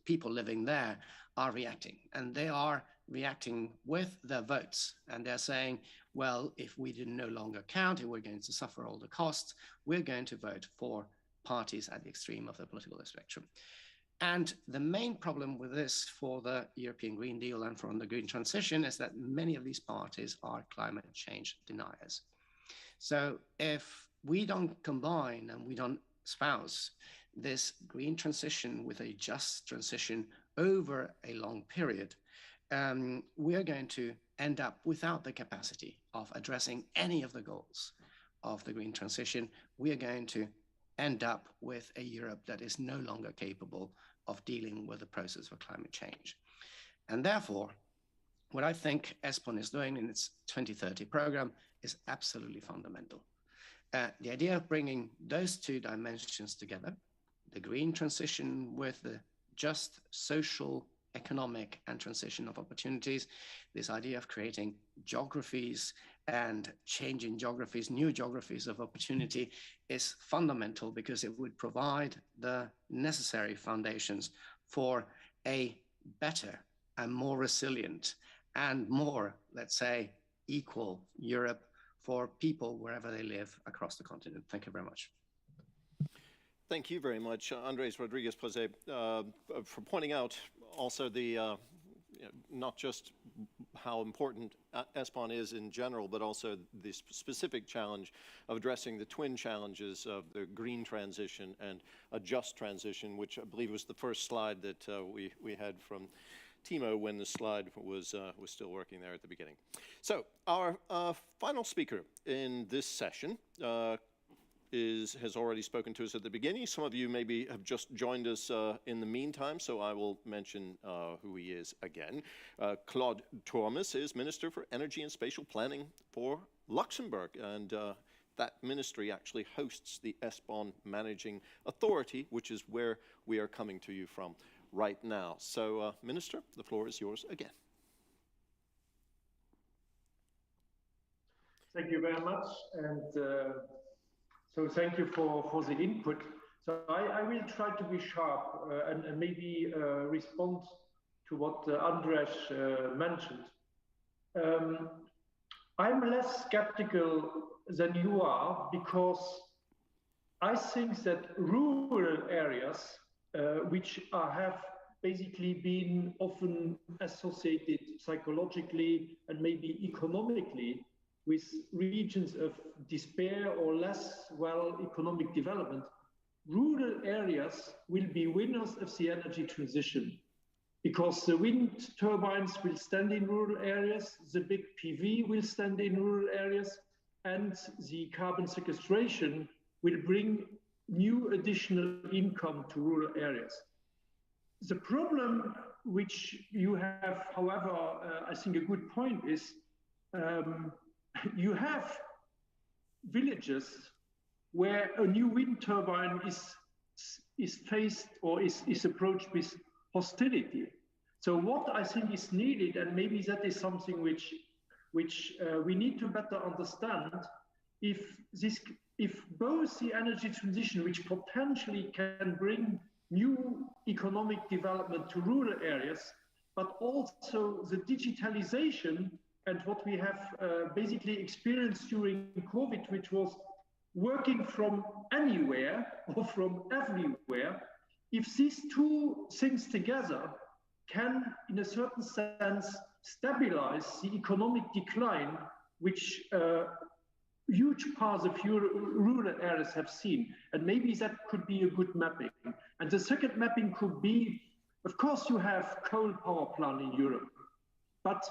people living there are reacting, and they are reacting with their votes, and they're saying, well, if we no longer count, if we're going to suffer all the costs, we're going to vote for parties at the extreme of the political spectrum. And the main problem with this for the European Green Deal and for the green transition is that many of these parties are climate change deniers. So if we don't combine and we don't espouse this green transition with a just transition over a long period, we are going to end up without the capacity of addressing any of the goals of the green transition. We are going to end up with a Europe that is no longer capable of dealing with the process of climate change. And therefore, what I think ESPON is doing in its 2030 program is absolutely fundamental. The idea of bringing those two dimensions together, the green transition with the just social, economic, and transition of opportunities, this idea of creating geographies and changing geographies, new geographies of opportunity, is fundamental because it would provide the necessary foundations for a better and more resilient and more, let's say, equal Europe for people wherever they live across the continent. Thank you very much. Thank you very much, Andres Rodriguez-Posay, for pointing out also the not just how important ESPON is in general, but also the specific challenge of addressing the twin challenges of the green transition and a just transition, which I believe was the first slide that we had from Timo when the slide was still working there at the beginning. So our final speaker in this session has already spoken to us at the beginning. Some of you maybe have just joined us in the meantime, so I will mention who he is again. Claude Turmes is Minister for Energy and Spatial Planning for Luxembourg, and that ministry actually hosts the ESPON Managing Authority, which is where we are coming to you from right now. So, Minister, the floor is yours again. Thank you very much, and so thank you for the input. So I will try to be sharp and maybe respond to what Andres mentioned. I'm less skeptical than you are because I think that rural areas, which have basically been often associated psychologically and maybe economically with regions of despair or less well economic development, rural areas will be winners of the energy transition because the wind turbines will stand in rural areas, the big PV will stand in rural areas, and the carbon sequestration will bring new additional income to rural areas. The problem which you have, however, I think a good point is, you have villages where a new wind turbine is faced or is approached with hostility. So what I think is needed, and maybe that is something which we need to better understand, if both the energy transition, which potentially can bring new economic development to rural areas, but also the digitalization and what we have basically experienced during COVID, which was working from anywhere or from everywhere, if these two things together can, in a certain sense, stabilize the economic decline, which huge parts of rural areas have seen. And maybe that could be a good mapping. And the second mapping could be, of course, you have coal power plant in Europe, but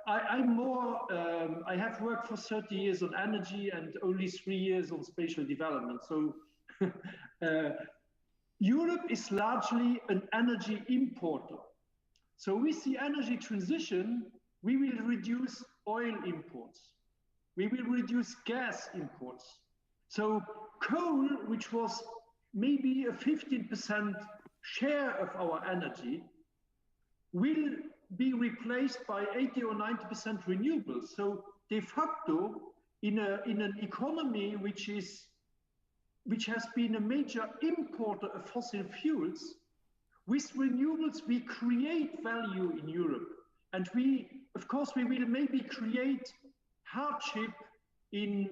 I have worked for 30 years on energy and only 3 years on spatial development. So Europe is largely an energy importer. So with the energy transition, we will reduce oil imports. We will reduce gas imports. So coal, which was maybe a 15% share of our energy, will be replaced by 80 or 90% renewables. So de facto, in an economy which has been a major importer of fossil fuels, with renewables we create value in Europe. And of course, we will maybe create hardship in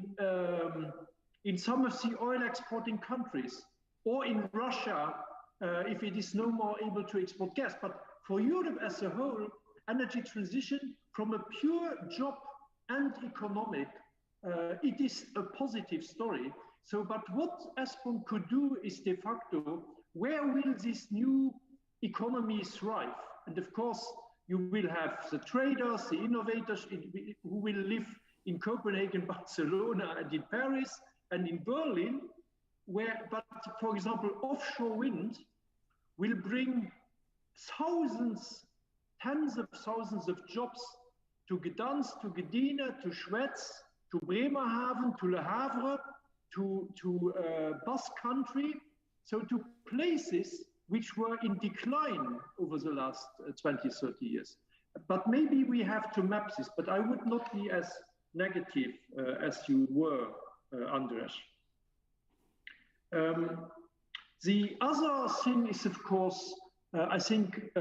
some of the oil exporting countries, or in Russia, if it is no more able to export gas. But for Europe as a whole, energy transition, from a pure job and economic, it is a positive story. So, but what ESPON could do is de facto, where will this new economies thrive. And of course, you will have the traders, the innovators who will live in Copenhagen, Barcelona, and in Paris, and in Berlin, but for example, offshore wind will bring thousands, tens of thousands of jobs to Gdansk, to Gdynia, to Schwedt, to Bremerhaven, to Le Havre, to Basque Country, so to places which were in decline over the last 20, 30 years. But maybe we have to map this, but I would not be as negative as you were, Andres. The other thing is, of course, I think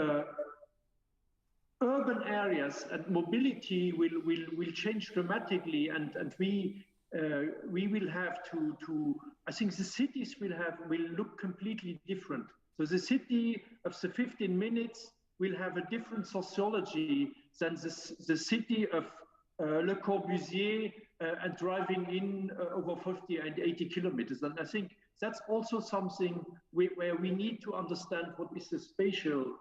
urban areas and mobility will change dramatically, and we will have to I think the cities will look completely different. So the city of the 15 minutes will have a different sociology than the city of Le Corbusier and driving in over 50 and 80 kilometers. And I think that's also something where we need to understand what is the spatial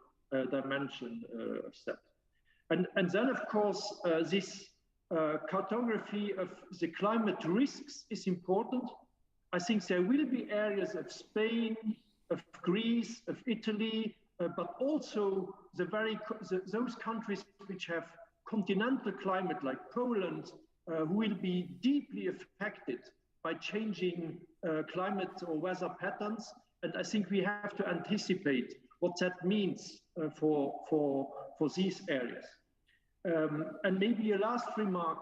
dimension of that. And then, of course, this cartography of the climate risks is important. I think there will be areas of Spain, of Greece, of Italy, but also those countries which have continental climate like Poland, who will be deeply affected by changing climate or weather patterns. And I think we have to anticipate what that means for these areas. And maybe a last remark.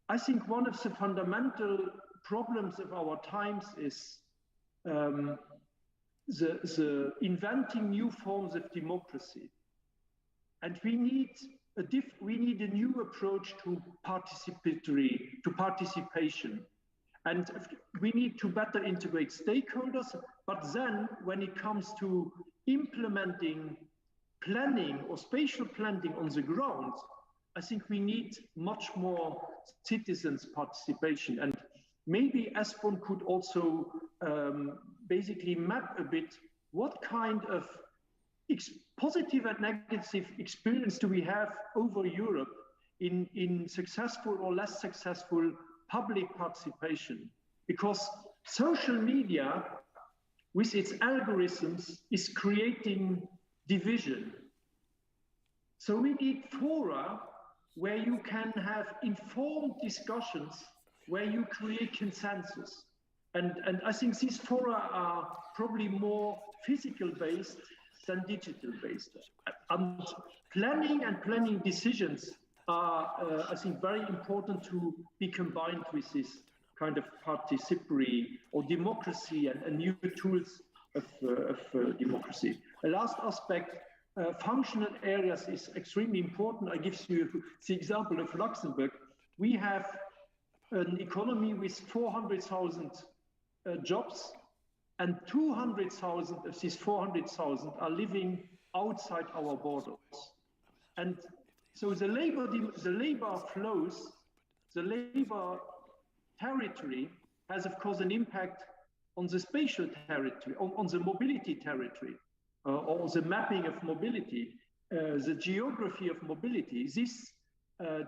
I think one of the fundamental problems of our times is the inventing new forms of democracy. And we need a new approach to participation. And we need to better integrate stakeholders, but then when it comes to implementing planning or spatial planning on the ground, I think we need much more citizens' participation. And maybe ESPON could also basically map a bit what kind of positive and negative experience do we have over Europe in successful or less successful public participation. Because social media, with its algorithms, is creating division. So we need fora where you can have informed discussions, where you create consensus. And I think these fora are probably more physical based than digital based. And planning decisions are, I think, very important to be combined with this kind of participatory or democracy and new tools of democracy. The last aspect, functional areas is extremely important. I give you the example of Luxembourg. We have an economy with 400,000 jobs, and 200,000 of these 400,000 are living outside our borders. And so the labor flows, the labor territory has, of course, an impact on the spatial territory, on the mobility territory, or the mapping of mobility, the geography of mobility. This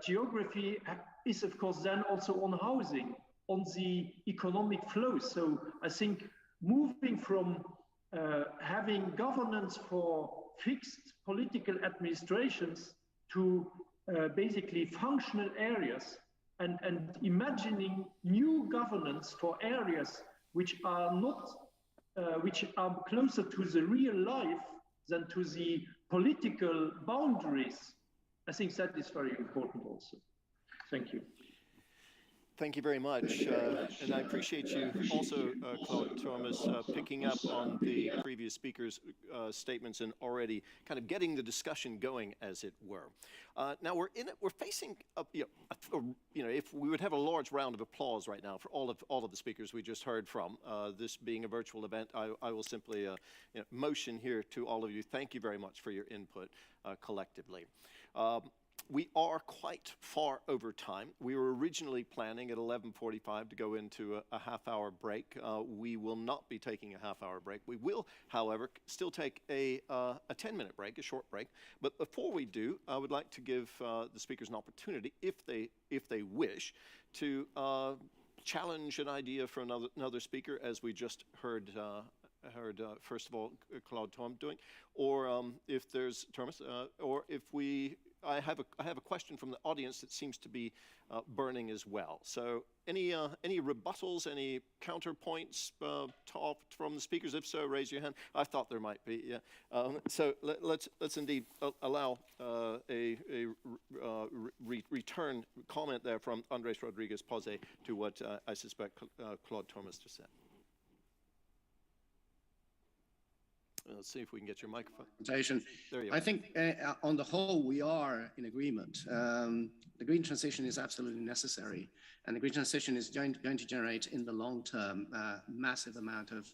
geography is, of course, then also on housing, on the economic flows. So I think moving from having governance for fixed political administrations to basically functional areas and imagining new governance for areas which are not, which are closer to the real life than to the political boundaries. I think that is very important also. Thank you. Thank you very much. And I appreciate you also, Claude Thomas, picking up on the previous speaker's statements and already kind of getting the discussion going, as it were. Now we're facing, if we would have a large round of applause right now for all of the speakers we just heard from, this being a virtual event, I will simply motion here to all of you. Thank you very much for your input collectively. we are quite far over time. We were originally planning at 11:45 to go into a half-hour break. We will not be taking a half-hour break. We will, however, still take a 10-minute break, a short break. But before we do, I would like to give the speakers an opportunity, if they wish, to challenge an idea for another speaker, as we just heard first of all Claude Tom doing, or if there's Thomas, or if I have a question from the audience that seems to be burning as well. So any rebuttals, any counterpoints from the speakers? If so, raise your hand. I thought there might be. Yeah. So let's indeed allow a return comment there from Andres Rodriguez Pose to what I suspect Claude Thomas just said. Let's see if we can get your microphone. There you are. I think on the whole, we are in agreement. The green transition is absolutely necessary. And the green transition is going to generate in the long term massive amount of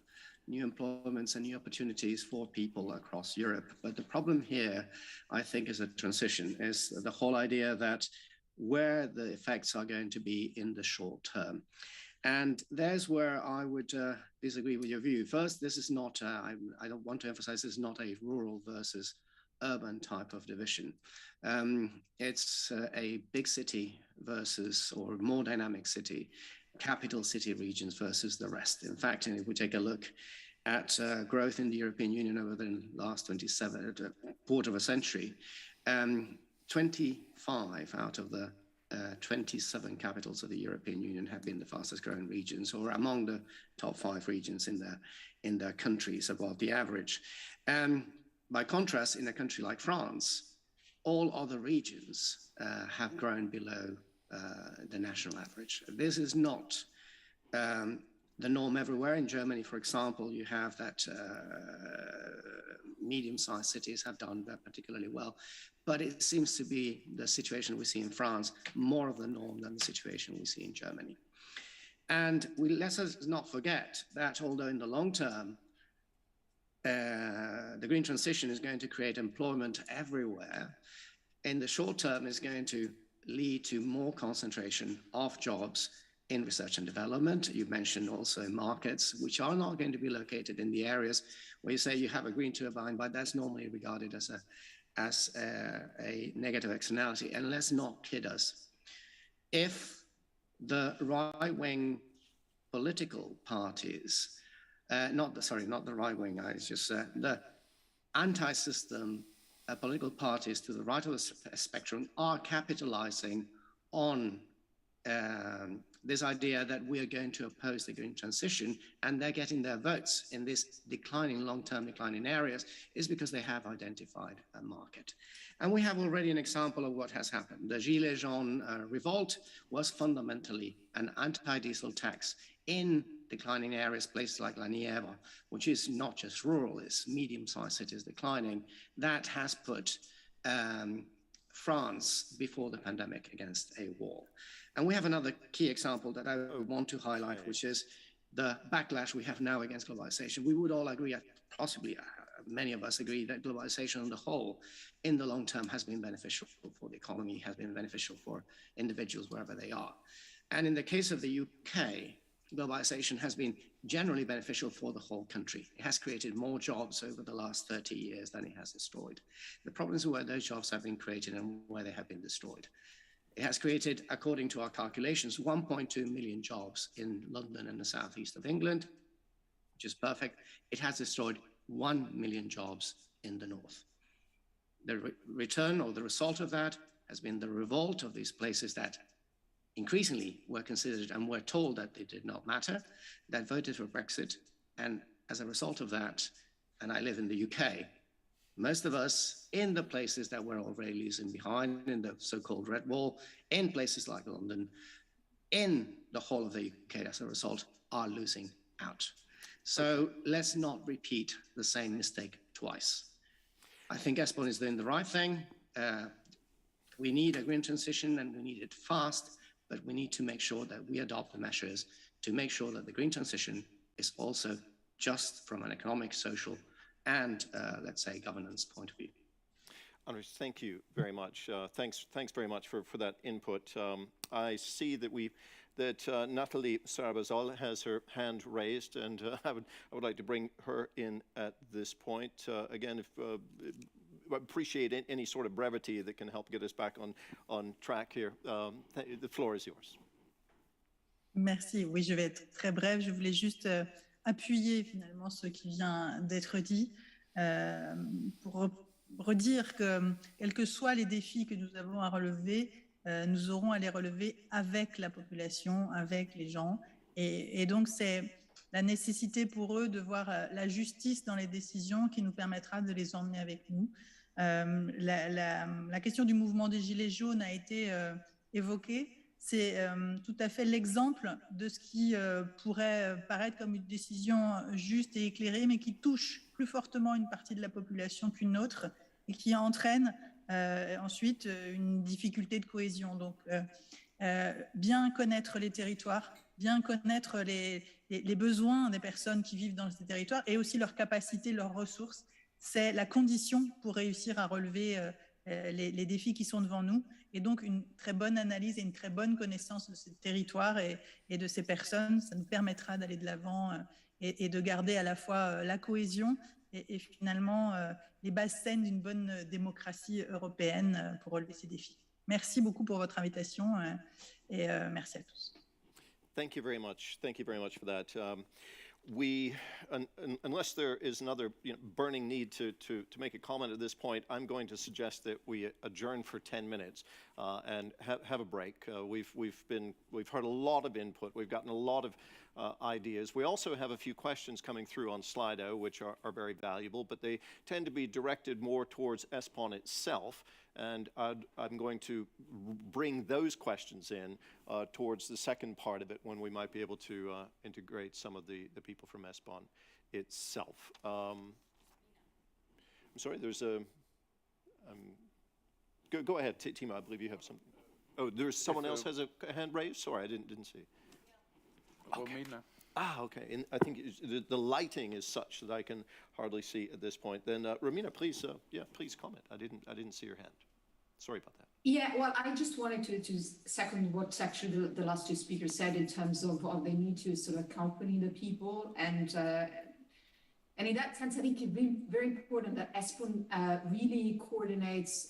new employments and new opportunities for people across Europe. But the problem here, I think, is a transition, is the whole idea that where the effects are going to be in the short term. And there's where I would disagree with your view. First, this is not, I don't want to emphasize, this is not a rural versus urban type of division. It's a big city versus, or more dynamic city, capital city regions versus the rest. In fact, if we take a look at growth in the European Union over the last quarter of a century, 25 out of the 27 capitals of the European Union have been the fastest growing regions, or among the top 5 regions in their countries above the average. By contrast, in a country like France, all other regions have grown below the national average. This is not the norm everywhere. In Germany, for example, you have that medium-sized cities have done that particularly well. But it seems to be the situation we see in France more of the norm than the situation we see in Germany. And let us not forget that although in the long term, the green transition is going to create employment everywhere, in the short term is going to lead to more concentration of jobs in research and development. You mentioned also markets, which are not going to be located in the areas where you say you have a green turbine, but that's normally regarded as a negative externality. And let's not kid us. If the right-wing political parties, not the right-wing, it's just the anti-system political parties to the right of the spectrum are capitalizing on this idea that we are going to oppose the green transition, and they're getting their votes in this declining, long-term declining areas, is because they have identified a market. And we have already an example of what has happened. The Gilets jaunes revolt was fundamentally an anti-diesel tax in declining areas, places like La Nièvre, which is not just rural, it's medium-sized cities declining. That has put France before the pandemic against a wall. And we have another key example that I want to highlight, which is the backlash we have now against globalization. We would all agree, possibly many of us agree, that globalization on the whole, in the long term, has been beneficial for the economy, has been beneficial for individuals wherever they are. And in the case of the UK, globalization has been generally beneficial for the whole country. It has created more jobs over the last 30 years than it has destroyed. The problem is where those jobs have been created and where they have been destroyed. It has created, according to our calculations, 1.2 million jobs in London and the southeast of England, which is perfect. It has destroyed 1 million jobs in the north. The return or the result of that has been the revolt of these places that increasingly were considered and were told that they did not matter, that voted for Brexit. And as a result of that, and I live in the UK, most of us in the places that we're already losing behind, in the so-called Red Wall, in places like London, in the whole of the UK as a result, are losing out. So let's not repeat the same mistake twice. I think ESPON is doing the right thing. We need a green transition and we need it fast, but we need to make sure that we adopt the measures to make sure that the green transition is also just from an economic, social, and let's say governance point of view. Andres, thank you very much. Thanks very much for that input. I see that Nathalie Sarabazol has her hand raised, and I would like to bring her in at this point. Again, I appreciate any sort of brevity that can help get us back on track here. The floor is yours. Merci. Oui, je vais être très brève. Je voulais juste appuyer finalement ce qui vient d'être dit pour redire que quels que soient les défis que nous avons à relever, nous aurons à les relever avec la population, avec les gens. Et donc, c'est la nécessité pour eux de voir la justice dans les décisions qui nous permettra de les emmener avec nous. La question du mouvement des Gilets jaunes a été évoquée. C'est tout à fait l'exemple de ce qui pourrait paraître comme une décision juste et éclairée, mais qui touche plus fortement une partie de la population qu'une autre et qui entraîne ensuite une difficulté de cohésion. Donc, bien connaître les territoires, bien connaître les besoins des personnes qui vivent dans ces territoires et aussi leurs capacités, leurs ressources, c'est la condition pour réussir à relever les défis qui sont devant nous. Et donc, une très bonne analyse et une très bonne connaissance de ces territoires et de ces personnes, ça nous permettra d'aller de l'avant et de garder à la fois la cohésion et finalement les bases saines d'une bonne démocratie européenne pour relever ces défis. Merci beaucoup pour votre invitation et merci à tous. Thank you very much. Thank you very much for that. Unless there is another burning need to make a comment at this point, I'm going to suggest that we adjourn for 10 minutes and have a break. We've heard a lot of input. We've gotten a lot of ideas. We also have a few questions coming through on Slido, which are very valuable, but they tend to be directed more towards ESPON itself. And I'm going to bring those questions in towards the second part of it when we might be able to integrate some of the people from ESPON itself. I'm sorry, there's a... go ahead, Timo, I believe you have some... Oh, there's someone else has a hand raised? Sorry, I didn't see. Okay. Okay. And I think the lighting is such that I can hardly see at this point. Then, Romina, please, please comment. I didn't see your hand. Sorry about that. Yeah, well, I just wanted to second what actually the last two speakers said in terms of the need to sort of accompany the people. And in that sense, I think it's very important that ESPON really coordinates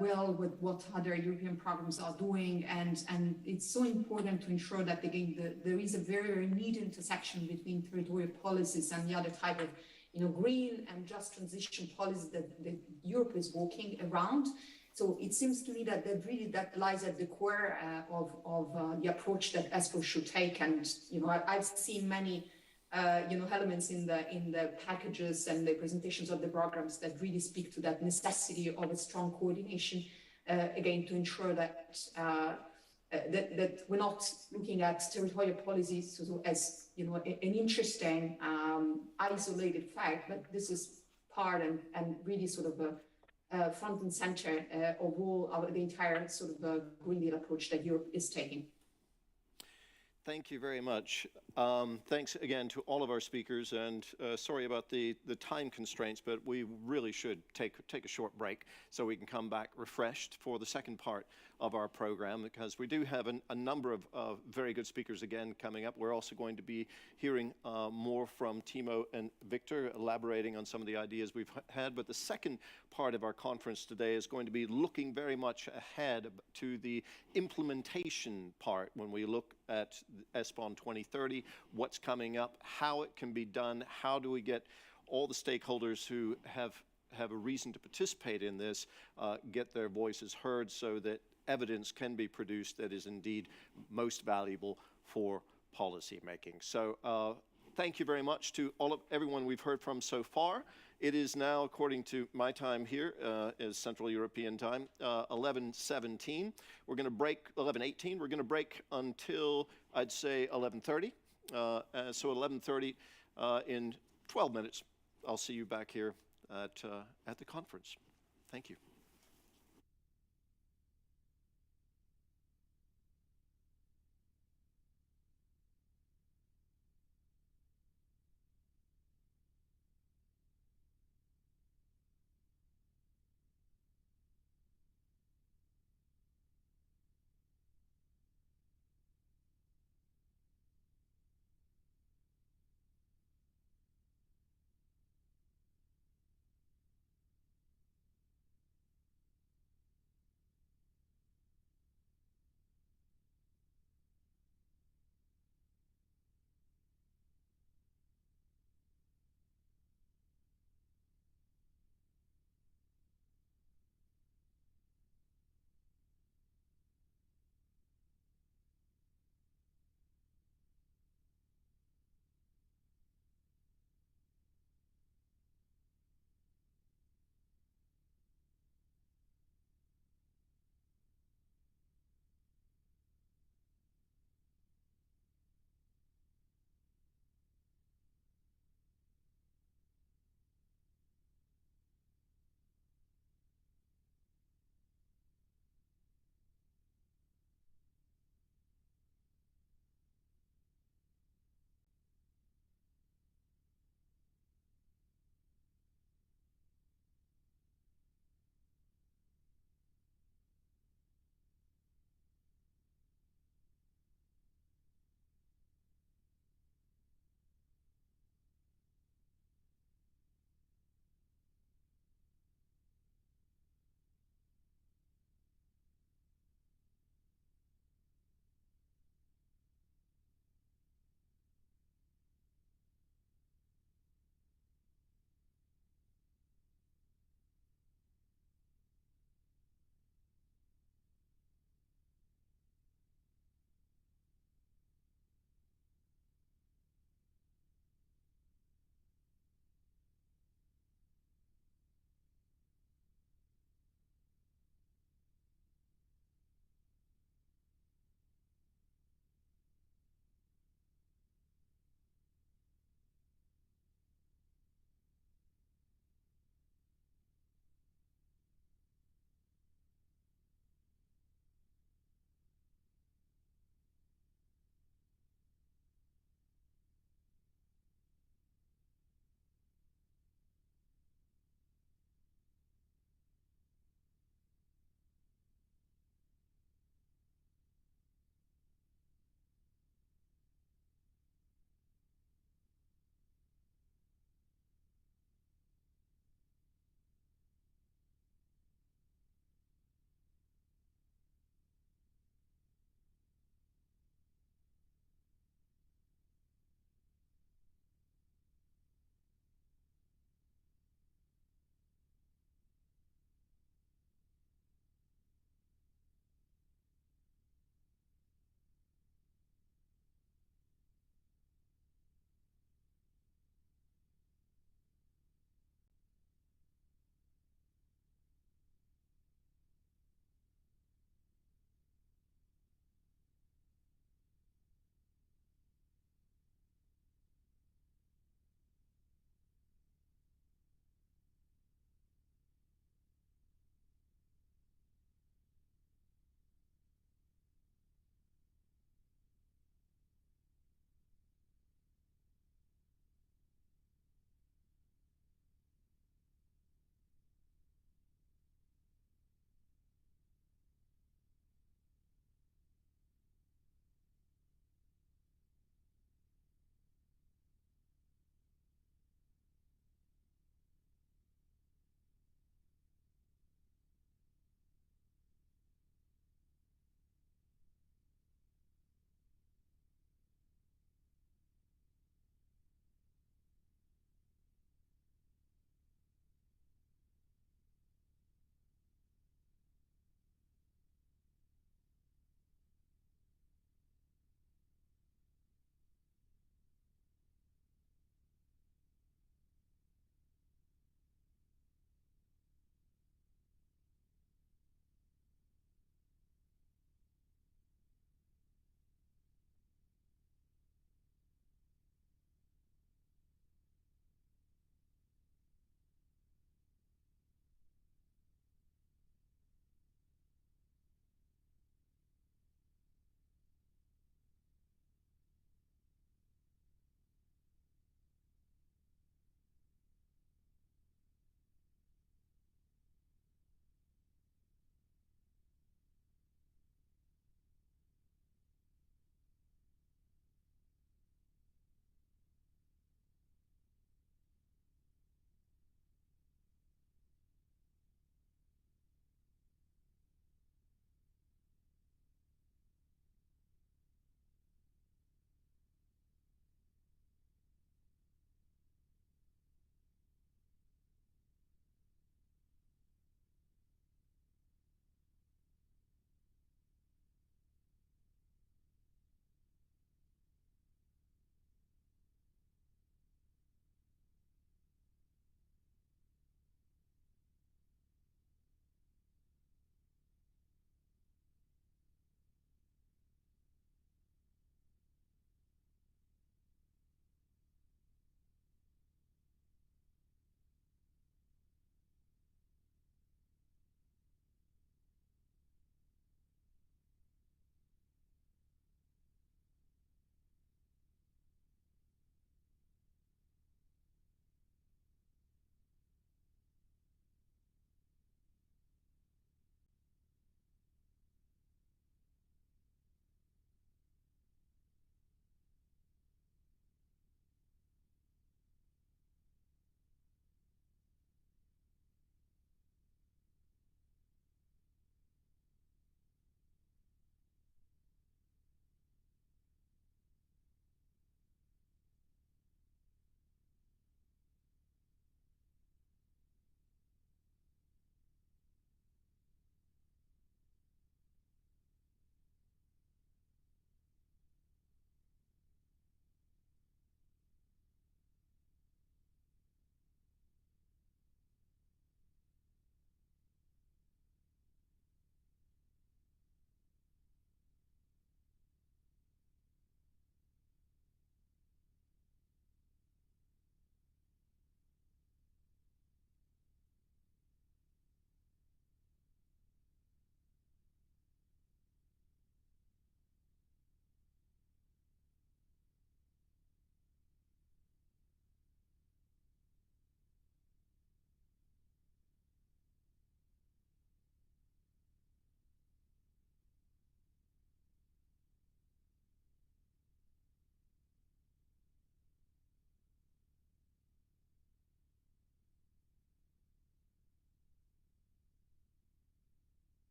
well with what other European programs are doing. And it's so important to ensure that, again, there is a very, very neat intersection between territorial policies and the other type of green and just transition policies that Europe is walking around. So it seems to me that that lies at the core of the approach that ESPON should take. And I've seen many elements in the packages and the presentations of the programs that really speak to that necessity of a strong coordination, again, to ensure that that we're not looking at territorial policies as an interesting isolated fact, but this is part and really sort of a front and center of the entire sort of Green Deal approach that Europe is taking. Thank you very much. Thanks again to all of our speakers, and sorry about the time constraints, but we really should take a short break so we can come back refreshed for the second part of our program, because we do have a number of very good speakers again coming up. We're also going to be hearing more from Timo and Victor, elaborating on some of the ideas we've had. But the second part of our conference today is going to be looking very much ahead to the implementation part when we look at ESPON 2030, what's coming up, how it can be done, how do we get all the stakeholders who have a reason to participate in this, get their voices heard so that evidence can be produced that is indeed most valuable for policy making. So thank you very much to everyone we've heard from so far. It is now, according to my time here, is Central European time, 11:17. We're going to break 11:18. We're going to break until, I'd say, 11:30. So 11:30 in 12 minutes, I'll see you back here at the conference. Thank you.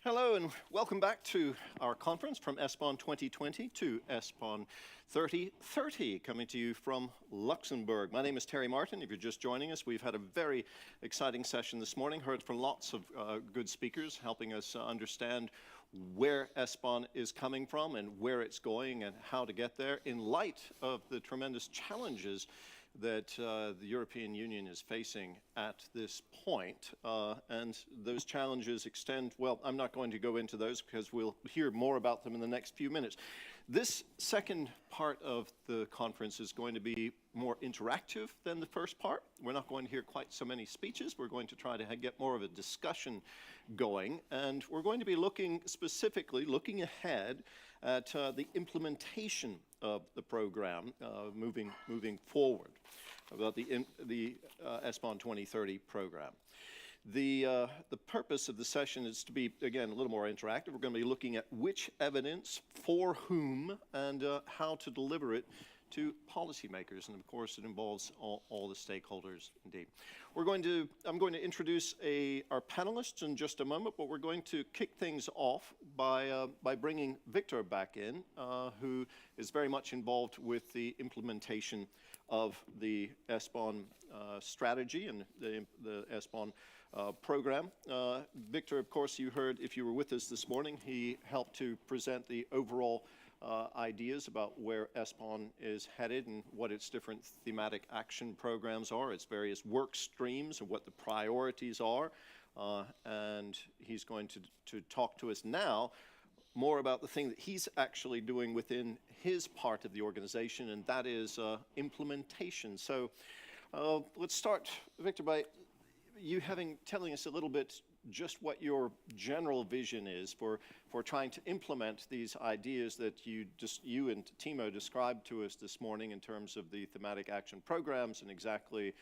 Hello and welcome back to our conference from ESPON 2020 to ESPON 3030, coming to you from Luxembourg. My name is Terry Martin. If you're just joining us, we've had a very exciting session this morning, heard from lots of good speakers helping us understand where ESPON is coming from and where it's going and how to get there in light of the tremendous challenges that the European Union is facing at this point. And those challenges extend, well, I'm not going to go into those because we'll hear more about them in the next few minutes. This second part of the conference is going to be more interactive than the first part. We're not going to hear quite so many speeches. We're going to try to get more of a discussion going. And we're going to be looking ahead at the implementation of the program moving forward, about the ESPON 2030 program. The purpose of the session is to be, again, a little more interactive. We're going to be looking at which evidence, for whom, and how to deliver it to policymakers. And of course, it involves all the stakeholders indeed. I'm going to introduce our panelists in just a moment, but we're going to kick things off by bringing Victor back in, who is very much involved with the implementation of the ESPON strategy and the ESPON program. Victor, of course, you heard, if you were with us this morning, he helped to present the overall ideas about where ESPON is headed and what its different thematic action programs are, its various work streams and what the priorities are. And he's going to talk to us now more about the thing that he's actually doing within his part of the organization, and that is implementation. So let's start, Victor, by you telling us a little bit just what your general vision is for trying to implement these ideas that you and Timo described to us this morning in terms of the thematic action programs and exactly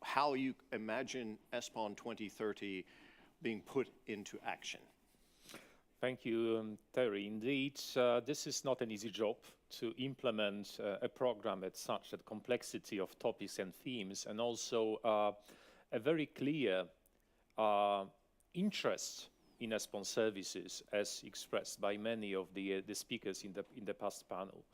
how you imagine ESPON 2030 being put into action. Thank you, Terry. Indeed, this is not an easy job to implement a program at such a complexity of topics and themes, and also a very clear interest in ESPON services, as expressed by many of the speakers in the past panel.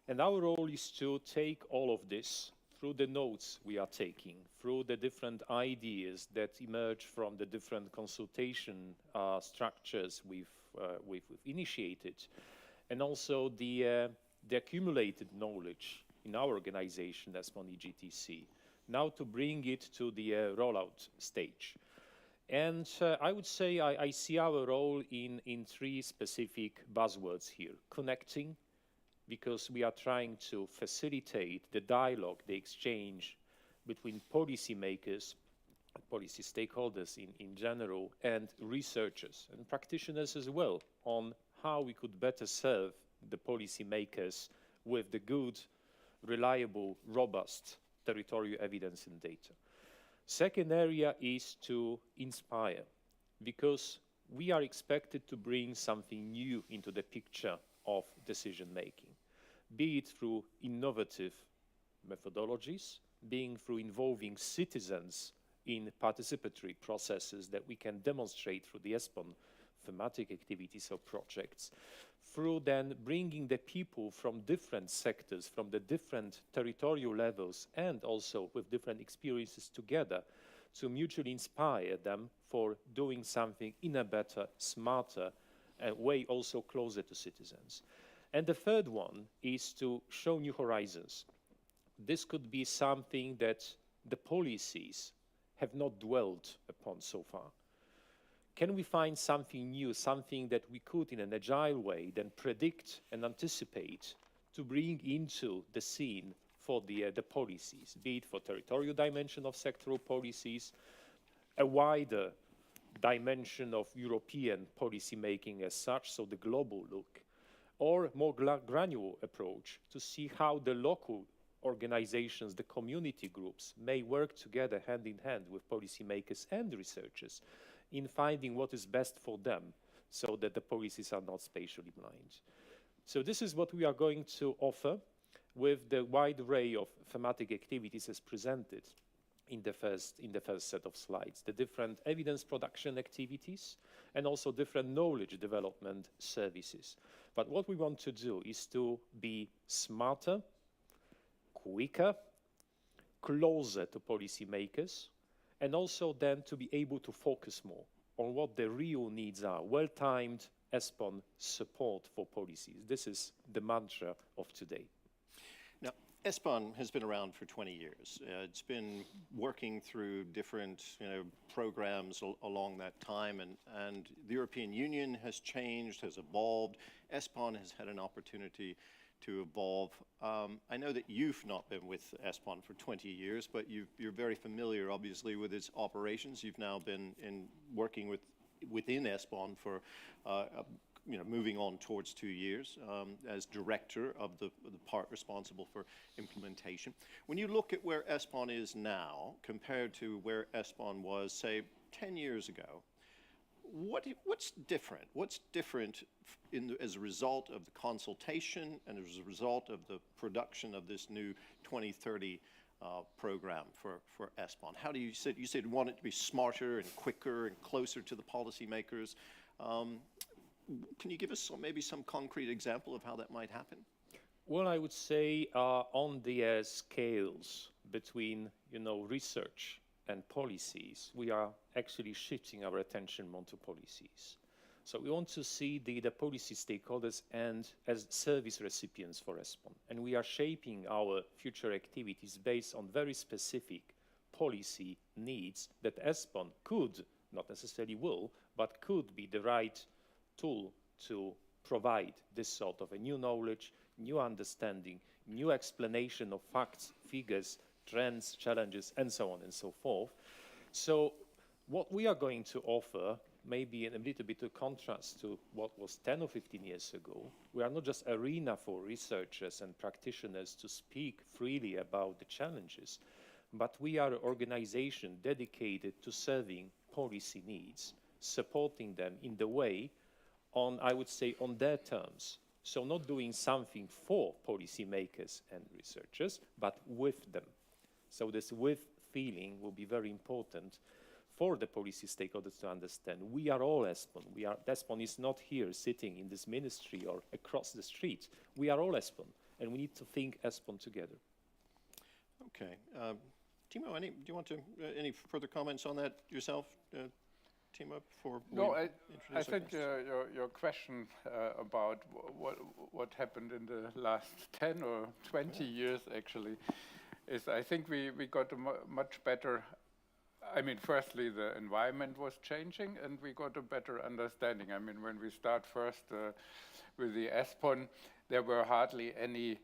And our role is to take all of this through the notes we are taking, through the different ideas that emerge from the different consultation structures we've initiated, and also the accumulated knowledge in our organization, ESPON EGTC, now to bring it to the rollout stage. And I would say I see our role in three specific buzzwords here. Connecting, because we are trying to facilitate the dialogue, the exchange between policymakers, policy stakeholders in general, and researchers and practitioners as well, on how we could better serve the policymakers with the good, reliable, robust territorial evidence and data. Second area is to inspire, because we are expected to bring something new into the picture of decision making, be it through innovative methodologies, being through involving citizens in participatory processes that we can demonstrate through the ESPON thematic activities or projects, through then bringing the people from different sectors, from the different territorial levels, and also with different experiences together to mutually inspire them for doing something in a better, smarter way, also closer to citizens. And the third one is to show new horizons. This could be something that the policies have not dwelled upon so far. Can we find something new, something that we could, in an agile way, then predict and anticipate to bring into the scene for the policies, be it for territorial dimension of sectoral policies, a wider dimension of European policy making as such, so the global look, or more granular approach to see how the local organizations, the community groups, may work together hand in hand with policymakers and researchers in finding what is best for them, so that the policies are not spatially blind. So this is what we are going to offer with the wide array of thematic activities as presented in the first set of slides. The different evidence production activities, and also different knowledge development services. But what we want to do is to be smarter, quicker, closer to policymakers, and also then to be able to focus more on what the real needs are, well-timed ESPON support for policies. This is the mantra of today. Now, ESPON has been around for 20 years. It's been working through different programs along that time, and the European Union has changed, has evolved. ESPON has had an opportunity to evolve. I know that you've not been with ESPON for 20 years, but you're very familiar, obviously, with its operations. You've now been working within ESPON for moving on towards 2 years as director of the part responsible for implementation. When you look at where ESPON is now compared to where ESPON was, say, 10 years ago, what's different? What's different as a result of the consultation and as a result of the production of this new 2030 program for ESPON? How do you said you want it to be smarter and quicker and closer to the policymakers? Can you give us maybe some concrete example of how that might happen? Well, I would say on the scales between research and policies, we are actually shifting our attention more to policies. So we want to see the policy stakeholders and as service recipients for ESPON. And we are shaping our future activities based on very specific policy needs that ESPON could, not necessarily will, but could be the right tool to provide this sort of a new knowledge, new understanding, new explanation of facts, figures, trends, challenges, and so on and so forth. So what we are going to offer, maybe in a little bit of contrast to what was 10 or 15 years ago, we are not just arena for researchers and practitioners to speak freely about the challenges, but we are an organization dedicated to serving policy needs, supporting them in the way I would say, on their terms. So not doing something for policymakers and researchers, but with them. So this with feeling will be very important for the policy stakeholders to understand. We are all ESPON. ESPON is not here sitting in this ministry or across the street. We are all ESPON, and we need to think ESPON together. Okay. Timo, do you want to any further comments on that yourself? Timo, before no, we I think your question about what happened in the last 10 or 20 years actually is I think we got a much better, I mean, firstly, the environment was changing and we got a better understanding. I mean, when we start first with the ESPON, there were hardly any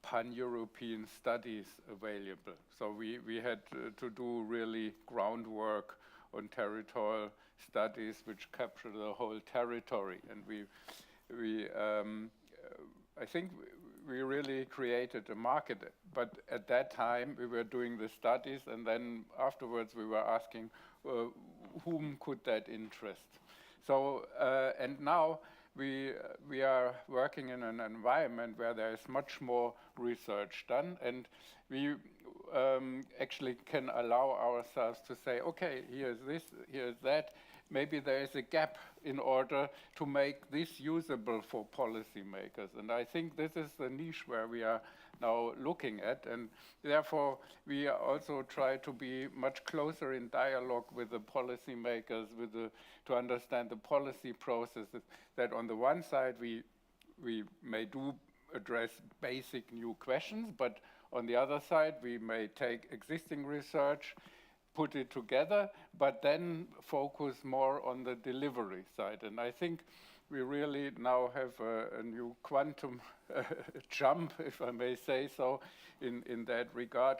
pan-European studies available. So we had to do really groundwork on territorial studies which capture the whole territory, and I think we really created a market. But at that time we were doing the studies, and then afterwards we were asking whom could that interest. So and now we are working in an environment where there is much more research done, and we actually can allow ourselves to say, okay, here's this, here's that. Maybe there is a gap in order to make this usable for policymakers. And I think this is the niche where we are now looking at. And therefore, we also try to be much closer in dialogue with the policymakers, to understand the policy processes, that on the one side, we may address basic new questions, but on the other side, we may take existing research, put it together, but then focus more on the delivery side. And I think we really now have a new quantum jump, if I may say so, in that regard,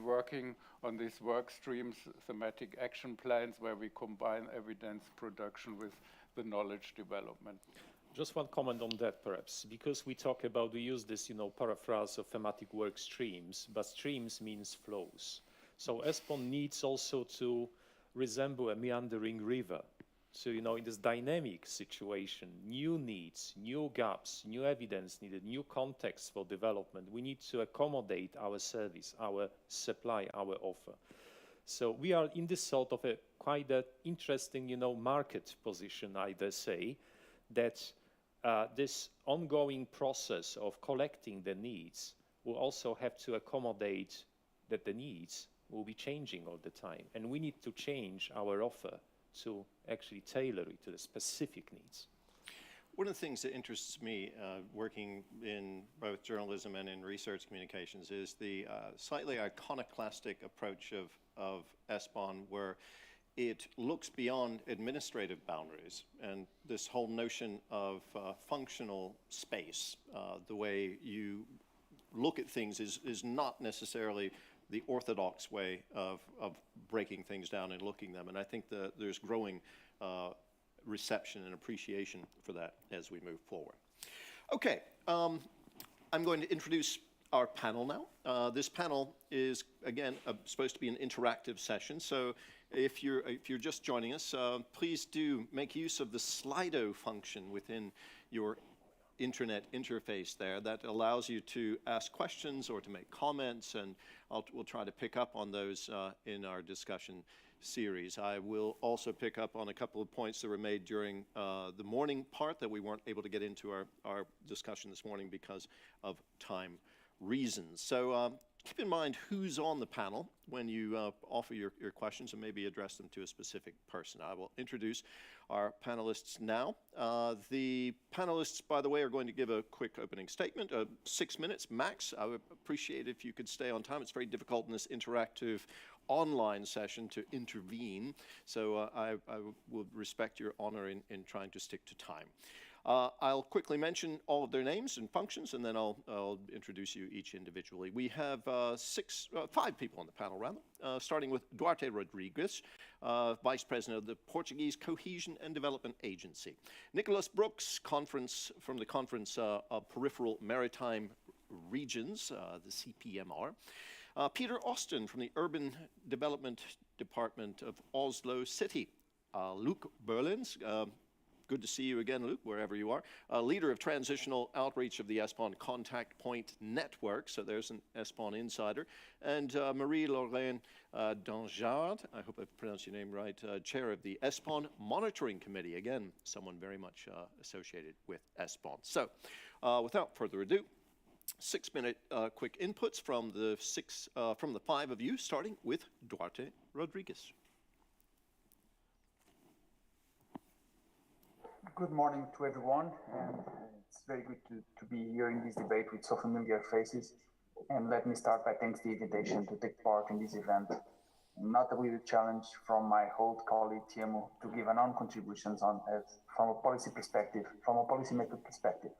working on these work streams, thematic action plans, where we combine evidence production with the knowledge development. Just one comment on that, perhaps, because we use this, paraphrase of thematic work streams, but streams means flows. So ESPON needs also to resemble a meandering river. So, in this dynamic situation, new needs, new gaps, new evidence needed, new context for development, we need to accommodate our service, our supply, our offer. So we are in this sort of a quite an interesting, market position, I dare say, that this ongoing process of collecting the needs will also have to accommodate that the needs will be changing all the time. And we need to change our offer to actually tailor it to the specific needs. One of the things that interests me working in both journalism and in research communications is the slightly iconoclastic approach of ESPON, where it looks beyond administrative boundaries, and this whole notion of functional space, the way you look at things is not necessarily the orthodox way of breaking things down and looking them. And I think there's growing reception and appreciation for that as we move forward. Okay, I'm going to introduce our panel now. This panel is, again, supposed to be an interactive session. So if you're just joining us, please do make use of the Slido function within your internet interface there that allows you to ask questions or to make comments, and we'll try to pick up on those in our discussion series. I will also pick up on a couple of points that were made during the morning part that we weren't able to get into our discussion this morning because of time reasons. So keep in mind who's on the panel when you offer your questions, and maybe address them to a specific person. I will introduce our panelists now. The panelists, by the way, are going to give a quick opening statement, 6 minutes max. I would appreciate if you could stay on time. It's very difficult in this interactive online session to intervene, so I will respect your honor in trying to stick to time. I'll quickly mention all of their names and functions, and then I'll introduce you each individually. We have 5 people on the panel, rather, starting with Duarte Rodrigues, Vice President of the Portuguese Cohesion and Development Agency. Nicholas Brooks, from the Conference of Peripheral Maritime Regions, the CPMR. Peter Austin from the Urban Development Department of Oslo City. Luc Berlins, good to see you again, Luc, wherever you are. Leader of Transitional Outreach of the ESPON Contact Point Network, so there's an ESPON insider. And Marie-Laurent Dangeard, I hope I've pronounced your name right, Chair of the ESPON Monitoring Committee. Again, someone very much associated with ESPON. So, without further ado, 6-minute quick inputs from the 5 of you, starting with Duarte Rodrigues. Good morning to everyone, and it's very good to be here in this debate with so familiar faces. And let me start by thanking the invitation to take part in this event, not with a challenge from my old colleague Tiemo to give an own contributions from a policy perspective, from a policymaker perspective.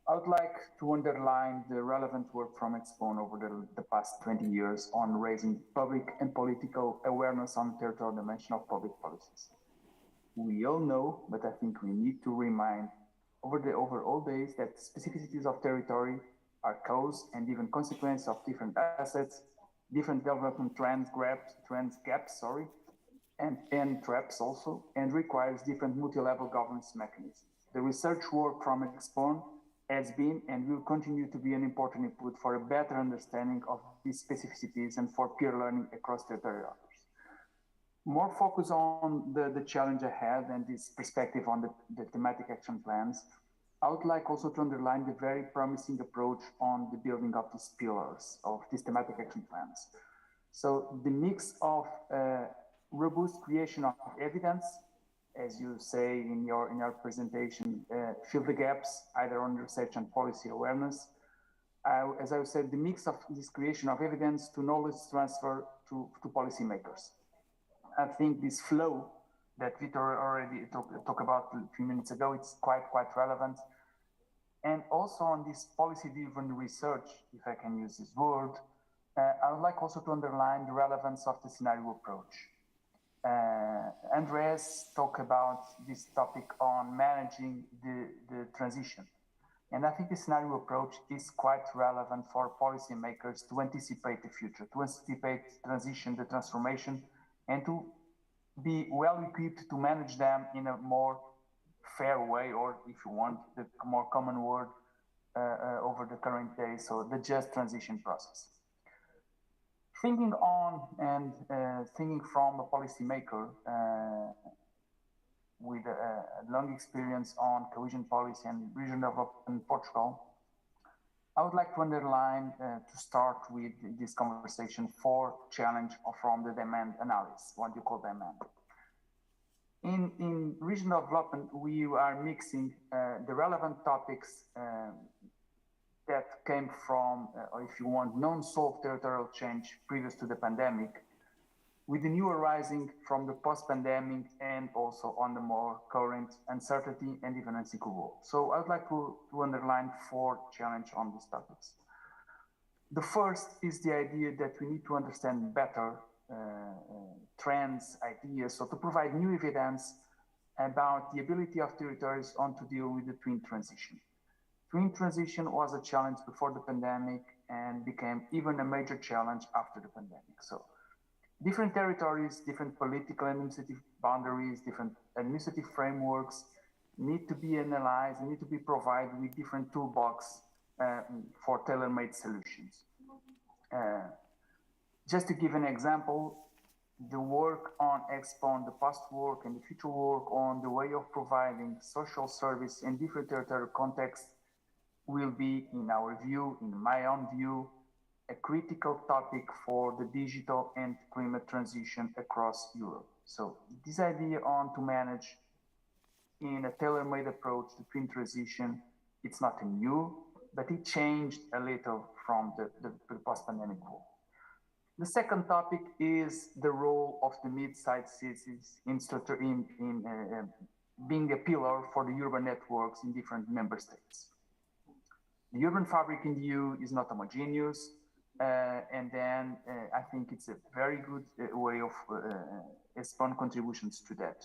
I would like to underline the relevant work from ESPON over the past 20 years on raising public and political awareness on the territorial dimension of public policies. We all know, but I think we need to remind over all days that specificities of territory are cause and even consequence of different assets, different development trends, gaps, and traps also, and requires different multi-level governance mechanisms. The research work from ESPON has been and will continue to be an important input for a better understanding of these specificities and for peer learning across territorial areas. More focus on the challenge ahead and this perspective on the thematic action plans, I would like also to underline the very promising approach on the building of these pillars of these thematic action plans. So the mix of robust creation of evidence, as you say in your presentation, fill the gaps either on research and policy awareness. As I said, the mix of this creation of evidence to knowledge transfer to policymakers. I think this flow that Victor already talked about a few minutes ago, it's quite relevant. And also on this policy-driven research, if I can use this word, I would like also to underline the relevance of the scenario approach. Andreas talked about this topic on managing the transition. And I think the scenario approach is quite relevant for policymakers to anticipate the future, to anticipate transition, the transformation, and to be well equipped to manage them in a more fair way, or if you want, the more common word over the current day, so the just transition process. Thinking on and thinking from a policymaker with a long experience on cohesion policy and regional development in Portugal, I would like to underline to start with this conversation for challenge from the demand analysis, what you call demand. In regional development, we are mixing the relevant topics that came from, or if you want, non-solved territorial change previous to the pandemic, with the new arising from the post-pandemic and also on the more current uncertainty and even unsecure world. So I would like to underline 4 challenges on these topics. The first is the idea that we need to understand better trends, ideas, so to provide new evidence about the ability of territories on to deal with the twin transition. Twin transition was a challenge before the pandemic and became even a major challenge after the pandemic. So different territories, different political and administrative boundaries, different administrative frameworks need to be analyzed and need to be provided with different toolbox for tailor-made solutions. Just to give an example, the work on ESPON, the past work and the future work on the way of providing social service in different territorial contexts will be, in our view, in my own view, a critical topic for the digital and climate transition across Europe. So this idea on to manage in a tailor-made approach the twin transition, it's not new, but it changed a little from the post-pandemic world. The second topic is the role of the mid-sized cities in being a pillar for the urban networks in different member states. The urban fabric in the EU is not homogeneous, and then I think it's a very good way of ESPON contributions to that.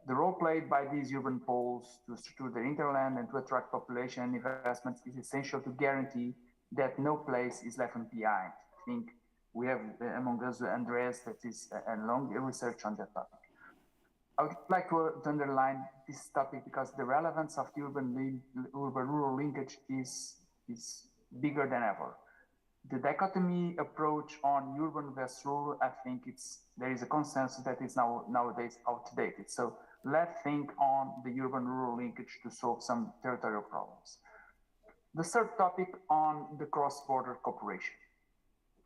The role played by these urban poles to structure the hinterland and to attract population and investments is essential to guarantee that no place is left behind. I think we have among us Andres that is a long research on that topic. I would like to underline this topic because the relevance of the urban-rural linkage is bigger than ever. The dichotomy approach on urban versus rural, I think there is a consensus that is nowadays outdated. So let's think on the urban-rural linkage to solve some territorial problems. The third topic on the cross-border cooperation.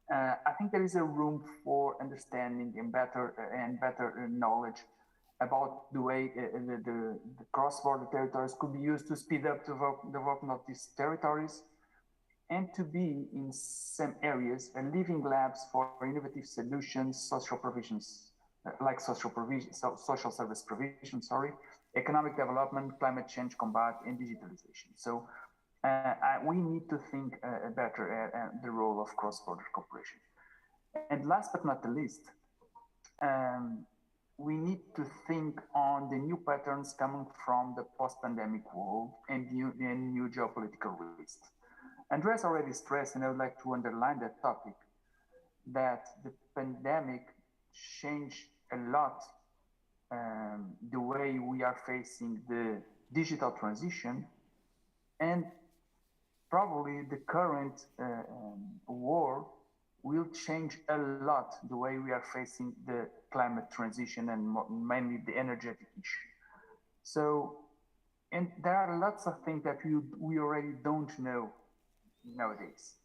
I think there is a room for understanding and better knowledge about the way the cross-border territories could be used to speed up the development of these territories and to be, in some areas, a living labs for innovative solutions, social provisions, like social service provision, economic development, climate change combat, and digitalization. So we need to think better at the role of cross-border cooperation. And last but not the least, we need to think on the new patterns coming from the post-pandemic world and new geopolitical risks. Andres already stressed, and I would like to underline that topic, that the pandemic changed a lot the way we are facing the digital transition, and probably the current war will change a lot the way we are facing the climate transition and mainly the energetic issue. So, and there are lots of things that we already don't know nowadays.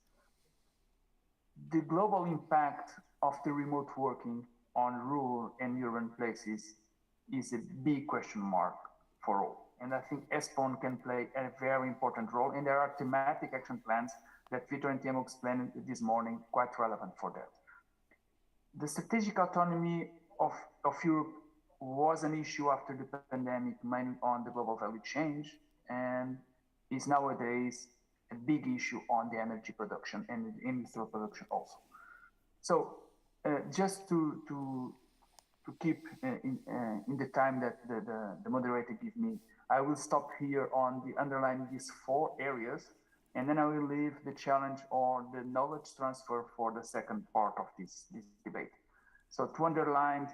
The global impact of the remote working on rural and urban places is a big question mark for all. And I think ESPON can play a very important role. And there are thematic action plans that Vitor and Tiago explained this morning, quite relevant for that. The strategic autonomy of Europe was an issue after the pandemic, mainly on the global value chain, and is nowadays a big issue on the energy production and the industrial production also. So just to keep in the time that the moderator gave me, I will stop here on the underlining these 4 areas, and then I will leave the challenge or the knowledge transfer for the second part of this debate. So to underline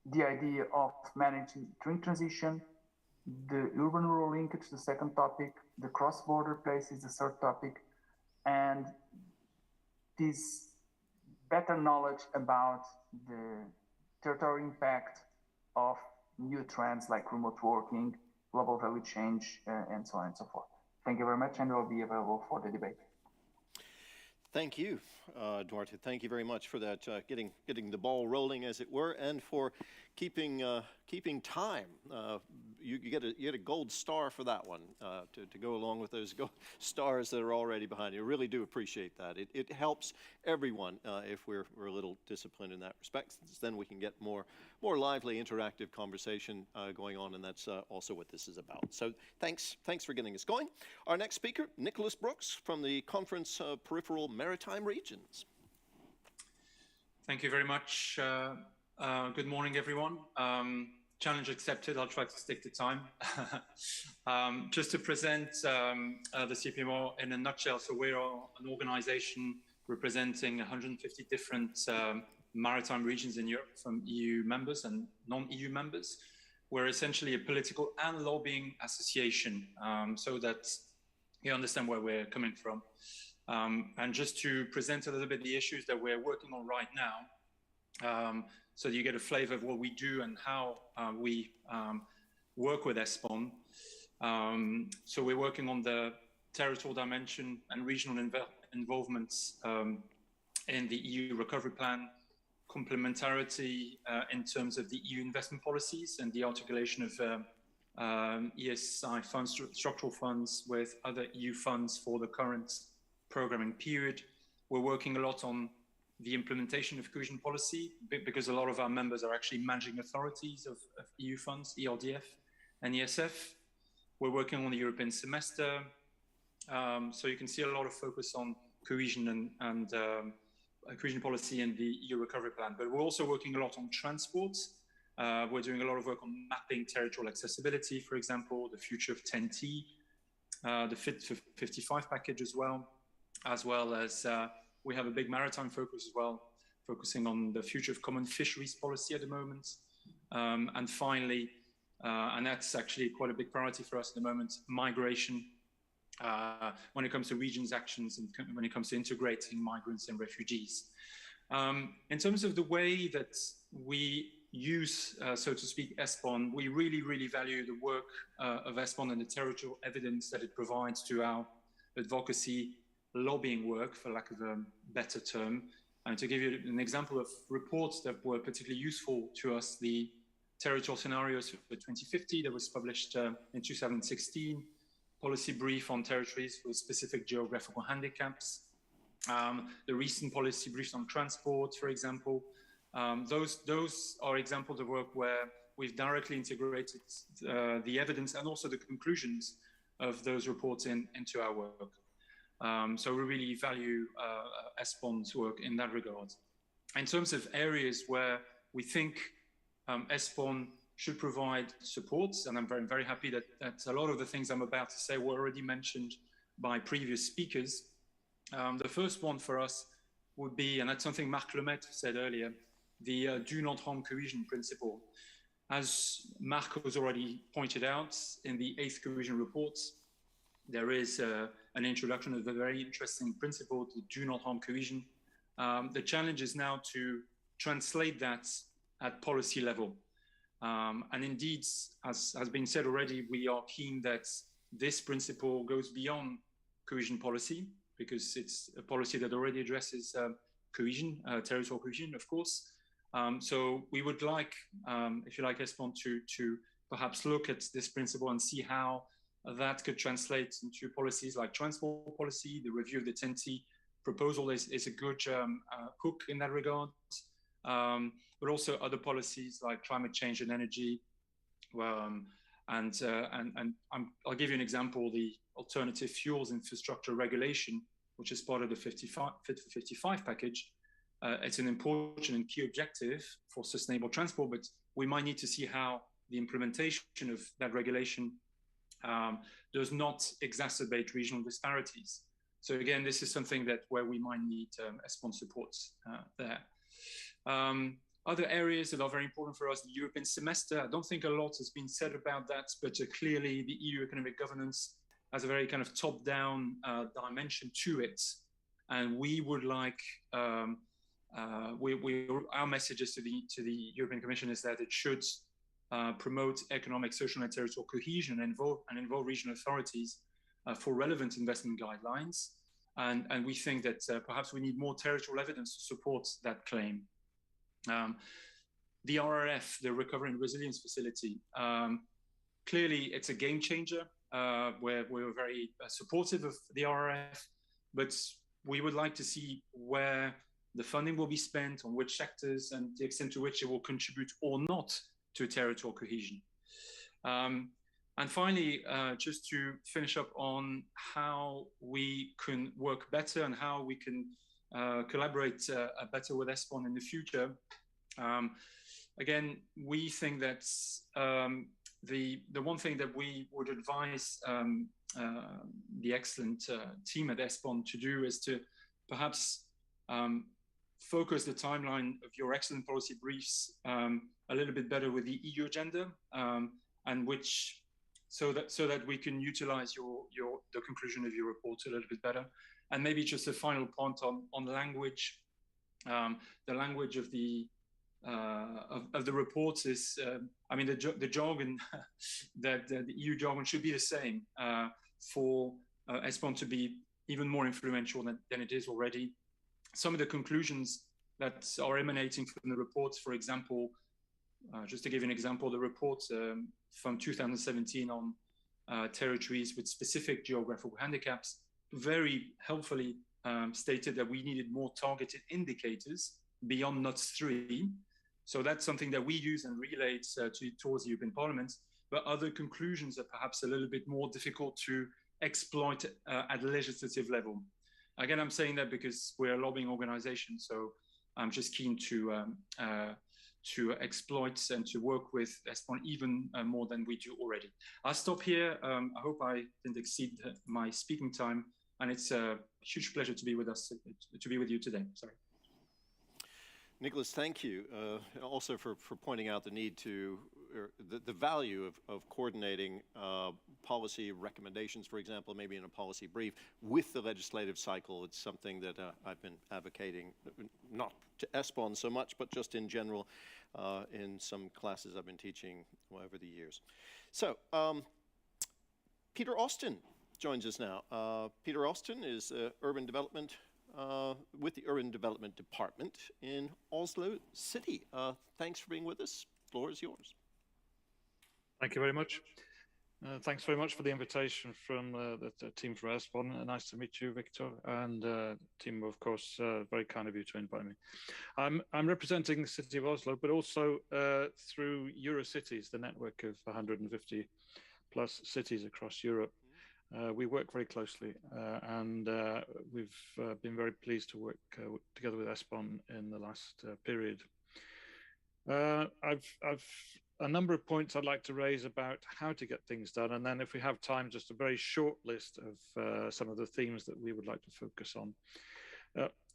the idea of managing twin transition, the urban-rural linkage, the second topic, the cross-border places, the third topic, and this better knowledge about the territorial impact of new trends like remote working, global value change, and so on and so forth. Thank you very much, and I'll be available for the debate. Thank you, Duarte. Thank you very much for that, getting the ball rolling, as it were, and for keeping time. You get a gold star for that one, to go along with those stars that are already behind you. I really do appreciate that. It helps everyone if we're a little disciplined in that respect. Then we can get more lively, interactive conversation going on, and that's also what this is about. So thanks for getting us going. Our next speaker, Nicholas Brooks from the Conference of Peripheral Maritime Regions. Thank you very much. Good morning, everyone. Challenge accepted. I'll try to stick to time. Just to present the CPMO in a nutshell. So we're an organization representing 150 different maritime regions in Europe, from EU members and non-EU members. We're essentially a political and lobbying association, so that you understand where we're coming from. And just to present a little bit the issues that we're working on right now, so that you get a flavor of what we do and how we work with ESPON. So we're working on the territorial dimension and regional involvements in the EU recovery plan, complementarity in terms of the EU investment policies and the articulation of ESI funds, structural funds, with other EU funds for the current programming period. We're working a lot on the implementation of cohesion policy, because a lot of our members are actually managing authorities of EU funds, ERDF and ESF. We're working on the European semester. So you can see a lot of focus on cohesion and cohesion policy and the EU recovery plan. But we're also working a lot on transport. We're doing a lot of work on mapping territorial accessibility, for example, the future of TEN-T, the Fit for 55 package as well as we have a big maritime focus as well, focusing on the future of common fisheries policy at the moment. And finally, and that's actually quite a big priority for us at the moment, migration, when it comes to regions' actions and when it comes to integrating migrants and refugees. In terms of the way that we use, so to speak, ESPON, we really value the work of ESPON and the territorial evidence that it provides to our advocacy lobbying work, for lack of a better term. And to give you an example of reports that were particularly useful to us, the territorial scenarios for 2050 that was published in 2016, policy brief on territories with specific geographical handicaps, the recent policy briefs on transport, for example. Those are examples of work where we've directly integrated the evidence and also the conclusions of those reports into our work. So we really value ESPON's work in that regard. In terms of areas where we think ESPON should provide support, and I'm very happy that a lot of the things I'm about to say were already mentioned by previous speakers. The first one for us would be, and that's something Marc Lemaitre said earlier, the do not harm cohesion principle. As Marc has already pointed out, in the 8th cohesion report, there is an introduction of a very interesting principle to do not harm cohesion. The challenge is now to translate that at policy level. And indeed, as has been said already, we are keen that this principle goes beyond cohesion policy, because it's a policy that already addresses cohesion, territorial cohesion, of course. So we would like, if you like, ESPON to perhaps look at this principle and see how that could translate into policies like transport policy. The review of the TEN-T proposal is a good hook in that regard, but also other policies like climate change and energy. And I'll give you an example, the alternative fuels infrastructure regulation, which is part of the Fit for 55 package. It's an important and key objective for sustainable transport, but we might need to see how the implementation of that regulation does not exacerbate regional disparities. So again, this is something where we might need ESPON support there. Other areas that are very important for us, the European semester. I don't think a lot has been said about that, but clearly the EU economic governance has a very kind of top-down dimension to it. and we would like our messages to the European Commission is that it should promote economic, social, and territorial cohesion and involve regional authorities for relevant investment guidelines. And we think that perhaps we need more territorial evidence to support that claim. The RRF, the Recovery and Resilience Facility, clearly it's a game changer. Where we're very supportive of the RRF, but we would like to see where the funding will be spent, on which sectors, and the extent to which it will contribute or not to territorial cohesion. And finally, just to finish up on how we can work better and how we can collaborate better with ESPON in the future. Again, we think that the one thing that we would advise the excellent team at ESPON to do is to perhaps focus the timeline of your excellent policy briefs a little bit better with the EU agenda, and which so that we can utilize the conclusion of your report a little bit better. And maybe just a final point on language. The language of the reports is, I mean, the jargon, that the EU jargon should be the same for ESPON to be even more influential than it is already. Some of the conclusions that are emanating from the reports, for example, just to give you an example, the report from 2017 on territories with specific geographical handicaps very helpfully stated that we needed more targeted indicators beyond NUTS 3. So that's something that we use and relate towards the European Parliament, but other conclusions are perhaps a little bit more difficult to exploit at legislative level. Again, I'm saying that because we're a lobbying organization, so I'm just keen to exploit and to work with ESPON even more than we do already. I'll stop here. I hope I didn't exceed my speaking time, and it's a huge pleasure to be with you today. Sorry. Nicholas, thank you also for pointing out the need to, the value of coordinating policy recommendations, for example, maybe in a policy brief, with the legislative cycle. It's something that I've been advocating, not to ESPON so much, but just in general in some classes I've been teaching over the years. So, Peter Austin joins us now. Peter Austin is urban development with the Urban Development Department in Oslo City. Thanks for being with us. The floor is yours. Thank you very much. Thanks very much for the invitation from the team from ESPON. Nice to meet you, Victor, and team, of course, very kind of you to invite me. I'm representing the city of Oslo, but also through Eurocities, the network of 150 plus cities across Europe. We work very closely, and we've been very pleased to work together with ESPON in the last period. I've a number of points I'd like to raise about how to get things done, and then if we have time, just a very short list of some of the themes that we would like to focus on.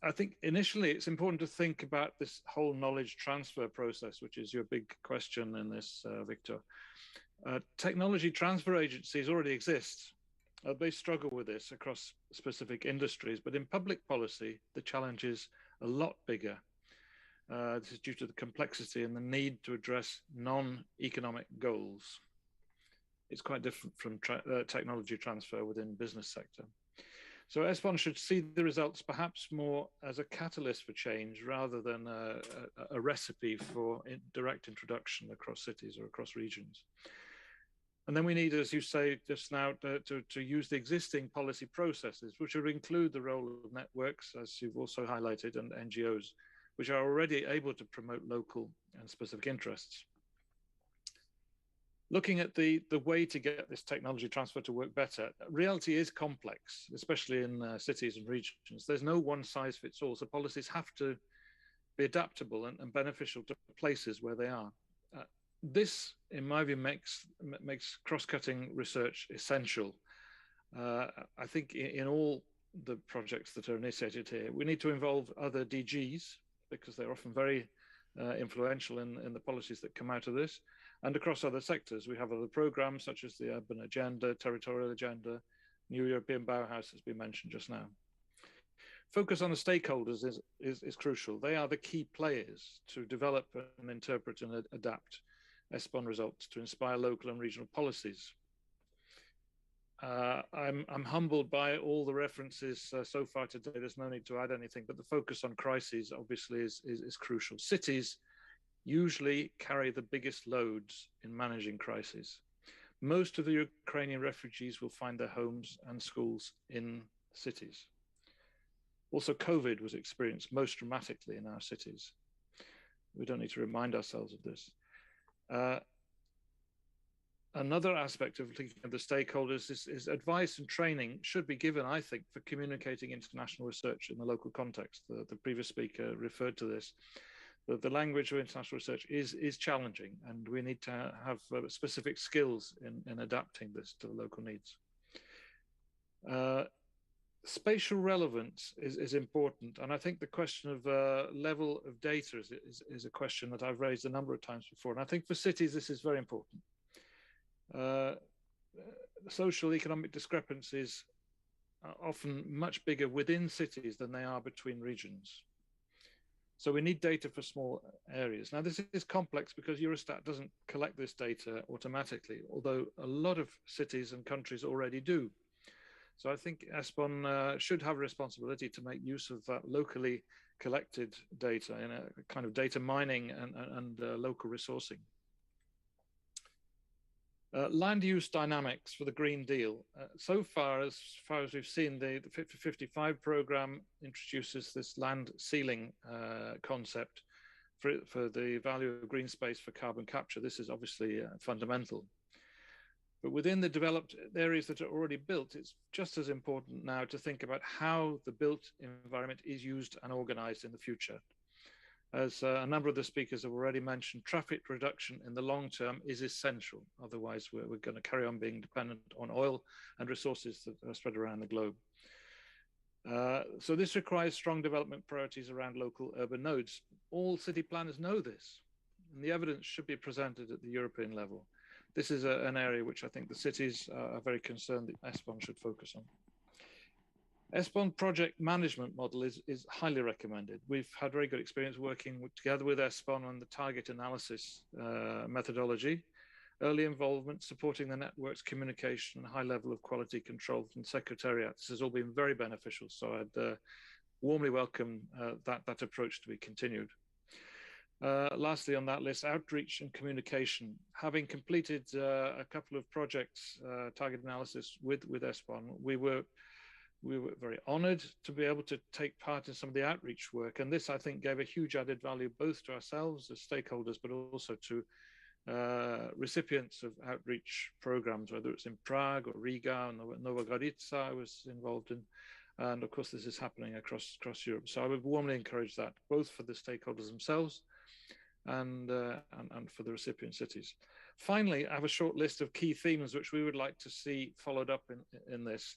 I think initially it's important to think about this whole knowledge transfer process, which is your big question in this, Victor. Technology transfer agencies already exist. They struggle with this across specific industries, but in public policy, the challenge is a lot bigger. This is due to the complexity and the need to address non-economic goals. It's quite different from technology transfer within business sector. So ESPON should see the results perhaps more as a catalyst for change rather than a recipe for direct introduction across cities or across regions. And then we need, as you say just now, to use the existing policy processes, which would include the role of networks, as you've also highlighted, and NGOs, which are already able to promote local and specific interests. Looking at the way to get this technology transfer to work better, reality is complex, especially in cities and regions. There's no one size fits all, so policies have to be adaptable and beneficial to places where they are. This, in my view, makes cross-cutting research essential. I think in all the projects that are initiated here, we need to involve other DGs because they're often very influential in the policies that come out of this. And across other sectors, we have other programs such as the Urban Agenda, Territorial Agenda, New European Bauhaus has been mentioned just now. Focus on the stakeholders is crucial. They are the key players to develop and interpret and adapt ESPON results to inspire local and regional policies. I'm humbled by all the references so far today. There's no need to add anything, but the focus on crises obviously is crucial. Cities usually carry the biggest loads in managing crises. Most of the Ukrainian refugees will find their homes and schools in cities. Also, COVID was experienced most dramatically in our cities. We don't need to remind ourselves of this. Another aspect of thinking of the stakeholders is advice and training should be given, I think, for communicating international research in the local context. The previous speaker referred to this. The language of international research is challenging, and we need to have specific skills in adapting this to the local needs. Spatial relevance is important, and I think the question of level of data is a question that I've raised a number of times before, and I think for cities this is very important. Social economic discrepancies are often much bigger within cities than they are between regions. So we need data for small areas. Now, this is complex because Eurostat doesn't collect this data automatically, although a lot of cities and countries already do. So I think ESPON should have a responsibility to make use of that locally collected data in a kind of data mining and local resourcing. Land use dynamics for the Green Deal. So far as we've seen, the Fit for 55 program introduces this land ceiling concept for the value of green space for carbon capture. This is obviously fundamental. But within the developed areas that are already built, it's just as important now to think about how the built environment is used and organized in the future. As a number of the speakers have already mentioned, traffic reduction in the long term is essential. Otherwise, we're going to carry on being dependent on oil and resources that are spread around the globe. So this requires strong development priorities around local urban nodes. All city planners know this, and the evidence should be presented at the European level. This is an area which I think the cities are very concerned that ESPON should focus on. ESPON project management model is highly recommended. We've had very good experience working together with ESPON on the target analysis methodology, early involvement, supporting the network's communication, and high level of quality control from the Secretariat. This has all been very beneficial, so I'd warmly welcome that approach to be continued. Lastly on that list, outreach and communication. Having completed a couple of projects, target analysis with ESPON, we were very honored to be able to take part in some of the outreach work. And this, I think, gave a huge added value both to ourselves as stakeholders, but also to recipients of outreach programs, whether it's in Prague or Riga or Nova Gorica I was involved in. And of course, this is happening across Europe. So I would warmly encourage that, both for the stakeholders themselves and for the recipient cities. Finally, I have a short list of key themes which we would like to see followed up in this.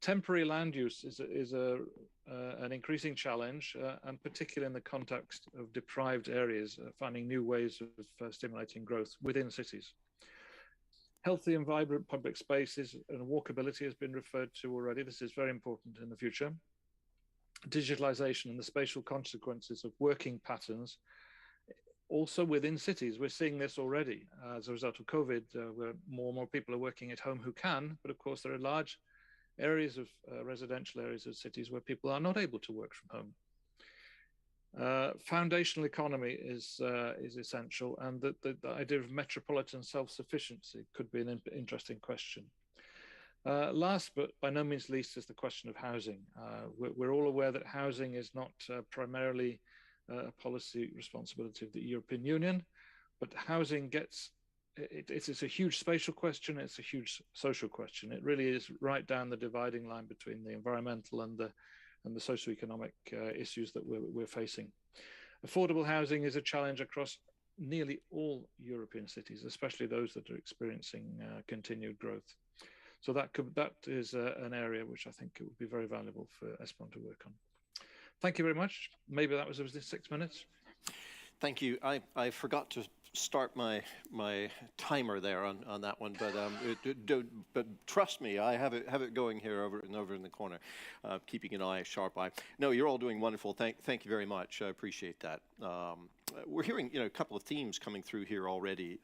Temporary land use is an increasing challenge, and particularly in the context of deprived areas, finding new ways of stimulating growth within cities. Healthy and vibrant public spaces and walkability has been referred to already. This is very important in the future. Digitalization and the spatial consequences of working patterns, also within cities. We're seeing this already as a result of COVID, where more and more people are working at home who can, but of course there are large areas of residential areas of cities where people are not able to work from home. Foundational economy is essential, and the idea of metropolitan self-sufficiency could be an interesting question. Last but by no means least is the question of housing. We're all aware that housing is not primarily a policy responsibility of the European Union, but housing it's a huge spatial question, it's a huge social question. It really is right down the dividing line between the environmental and the socioeconomic issues that we're facing. Affordable housing is a challenge across nearly all European cities, especially those that are experiencing continued growth. So that is an area which I think it would be very valuable for ESPON to work on. Thank you very much. Maybe that was within 6 minutes. Thank you. I forgot to start my timer there on that one, but but trust me, I have it going here over in the corner, keeping an eye, a sharp eye. No, you're all doing wonderful. Thank you very much. I appreciate that. We're hearing a couple of themes coming through here already.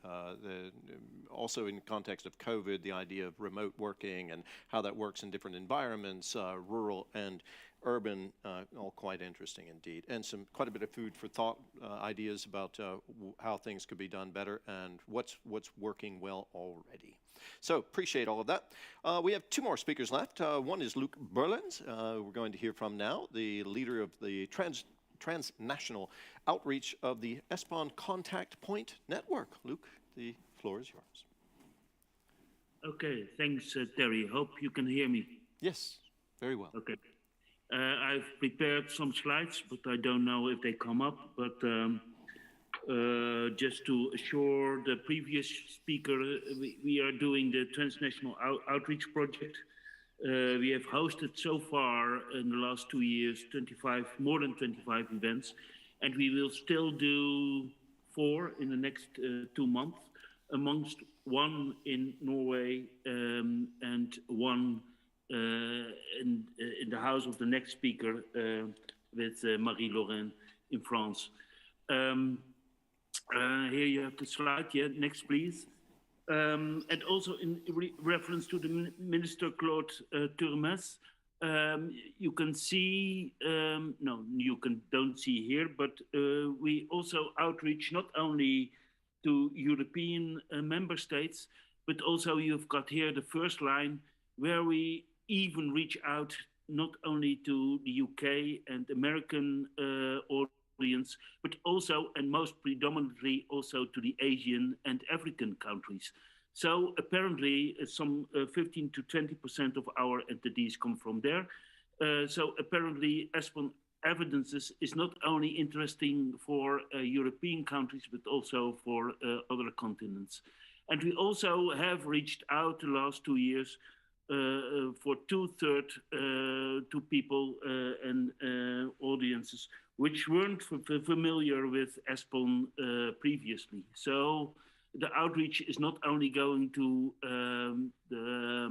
Also in context of COVID, the idea of remote working and how that works in different environments, rural and urban, all quite interesting indeed, and quite a bit of food for thought, ideas about how things could be done better and what's working well already. So appreciate all of that. We have two more speakers left. One is Luc Berlens. We're going to hear from now, the leader of the transnational outreach of the ESPON Contact Point Network. Luc, the floor is yours. Okay, thanks, Terry. Hope you can hear me. Yes, very well. Okay. I've prepared some slides, but I don't know if they come up. But just to assure the previous speaker, we are doing the transnational outreach project. We have hosted so far in the last 2 years more than 25 events, and we will still do 4 in the next 2 months, amongst one in Norway and one in the house of the next speaker with Marie-Lorraine in France. Here you have the slide. Yeah, next please. And also in reference to the Minister Claude Turmes, you can see, no, you don't see here, but we also outreach not only to European member states, but also you've got here the first line where we even reach out not only to the UK and American audience, but also and most predominantly also to the Asian and African countries. So apparently some 15 to 20% of our entities come from there. So apparently ESPON evidences is not only interesting for European countries, but also for other continents. And we also have reached out the last 2 years for 2/3 to people and audiences which weren't familiar with ESPON previously. So the outreach is not only going to the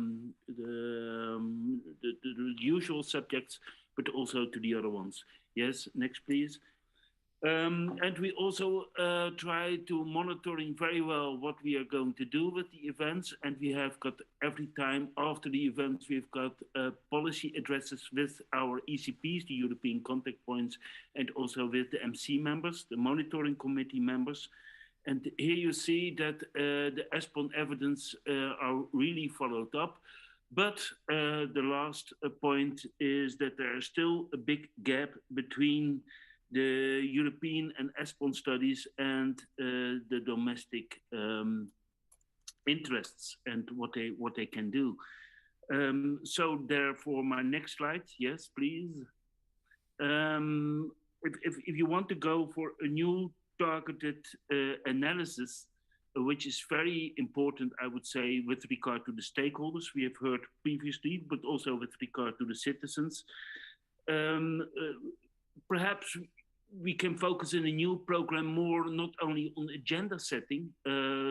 usual subjects, but also to the other ones. Yes, next please. And we also try to monitoring very well what we are going to do with the events. And we have got every time after the events, we've got policy addresses with our ECPs, the European contact points, and also with the MC members, the monitoring committee members. And here you see that the ESPON evidence are really followed up. But the last point is that there is still a big gap between the European and ESPON studies and the domestic interests and what they can do. So therefore, my next slide, yes, please. If you want to go for a new targeted analysis, which is very important, I would say, with regard to the stakeholders we have heard previously, but also with regard to the citizens. Perhaps we can focus in a new program more not only on agenda setting,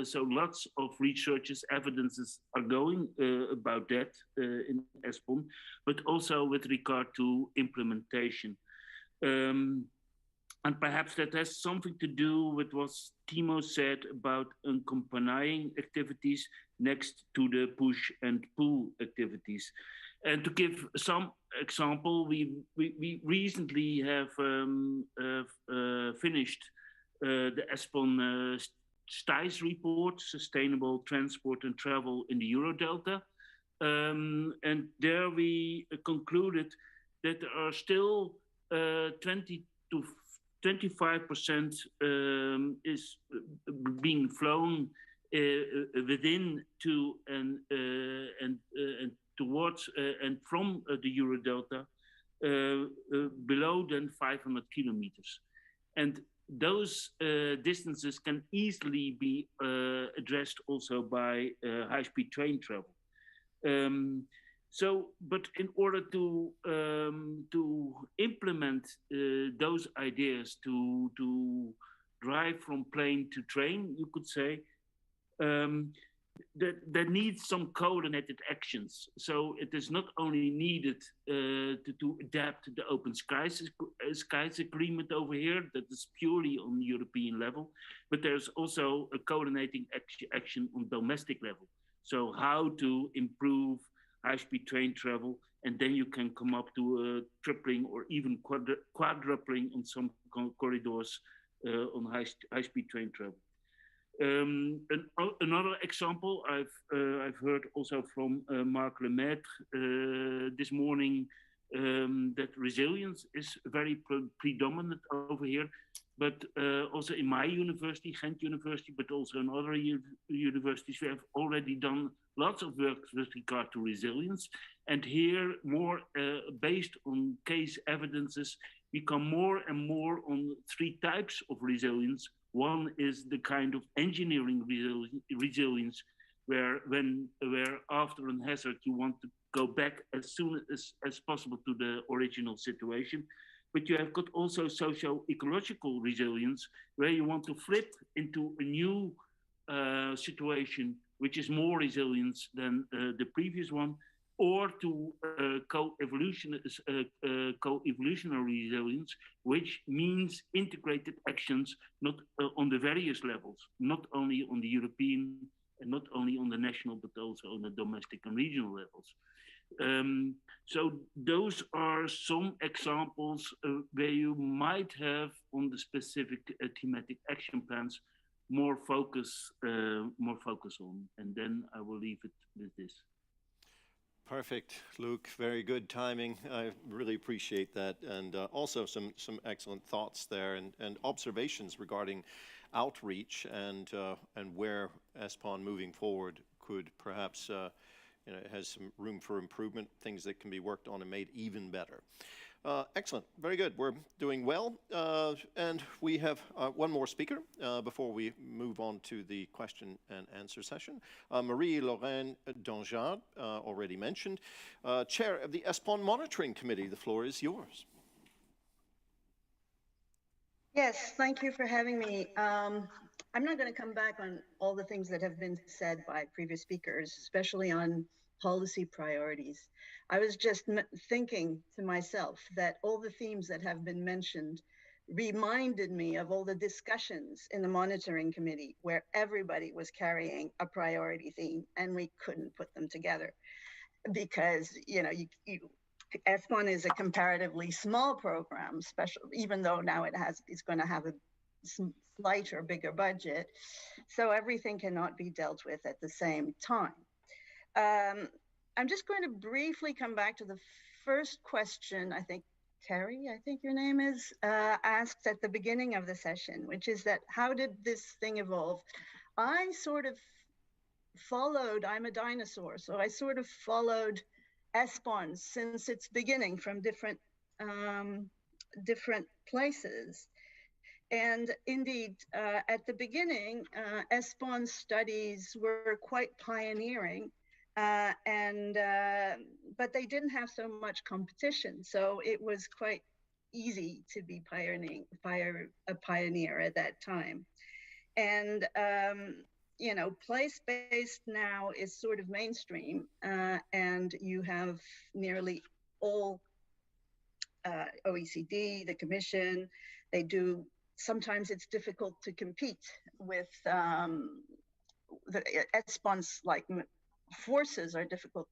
so lots of researches, evidences are going about that in ESPON, but also with regard to implementation. And perhaps that has something to do with what Timo said about accompanying activities next to the push and pull activities. And to give some example, we recently have finished the ESPON STICE report, Sustainable Transport and Travel in the Eurodelta. And there we concluded that there are still 20 to 25% is being flown within to and towards and from the Eurodelta below than 500 kilometers. And those distances can easily be addressed also by high-speed train travel. But in order to implement those ideas, to drive from plane to train, you could say, that needs some coordinated actions. So it is not only needed to adapt to the Open Skies Agreement over here, that is purely on the European level, but there's also a coordinating action on domestic level. So how to improve high-speed train travel, and then you can come up to tripling or even quadrupling on some corridors on high-speed train travel. Another example I've heard also from Marc Lemaitre this morning, that resilience is very predominant over here, but also in my university, Ghent University, but also in other universities, we have already done lots of work with regard to resilience. And here, more based on case evidences, we come more and more on three types of resilience. One is the kind of engineering resilience, where after a hazard, you want to go back as soon as possible to the original situation. But you have got also socio-ecological resilience, where you want to flip into a new situation, which is more resilience than the previous one, or to co-evolutionary resilience, which means integrated actions not on the various levels, not only on the European and not only on the national, but also on the domestic and regional levels. So those are some examples where you might have on the specific thematic action plans more focus on, and then I will leave it with this. Perfect, Luc. Very good timing. I really appreciate that, and also some excellent thoughts there, and observations regarding outreach and where ESPON moving forward could perhaps it has some room for improvement, things that can be worked on and made even better. Excellent, very good. We're doing well, and we have one more speaker before we move on to the question and answer session. Marie-Laurent Dangeard, already mentioned, chair of the ESPON Monitoring Committee. The floor is yours. Yes, thank you for having me. I'm not going to come back on all the things that have been said by previous speakers, especially on policy priorities. I was just thinking to myself that all the themes that have been mentioned reminded me of all the discussions in the monitoring committee where everybody was carrying a priority theme and we couldn't put them together because, ESPON is a comparatively small program, even though now it's going to have a slighter, bigger budget. So everything cannot be dealt with at the same time. I'm just going to briefly come back to the first question, I think, Terry, I think your name is, asked at the beginning of the session, which is that how did this thing evolve? I sort of followed, I'm a dinosaur, so I sort of followed ESPON since its beginning from different places. And indeed, at the beginning, ESPON studies were quite pioneering, but they didn't have so much competition. So it was quite easy to be a pioneer at that time. And, place-based now is sort of mainstream, and you have nearly all OECD, the Commission, they do. Sometimes it's difficult to compete with the ESPON's forces are difficult.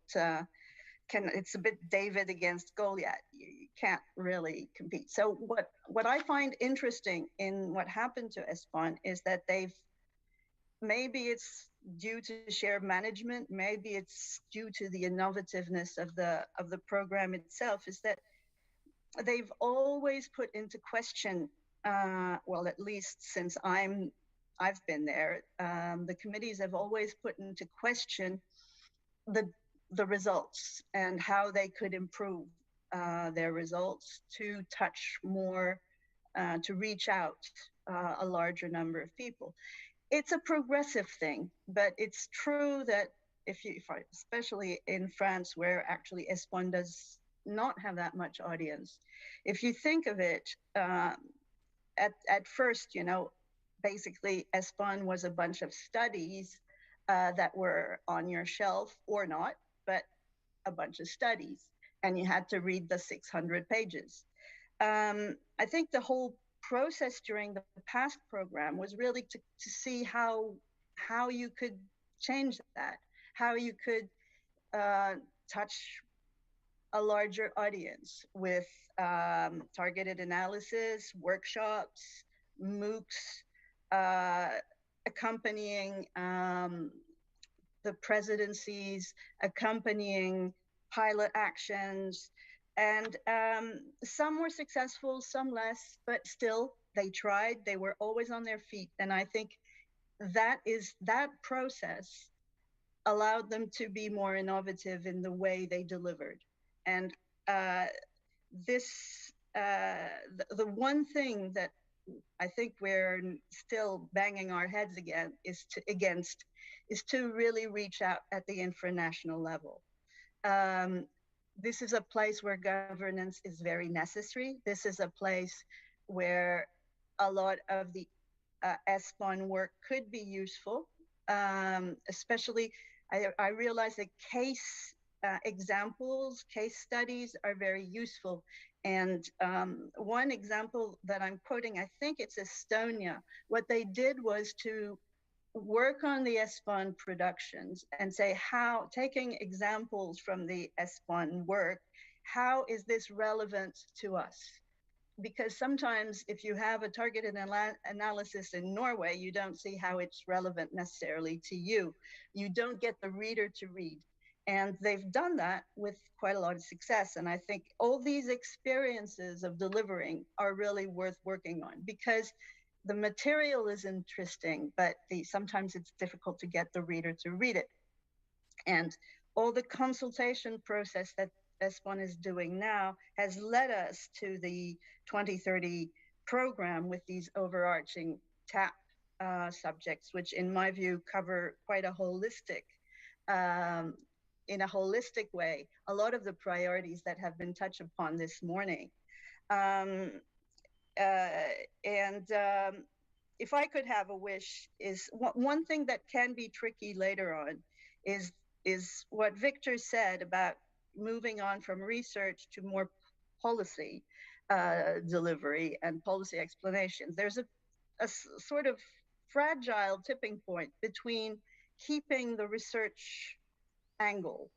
It's a bit David against Goliath. You can't really compete. So what I find interesting in what happened to ESPON is that maybe it's due to shared management, maybe it's due to the innovativeness of the program itself, is that they've always put into question, well, at least since I've been there, the committees have always put into question the results and how they could improve their results to touch more, to reach out a larger number of people. It's a progressive thing, but it's true that especially in France, where actually ESPON does not have that much audience, if you think of it, at first, basically ESPON was a bunch of studies that were on your shelf or not, but a bunch of studies, and you had to read the 600 pages. I think the whole process during the past program was really to see how you could change that, how you could touch a larger audience with targeted analysis, workshops, MOOCs, accompanying the presidencies, accompanying pilot actions. And some were successful, some less, but still they tried, they were always on their feet. And I think that process allowed them to be more innovative in the way they delivered. And the one thing that I think we're still banging our heads against is to really reach out at the infranational level. This is a place where governance is very necessary. This is a place where a lot of the ESPON work could be useful, especially I realize that case examples, case studies are very useful. And one example that I'm quoting, I think it's Estonia. What they did was to work on the ESPON productions and say how, taking examples from the ESPON work, how is this relevant to us? Because sometimes if you have a targeted analysis in Norway, you don't see how it's relevant necessarily to you. You don't get the reader to read. And they've done that with quite a lot of success. And I think all these experiences of delivering are really worth working on, because the material is interesting, but sometimes it's difficult to get the reader to read it. And all the consultation process that ESPON is doing now has led us to the 2030 program with these overarching TAP subjects, which in my view cover quite a holistic, in a holistic way, a lot of the priorities that have been touched upon this morning. If I could have a wish, is one thing that can be tricky later on is what Victor said about moving on from research to more policy delivery and policy explanations. There's a sort of fragile tipping point between keeping the research angle,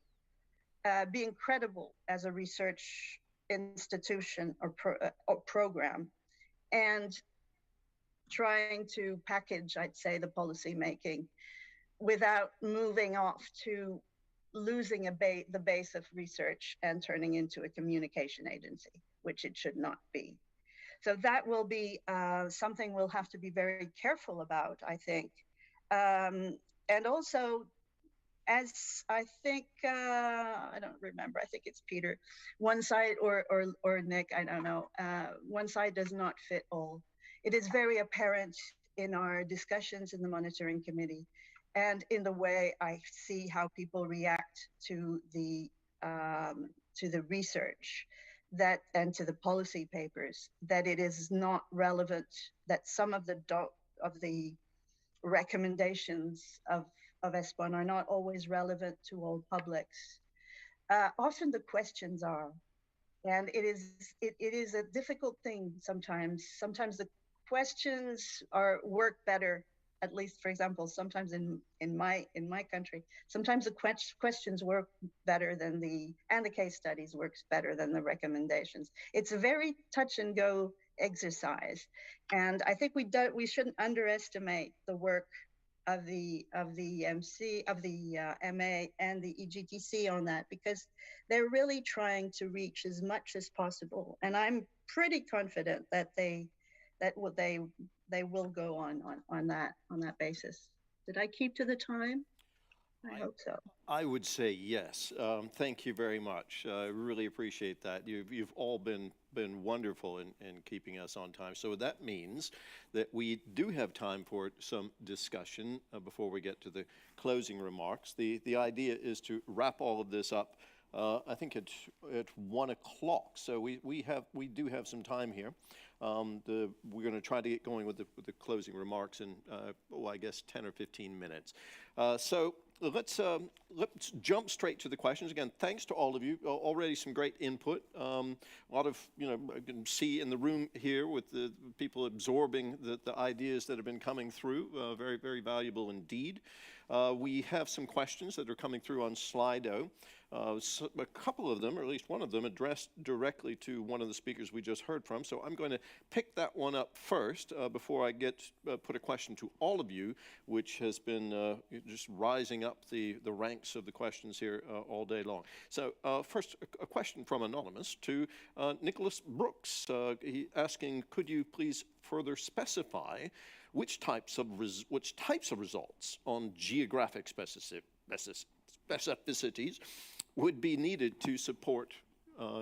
being credible as a research institution or program, and trying to package, I'd say, the policy making without moving off to losing the base of research and turning into a communication agency, which it should not be. So that will be something we'll have to be very careful about, I think. And also, as I think, I don't remember, I think it's Peter, one side or Nick, I don't know, one side does not fit all. It is very apparent in our discussions in the monitoring committee and in the way I see how people react to the research and to the policy papers, that it is not relevant, that some of the recommendations of ESPON are not always relevant to all publics. Often the questions are, and it is a difficult thing sometimes. Sometimes the questions work better, at least, for example, sometimes in my country, sometimes the questions work better than the case studies works better than the recommendations. It's a very touch and go exercise, and I think we shouldn't underestimate the work of the MC, of the MA and the EGTC on that, because they're really trying to reach as much as possible, and I'm pretty confident that they will go on that basis. Did I keep to the time? I hope so. I would say yes. Thank you very much. I really appreciate that. You've all been wonderful in keeping us on time. So that means that we do have time for some discussion before we get to the closing remarks. The idea is to wrap all of this up I think at 1 o'clock. So we do have some time here. We're going to try to get going with the closing remarks in, I guess 10 or 15 minutes. So let's jump straight to the questions. Again, thanks to all of you. Already some great input. A lot of, I can see in the room here with the people absorbing the ideas that have been coming through. Very, very valuable indeed. We have some questions that are coming through on Slido. So a couple of them, or at least one of them, addressed directly to one of the speakers we just heard from. So I'm going to pick that one up first before I put a question to all of you, which has been just rising up the ranks of the questions here all day long. So first, a question from Anonymous to Nicholas Brooks, asking, could you please further specify which types of results on geographic specificities would be needed to support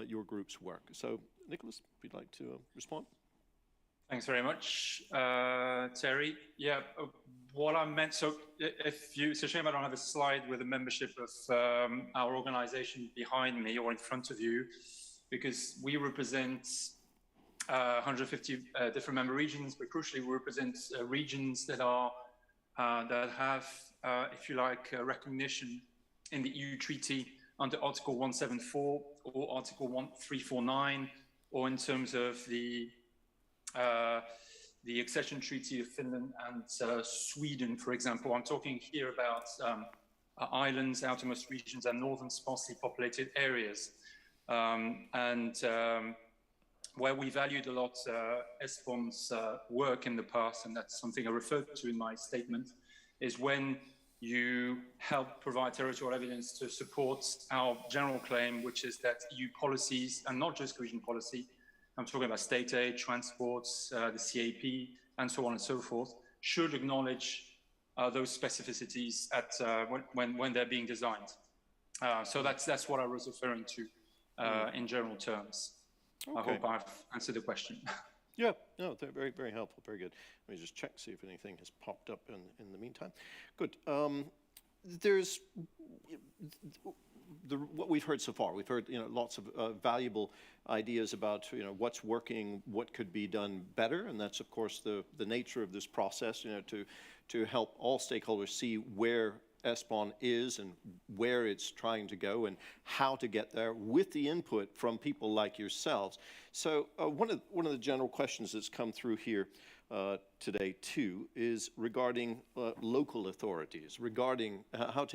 your group's work? So, Nicholas, if you'd like to respond. Thanks very much, Terry. Yeah, what I meant, so it's a shame I don't have a slide with the membership of our organization behind me or in front of you, because we represent 150 different member regions, but crucially we represent regions that have, if you like, recognition in the EU treaty under Article 174 or Article 1349, or in terms of the accession treaty of Finland and Sweden, for example. I'm talking here about islands, outermost regions, and northern sparsely populated areas. Where we valued a lot ESPON's work in the past, and that's something I referred to in my statement, is when you help provide territorial evidence to support our general claim, which is that EU policies, and not just cohesion policy, I'm talking about state aid, transports, the CAP, and so on and so forth, should acknowledge those specificities when they're being designed. So that's what I was referring to in general terms. Okay. I hope I've answered the question. Yeah, no, they're very, very helpful. Very good. Let me just check, see if anything has popped up in the meantime. Good. There's what we've heard so far. We've heard lots of valuable ideas about what's working, what could be done better, and that's of course the nature of this process. To help all stakeholders see where ESPON is and where it's trying to go and how to get there with the input from people like yourselves. So one of the general questions that's come through here today too is regarding local authorities, regarding how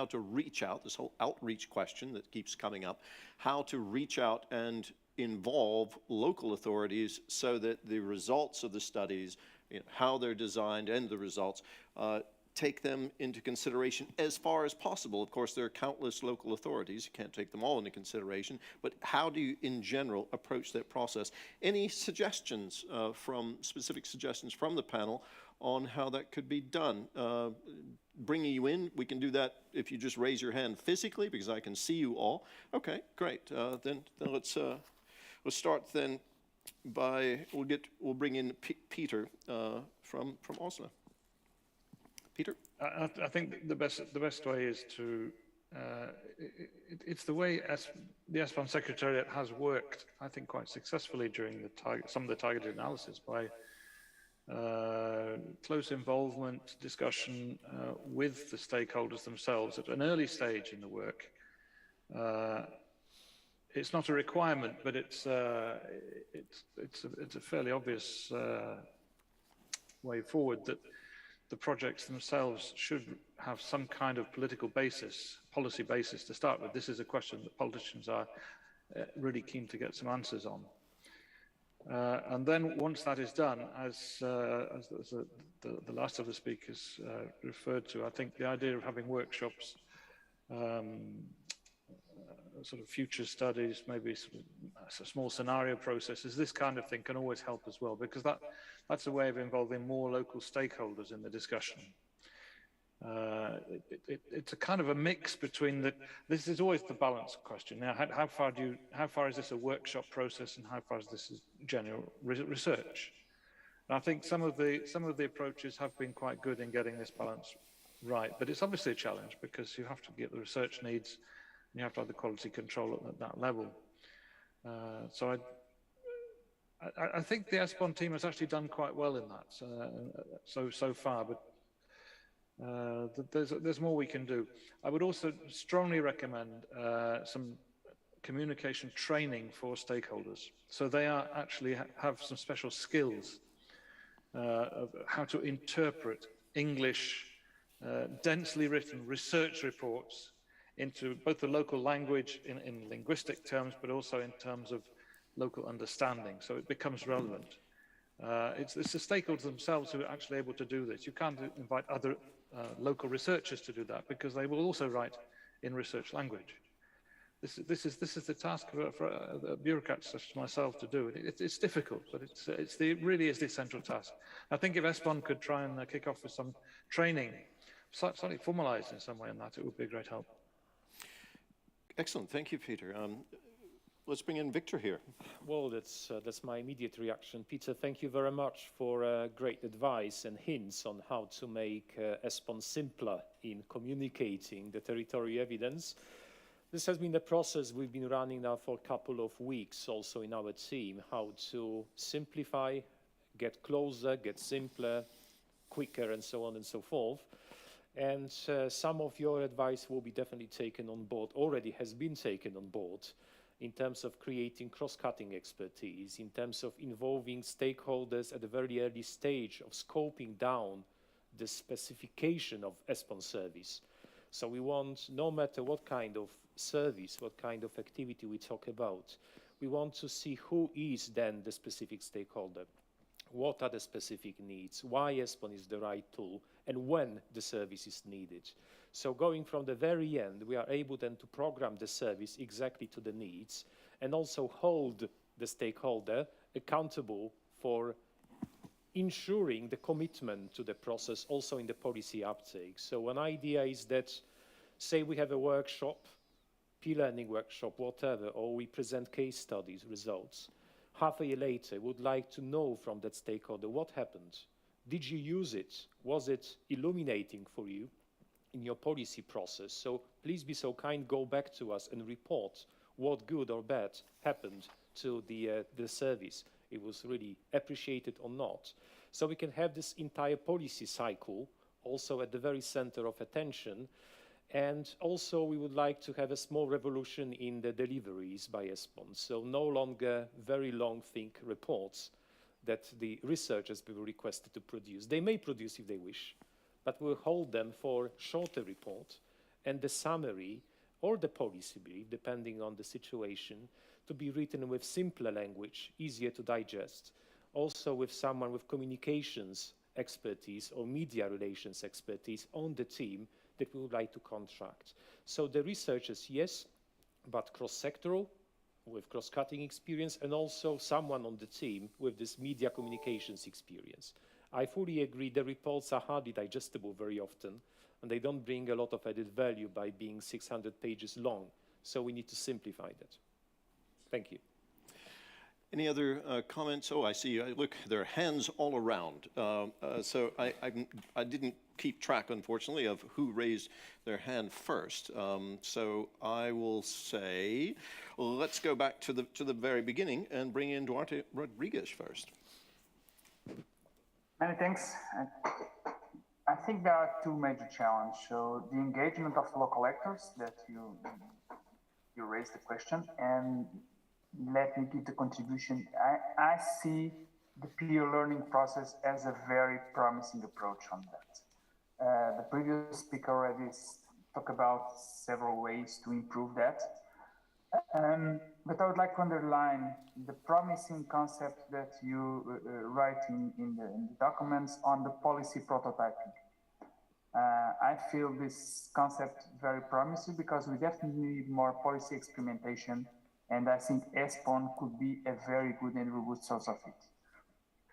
to reach out, this whole outreach question that keeps coming up, how to reach out and involve local authorities so that the results of the studies, how they're designed and the results, take them into consideration as far as possible. Of course, there are countless local authorities. You can't take them all into consideration, but how do you, in general, approach that process? Any suggestions specific suggestions from the panel on how that could be done? Bringing you in, we can do that if you just raise your hand physically, because I can see you all. Okay, great. Then let's start then by, we'll bring in Peter from Oslo. Peter? I think the best way is to, it's the way the ESPON Secretariat has worked, I think, quite successfully during some of the targeted analysis by close involvement, discussion with the stakeholders themselves at an early stage in the work. It's not a requirement, but it's a fairly obvious way forward that the projects themselves should have some kind of political basis, policy basis to start with. This is a question that politicians are really keen to get some answers on. And then once that is done, as the last of the speakers referred to, I think the idea of having workshops, sort of future studies, maybe sort of small scenario processes, this kind of thing can always help as well, because that's a way of involving more local stakeholders in the discussion. It's a kind of a mix between this is always the balance question. Now, how far is this a workshop process, and how far is this general research? And I think some of the approaches have been quite good in getting this balance right, but it's obviously a challenge because you have to get the research needs You have to have the quality control at that level. So I think the ESPON team has actually done quite well in that so far, but there's more we can do. I would also strongly recommend some communication training for stakeholders, so they actually have some special skills of how to interpret English densely written research reports into both the local language in linguistic terms, but also in terms of local understanding, so it becomes relevant. It's the stakeholders themselves who are actually able to do this. You can't invite other local researchers to do that, because they will also write in research language. This is the task for bureaucrats such as myself to do. It's difficult, but it really is the essential task. I think if ESPON could try and kick off with some training, slightly formalized in some way in that, it would be a great help. Excellent, thank you, Peter. Let's bring in Victor here. Well, that's my immediate reaction. Peter, thank you very much for great advice and hints on how to make ESPON simpler in communicating the territorial evidence. This has been the process we've been running now for a couple of weeks also in our team, how to simplify, get closer, get simpler, quicker, and so on and so forth. And some of your advice will be definitely taken on board, already has been taken on board, in terms of creating cross-cutting expertise, in terms of involving stakeholders at a very early stage of scoping down the specification of ESPON service. So we want, no matter what kind of service, what kind of activity we talk about, we want to see who is then the specific stakeholder, what are the specific needs, why ESPON is the right tool, and when the service is needed. So going from the very end, we are able then to program the service exactly to the needs and also hold the stakeholder accountable for ensuring the commitment to the process also in the policy uptake. So one idea is that, say we have a workshop, P-learning workshop, whatever, or we present case studies, results. Half a year later, would like to know from that stakeholder what happened. Did you use it? Was it illuminating for you in your policy process? So please be so kind, go back to us and report what good or bad happened to the service. It was really appreciated or not. So we can have this entire policy cycle also at the very center of attention. And also we would like to have a small revolution in the deliveries by ESPON. So no longer very long, thick reports that the researchers will be requested to produce. They may produce if they wish, but we'll hold them for shorter report and the summary or the policy brief, depending on the situation, to be written with simpler language, easier to digest, also with someone with communications expertise or media relations expertise on the team that we would like to contract. So the researchers, yes, but cross-sectoral, with cross-cutting experience, and also someone on the team with this media communications experience. I fully agree the reports are hardly digestible very often, and they don't bring a lot of added value by being 600 pages long. So we need to simplify that. Thank you. Any other comments? Oh, I see. Look, there are hands all around. So I didn't keep track, unfortunately, of who raised their hand first. So I will say, let's go back to the very beginning and bring in Duarte Rodriguez first. Many thanks. I think there are two major challenges. So the engagement of local actors that you raised the question, and let me give the contribution. I see the peer learning process as a very promising approach on that. The previous speaker already talked about several ways to improve that. But I would like to underline the promising concept that you write in the documents on the policy prototyping. I feel this concept very promising because we definitely need more policy experimentation, and I think ESPON could be a very good and robust source of it.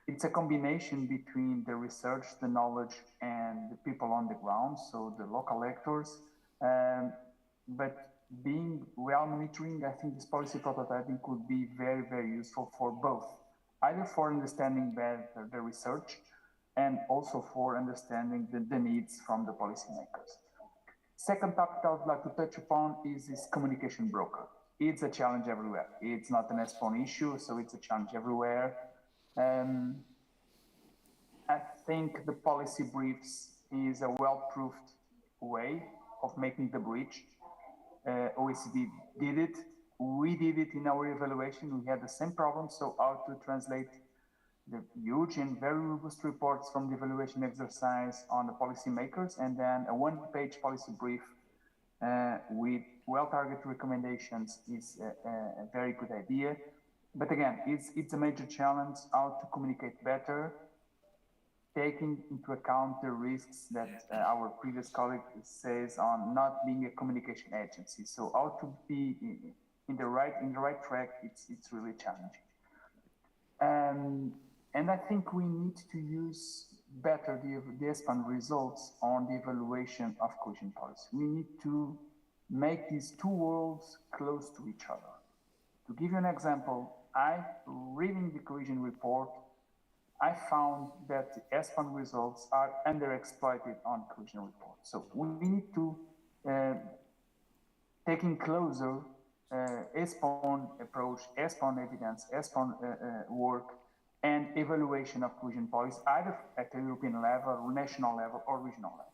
It's a combination between the research, the knowledge, and the people on the ground, so the local actors. But being well monitoring, I think this policy prototyping could be very, very useful for both, either for understanding better the research and also for understanding the needs from the policymakers. Second topic I would like to touch upon is this communication broker. It's a challenge everywhere. It's not an ESPON issue, so it's a challenge everywhere. I think the policy briefs is a well-proofed way of making the bridge. OECD did it. We did it in our evaluation. We had the same problem. So how to translate the huge and very robust reports from the evaluation exercise on the policymakers, and then a one-page policy brief with well-targeted recommendations is a very good idea. But again, it's a major challenge how to communicate better, taking into account the risks that our previous colleague says on not being a communication agency. So how to be in the right track, it's really challenging. And I think we need to use better the ESPON results on the evaluation of cohesion policy. We need to make these two worlds close to each other. To give you an example, reading the cohesion report, I found that the ESPON results are underexploited on cohesion report. So we need to taking closer ESPON approach, ESPON evidence, ESPON work, and evaluation of cohesion policy, either at the European level, national level, or regional level.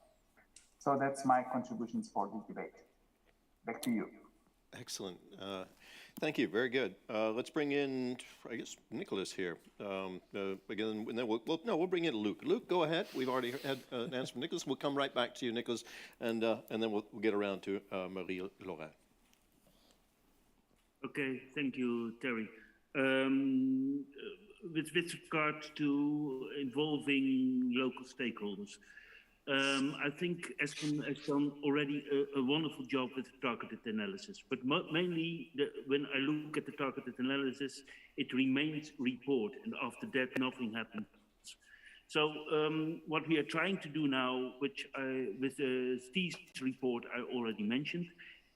So that's my contributions for this debate. Back to you. Excellent. Thank you. Very good. Let's bring in, I guess, Nicholas here. Again, and then we'll bring in Luc. Luc, go ahead. We've already had an answer from Nicholas. We'll come right back to you, Nicholas, and then we'll get around to Marie-Laurent. Okay, thank you, Terry. With regard to involving local stakeholders, I think ESPON has done already a wonderful job with targeted analysis. But mainly, when I look at the targeted analysis, it remains report, and after that, nothing happens. So what we are trying to do now, which with the STEE's report I already mentioned,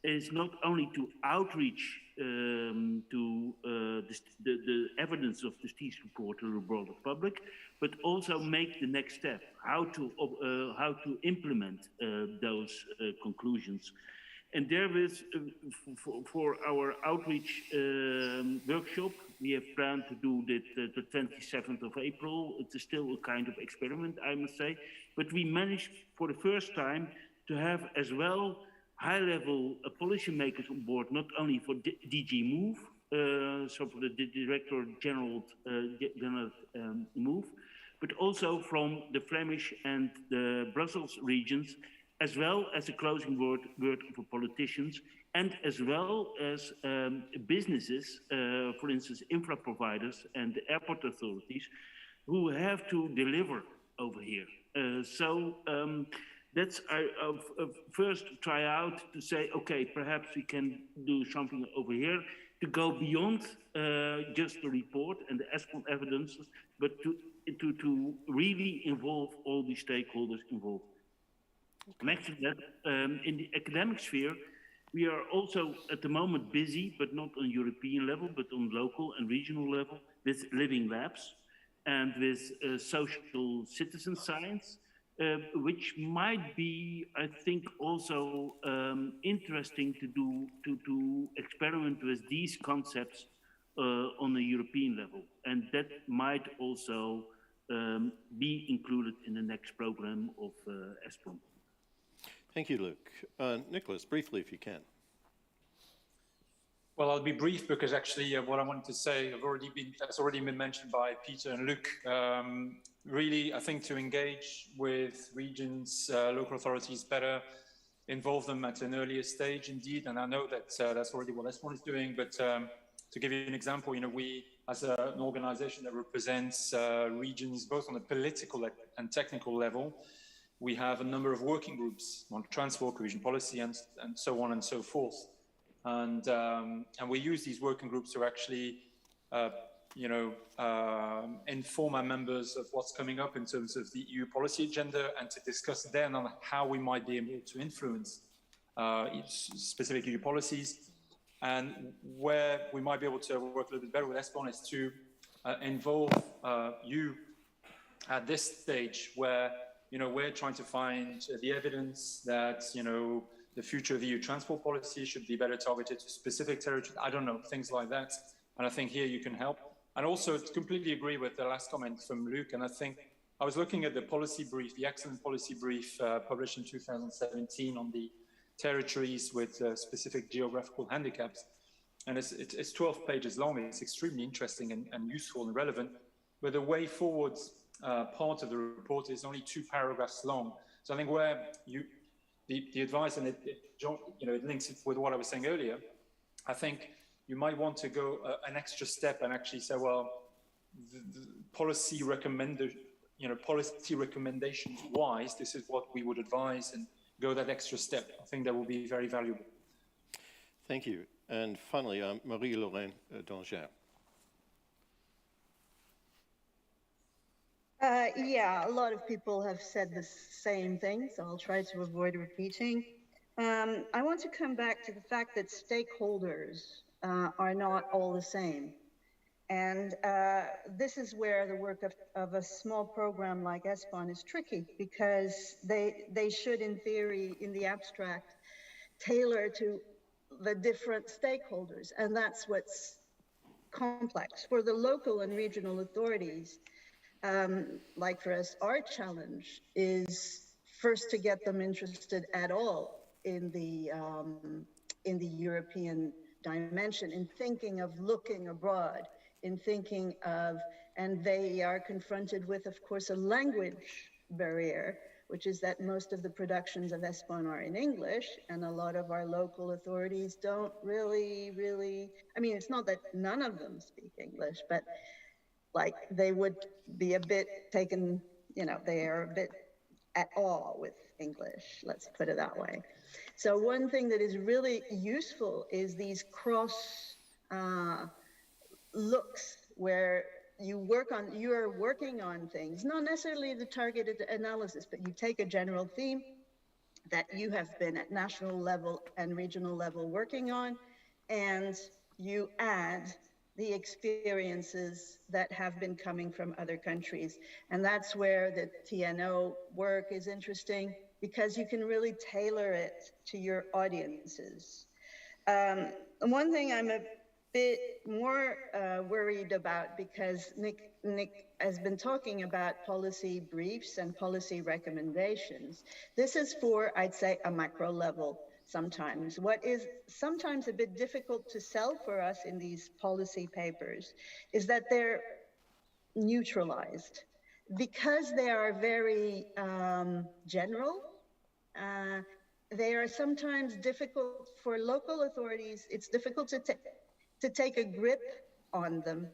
is not only to outreach to the evidence of the STEE's report to the broader public, but also make the next step, how to implement those conclusions. And therewith, for our outreach workshop, we have planned to do that the 27th of April. It's still a kind of experiment, I must say, but we managed for the first time to have as well high-level policymakers on board, not only for DG MOVE, so for the Director General MOVE, but also from the Flemish and the Brussels regions, as well as a closing word for politicians, and as well as businesses, for instance, infra providers and the airport authorities, who have to deliver over here. That's our first try out to say, okay, perhaps we can do something over here to go beyond just the report and the ESPON evidence, but to really involve all the stakeholders involved. Next to that, in the academic sphere, we are also at the moment busy, but not on European level, but on local and regional level, with living labs and with social citizen science. Which might be, I think, also interesting to do to experiment with these concepts on a European level, and that might also be included in the next program of ESPON. Thank you, Luc. Nicholas, briefly, if you can. Well, I'll be brief because actually what I wanted to say has already been mentioned by Peter and Luc. Really, I think to engage with regions, local authorities better, involve them at an earlier stage indeed. And I know that that's already what ESPON is doing, but to give you an example, we, as an organization that represents regions both on a political and technical level, we have a number of working groups on transport, cohesion policy, and so on and so forth. And we use these working groups to actually, inform our members of what's coming up in terms of the EU policy agenda, and to discuss then on how we might be able to influence specific EU policies. And where we might be able to work a little bit better with ESPON is to involve you at this stage where, we're trying to find the evidence that, the future of EU transport policy should be better targeted to specific territories. I don't know, things like that. And I think here you can help. And also completely agree with the last comment from Luc. And I think I was looking at the policy brief, the excellent policy brief published in 2017 on the territories with specific geographical handicaps. And it's 12 pages long. It's extremely interesting and useful and relevant. But the way forward part of the report is only 2 paragraphs long. So I think where the advice, and it links it with what I was saying earlier, I think you might want to go an extra step and actually say, well, the policy recommendations wise, this is what we would advise, and go that extra step. I think that will be very valuable. Thank you. And finally, Marie-Laurent Danger. Yeah, a lot of people have said the same thing, so I'll try to avoid repeating. I want to come back to the fact that stakeholders are not all the same. And this is where the work of a small program like ESPON is tricky, because they should, in theory, in the abstract, tailor to the different stakeholders. And that's what's complex. For the local and regional authorities, like for us, our challenge is first to get them interested at all in the European dimension, in thinking of looking abroad, in thinking of, and they are confronted with, of course, a language barrier, which is that most of the productions of ESPON are in English, and a lot of our local authorities don't really, I mean, it's not that none of them speak English, but like they would be a bit taken, they are a bit at awe with English, let's put it that way. So one thing that is really useful is these cross looks where you are working on things, not necessarily the targeted analysis, but you take a general theme that you have been at national level and regional level working on, and you add the experiences that have been coming from other countries. And that's where the TNO work is interesting, because you can really tailor it to your audiences. One thing I'm a bit more worried about, because Nick has been talking about policy briefs and policy recommendations. This is for, I'd say, a macro level sometimes. What is sometimes a bit difficult to sell for us in these policy papers is that they're neutralized. Because they are very general, they are sometimes difficult for local authorities. It's difficult to take a grip on them,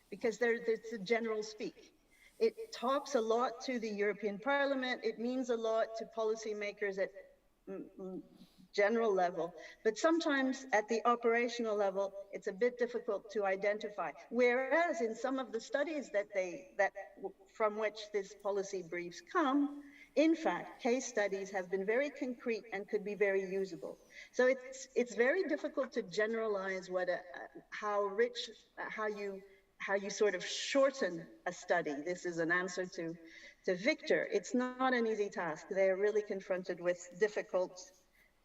because it's a general speak. It talks a lot to the European Parliament. It means a lot to policymakers at general level, but sometimes at the operational level, it's a bit difficult to identify. Whereas in some of the studies from which these policy briefs come, in fact, case studies have been very concrete and could be very usable. So it's very difficult to generalize how you sort of shorten a study. This is an answer to Victor. It's not an easy task. They're really confronted with difficult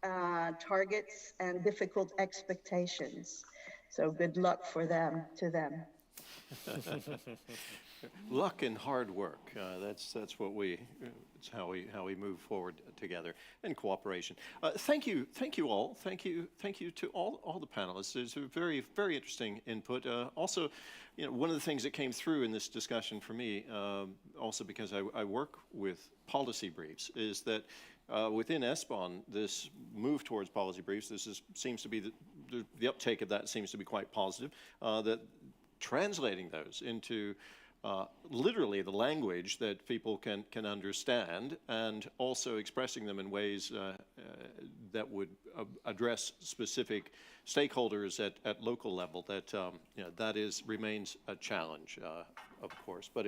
targets and difficult expectations. So good luck to them. Luck and hard work. That's it's how we move forward together in cooperation. Thank you all. Thank you to all the panelists. It's a very, very interesting input. Also, one of the things that came through in this discussion for me, also because I work with policy briefs, is that within ESPON, this move towards policy briefs, seems to be the uptake of that seems to be quite positive. That translating those into literally the language that people can understand, and also expressing them in ways that would address specific stakeholders at local level, that remains a challenge, of course. But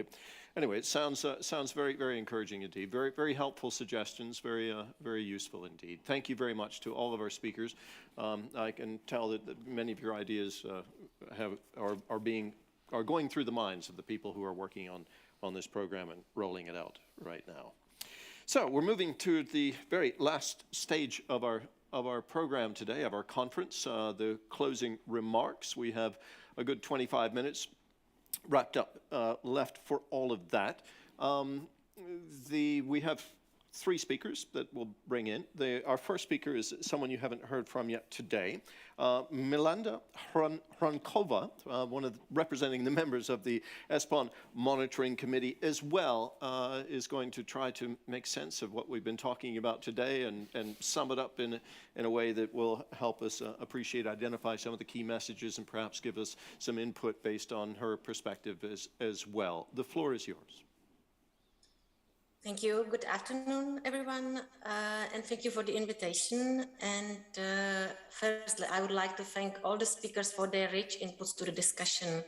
anyway, it sounds very, very encouraging indeed. Very, very helpful suggestions. Very, very useful indeed. Thank you very much to all of our speakers. I can tell that many of your ideas are going through the minds of the people who are working on this program and rolling it out right now. So we're moving to the very last stage of our of our program today, of our conference, the closing remarks. We have a good 25 minutes wrapped up left for all of that. We have three speakers that we'll bring in. Our first speaker is someone you haven't heard from yet today. Milanda Hrankova, representing the members of the ESPON Monitoring Committee as well, is going to try to make sense of what we've been talking about today and sum it up in a way that will help us appreciate, identify some of the key messages and perhaps give us some input based on her perspective as well. The floor is yours. Thank you. Good afternoon, everyone, and thank you for the invitation. And firstly, I would like to thank all the speakers for their rich inputs to the discussion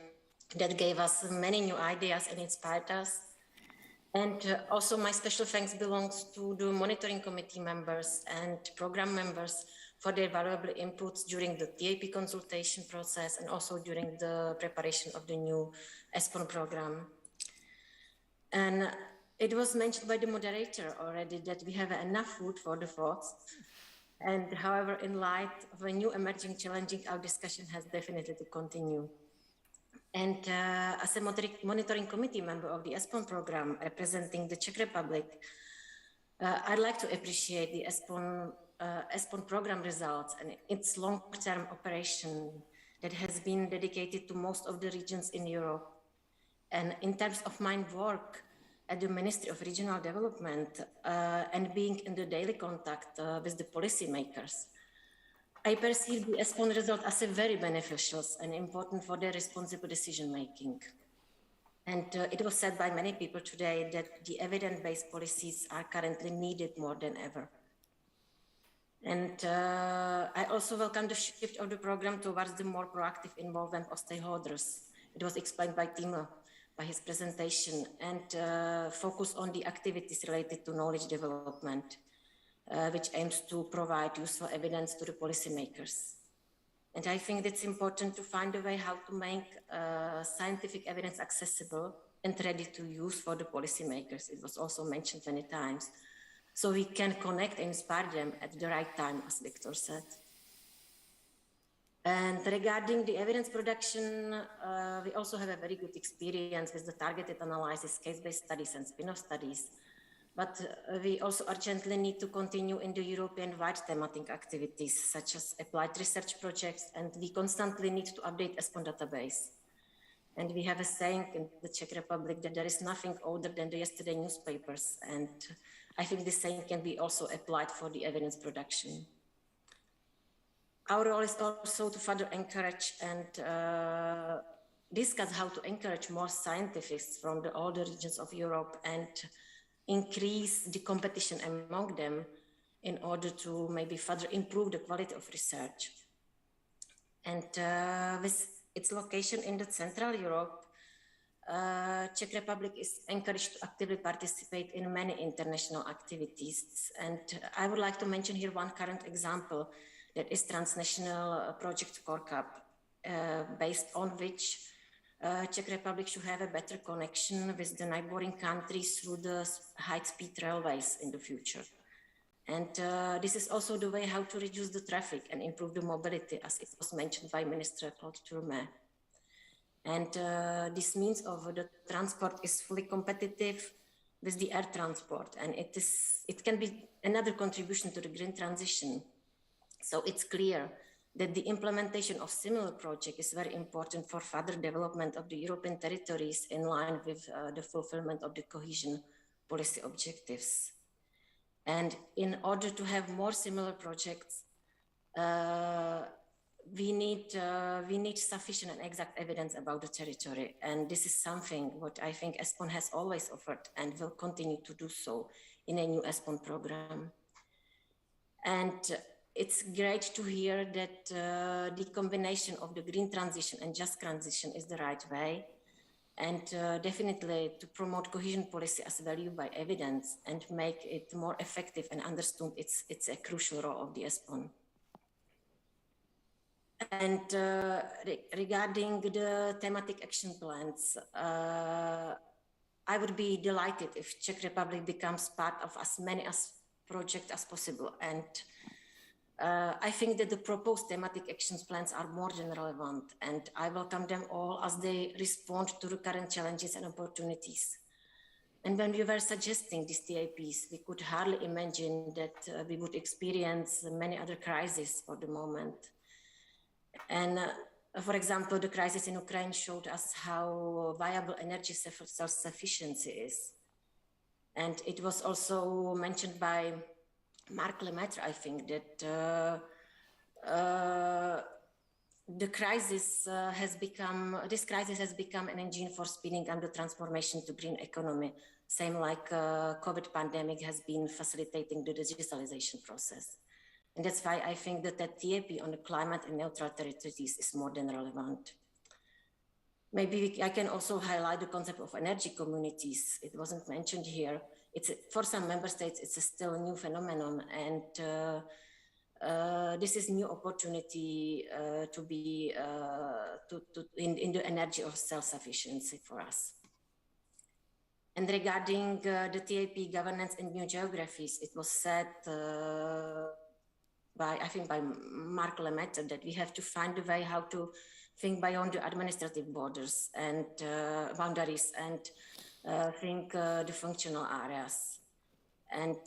that gave us many new ideas and inspired us. And also my special thanks belongs to the monitoring committee members and program members for their valuable inputs during the TAP consultation process and also during the preparation of the new ESPON program. And it was mentioned by the moderator already that we have enough food for the thoughts. And however, in light of a new emerging challenging, our discussion has definitely to continue. And as a monitoring committee member of the ESPON program representing the Czech Republic, I'd like to appreciate the ESPON program results and its long-term operation that has been dedicated to most of the regions in Europe. And in terms of my work at the Ministry of Regional Development and being in the daily contact with the policymakers, I perceive the ESPON result as a very beneficial and important for their responsible decision-making. And it was said by many people today that the evidence-based policies are currently needed more than ever. And I also welcome the shift of the program towards the more proactive involvement of stakeholders. It was explained by Timo by his presentation, and focus on the activities related to knowledge development, which aims to provide useful evidence to the policymakers. And I think it's important to find a way how to make scientific evidence accessible and ready to use for the policymakers. It was also mentioned many times. So we can connect and inspire them at the right time, as Victor said. And regarding the evidence production, we also have a very good experience with the targeted analysis, case-based studies and spin-off studies. But we also urgently need to continue in the European-wide thematic activities, such as applied research projects, and we constantly need to update ESPON database. And we have a saying in the Czech Republic that there is nothing older than the yesterday newspapers. And I think this saying can be also applied for the evidence production. Our role is also to further encourage and discuss how to encourage more scientists from all the regions of Europe and increase the competition among them in order to maybe further improve the quality of research. And with its location in the Central Europe, Czech Republic is encouraged to actively participate in many international activities. And I would like to mention here one current example, that is transnational project Core Cup, based on which Czech Republic should have a better connection with the neighboring countries through the high-speed railways in the future. And this is also the way how to reduce the traffic and improve the mobility, as it was mentioned by Minister Claude Turmes. And this means of the transport is fully competitive with the air transport, and it can be another contribution to the green transition. So it's clear that the implementation of similar projects is very important for further development of the European territories in line with the fulfillment of the cohesion policy objectives. And in order to have more similar projects, we need sufficient and exact evidence about the territory. And this is something what I think ESPON has always offered and will continue to do so in a new ESPON program. And it's great to hear that the combination of the green transition and just transition is the right way. And definitely to promote cohesion policy as value by evidence and make it more effective and understood, it's a crucial role of the ESPON. And regarding the thematic action plans, I would be delighted if Czech Republic becomes part of as many projects as possible. And I think that the proposed thematic action plans are more than relevant, and I welcome them all as they respond to the current challenges and opportunities. And when we were suggesting these TAPs, we could hardly imagine that we would experience many other crises for the moment. And for example, the crisis in Ukraine showed us how viable energy self-sufficiency is. And it was also mentioned by Marc Lemaitre, I think, that this crisis has become an engine for speeding up the transformation to green economy, same like COVID pandemic has been facilitating the digitalization process. And that's why I think that TAP on the climate and neutral territories is more than relevant. Maybe I can also highlight the concept of energy communities. It wasn't mentioned here. For some member states, it's still a new phenomenon, and this is new opportunity to be in the energy of self-sufficiency for us. And regarding the TAP governance and new geographies, it was said by Marc Lemaitre that we have to find a way how to think beyond the administrative borders and boundaries and think the functional areas. And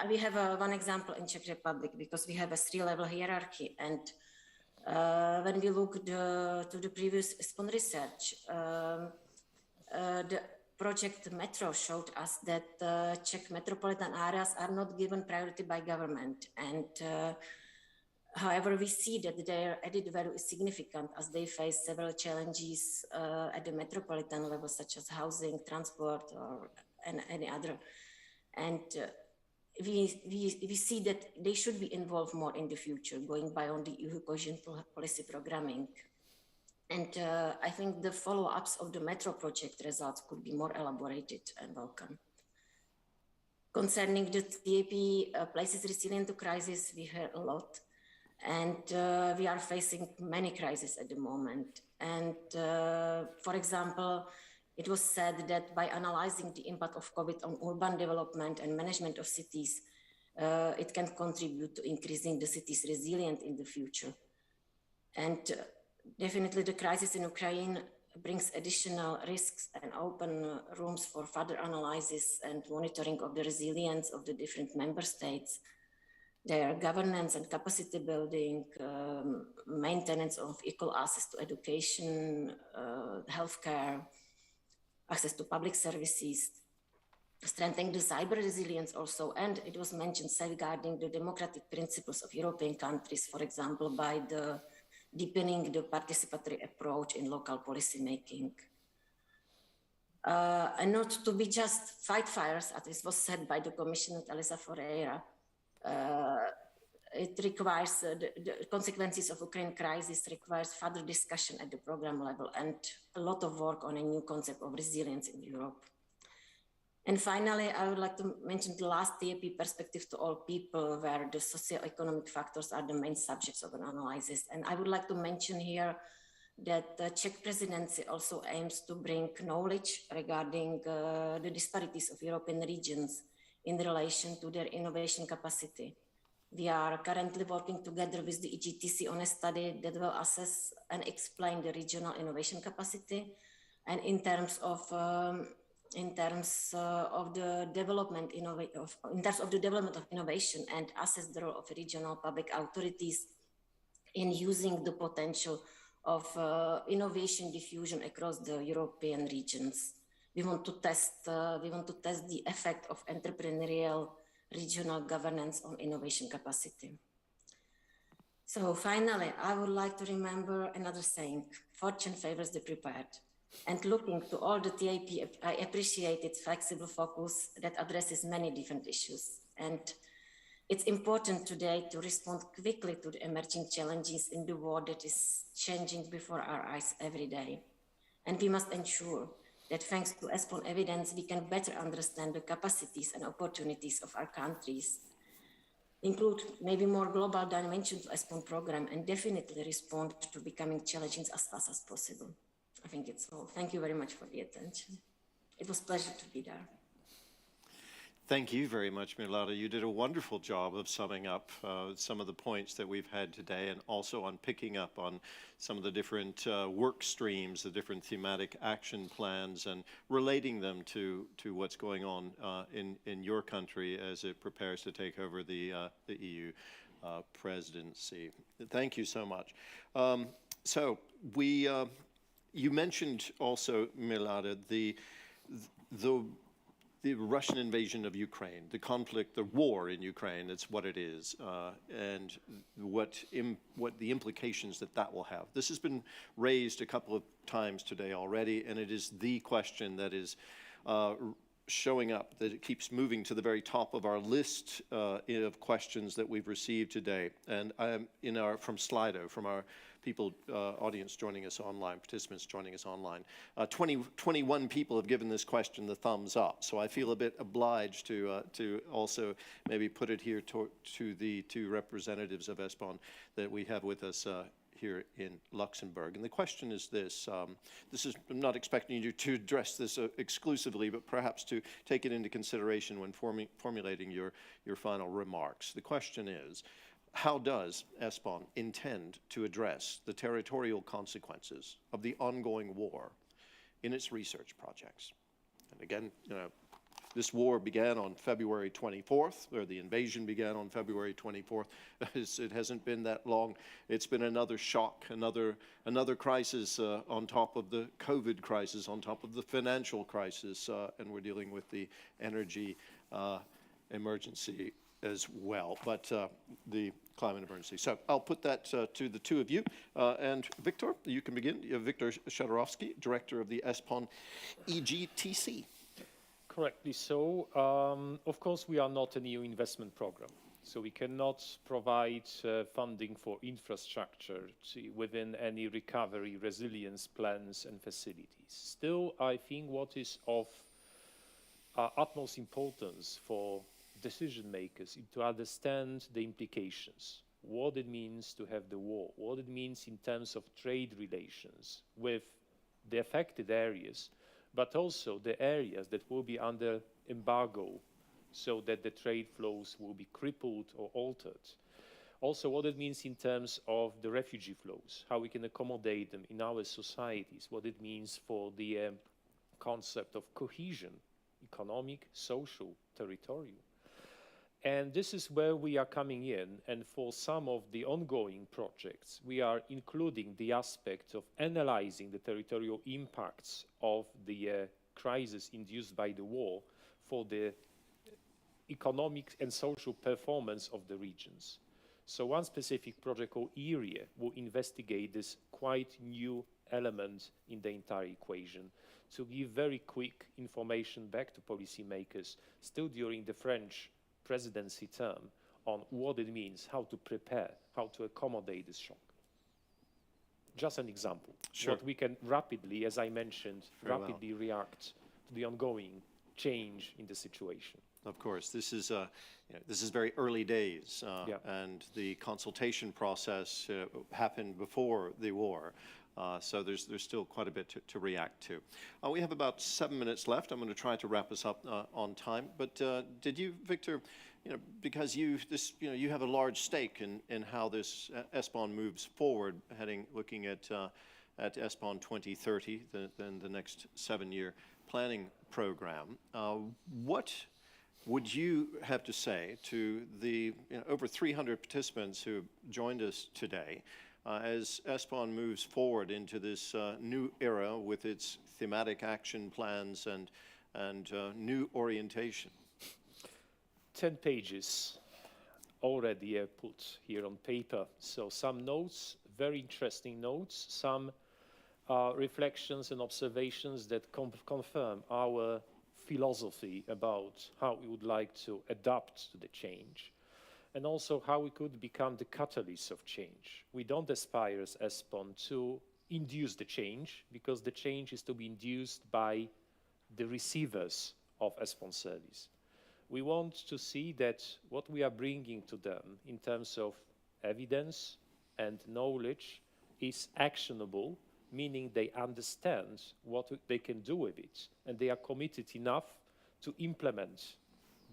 we have one example in Czech Republic because we have a 3-level hierarchy. And when we look to the previous ESPON research, the project Metro showed us that Czech metropolitan areas are not given priority by government. And however, we see that their added value is significant as they face several challenges at the metropolitan level, such as housing, transport, or any other. And we see that they should be involved more in the future, going beyond the EU cohesion policy programming. And I think the follow-ups of the Metro project results could be more elaborated and welcome. Concerning the TAP places resilient to crisis, we heard a lot. And we are facing many crises at the moment. And for example, it was said that by analyzing the impact of COVID on urban development and management of cities, it can contribute to increasing the city's resilience in the future. And definitely the crisis in Ukraine brings additional risks and open rooms for further analysis and monitoring of the resilience of the different member states, their governance and capacity building, maintenance of equal access to education, healthcare, access to public services, strengthening the cyber resilience also, and it was mentioned safeguarding the democratic principles of European countries, for example, by the deepening the participatory approach in local policy making. And not to be just fight fires, as it was said by the Commissioner Elisa Ferreira. It requires the consequences of Ukraine crisis requires further discussion at the program level and a lot of work on a new concept of resilience in Europe. And finally, I would like to mention the last TAP perspective to all people, where the socio-economic factors are the main subjects of an analysis. And I would like to mention here that the Czech presidency also aims to bring knowledge regarding the disparities of European regions in relation to their innovation capacity. We are currently working together with the EGTC on a study that will assess and explain the regional innovation capacity, and in terms of the development of innovation, and assess the role of regional public authorities in using the potential of innovation diffusion across the European regions. We want to test the effect of entrepreneurial regional governance on innovation capacity. So finally, I would like to remember another saying: fortune favors the prepared. And looking to all the TAP, I appreciate its flexible focus that addresses many different issues. And it's important today to respond quickly to the emerging challenges in the world that is changing before our eyes every day. And we must ensure that thanks to ESPON evidence, we can better understand the capacities and opportunities of our countries, include maybe more global dimension to ESPON program, and definitely respond to becoming challenges as fast as possible. I think it's all. Thank you very much for the attention. It was a pleasure to be there. Thank you very much, Milada. You did a wonderful job of summing up some of the points that we've had today, and also on picking up on some of the different work streams, the different thematic action plans, and relating them to what's going on in your country as it prepares to take over the EU presidency. Thank you so much. You mentioned also, Milada, the Russian invasion of Ukraine, the conflict, the war in Ukraine, it's what it is, and what the implications that will have. This has been raised a couple of times today already, and it is the question that is showing up, that it keeps moving to the very top of our list of questions that we've received today. And from Slido, from our people, audience joining us online, participants joining us online. 21 people have given this question the thumbs up, so I feel a bit obliged to also maybe put it here to the two representatives of ESPON that we have with us here in Luxembourg. And the question is this. I'm not expecting you to address this exclusively, but perhaps to take it into consideration when formulating your final remarks. The question is, how does ESPON intend to address the territorial consequences of the ongoing war in its research projects? And again, this war began on February 24th, or the invasion began on February 24th. It hasn't been that long. It's been another shock, another crisis on top of the COVID crisis, on top of the financial crisis, and we're dealing with the energy emergency as well, but the climate emergency. So I'll put that to the two of you. And Victor, you can begin. Victor Shadorovsky, Director of the ESPON EGTC. Correctly so. Of course, we are not an EU investment program, so we cannot provide funding for infrastructure within any recovery, resilience plans and facilities. Still, I think what is of utmost importance for decision makers is to understand the implications, what it means to have the war, what it means in terms of trade relations with the affected areas, but also the areas that will be under embargo so that the trade flows will be crippled or altered. Also, what it means in terms of the refugee flows, how we can accommodate them in our societies, what it means for the concept of cohesion, economic, social, territorial. And this is where we are coming in, and for some of the ongoing projects, we are including the aspect of analyzing the territorial impacts of the crisis induced by the war for the economic and social performance of the regions. So one specific project called ERIA will investigate this quite new element in the entire equation to give very quick information back to policymakers still during the French presidency term on what it means, how to prepare, how to accommodate this shock. Just an example. Sure. What we can rapidly, as I mentioned, rapidly react to the ongoing change in the situation. Of course, this is very early days, and the consultation process happened before the war. So there's still quite a bit to react to. We have about 7 minutes left. I'm going to try to wrap us up on time. But did you, Victor, because you have a large stake in how this ESPON moves forward, looking at ESPON 2030, the next 7-year planning program. What would you have to say to the over 300 participants who joined us today? As ESPON moves forward into this new era with its thematic action plans and new orientation? 10 pages already put here on paper. So some notes, very interesting notes, some reflections and observations that confirm our philosophy about how we would like to adapt to the change, and also how we could become the catalyst of change. We don't aspire as ESPON to induce the change, because the change is to be induced by the receivers of ESPON service. We want to see that what we are bringing to them in terms of evidence and knowledge is actionable, meaning they understand what they can do with it, and they are committed enough to implement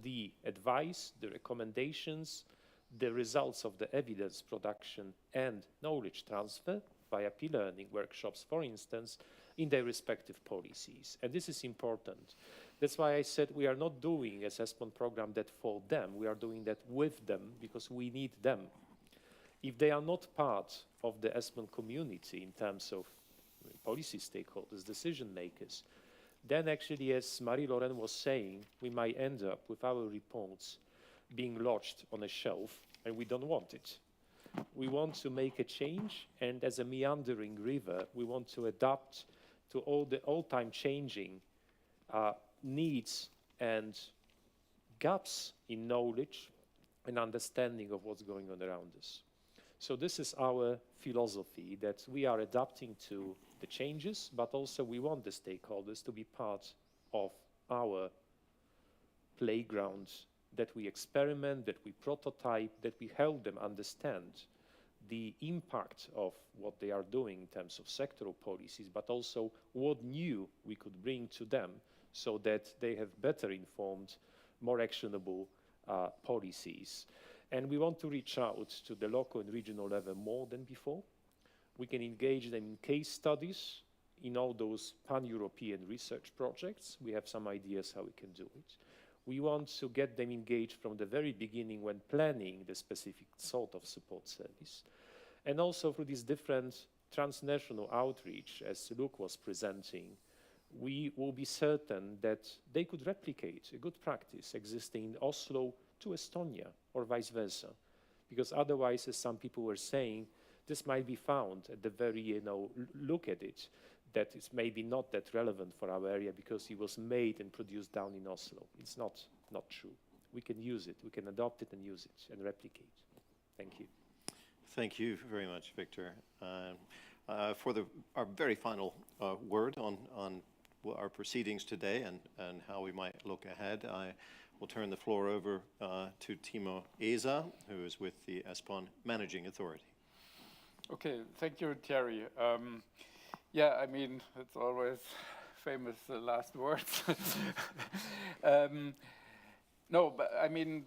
the advice, the recommendations, the results of the evidence production and knowledge transfer via peer learning workshops, for instance, in their respective policies. And this is important. That's why I said we are not doing a ESPON program that for them, we are doing that with them because we need them. If they are not part of the ESPON community in terms of policy stakeholders, decision makers, then actually, as Marie-Laurent was saying, we might end up with our reports being lodged on a shelf, and we don't want it. We want to make a change, and as a meandering river, we want to adapt to all the all-time changing needs and gaps in knowledge and understanding of what's going on around us. So this is our philosophy, that we are adapting to the changes, but also we want the stakeholders to be part of our playground, that we experiment, that we prototype, that we help them understand the impact of what they are doing in terms of sectoral policies, but also what new we could bring to them so that they have better informed, more actionable policies. And we want to reach out to the local and regional level more than before. We can engage them in case studies in all those pan-European research projects. We have some ideas how we can do it. We want to get them engaged from the very beginning when planning the specific sort of support service. And also through these different transnational outreach, as Luke was presenting, we will be certain that they could replicate a good practice existing in Oslo to Estonia or vice versa. Because otherwise, as some people were saying, this might be found at the very, look at it, that it's maybe not that relevant for our area because it was made and produced down in Oslo. It's not true. We can use it, we can adopt it and use it and replicate. Thank you. Thank you very much, Victor. For our very final word on our proceedings today and how we might look ahead, I will turn the floor over to Timo Esa, who is with the ESPON Managing Authority. Okay, thank you, Thierry. Yeah, I mean, it's always famous last words. No, but I mean,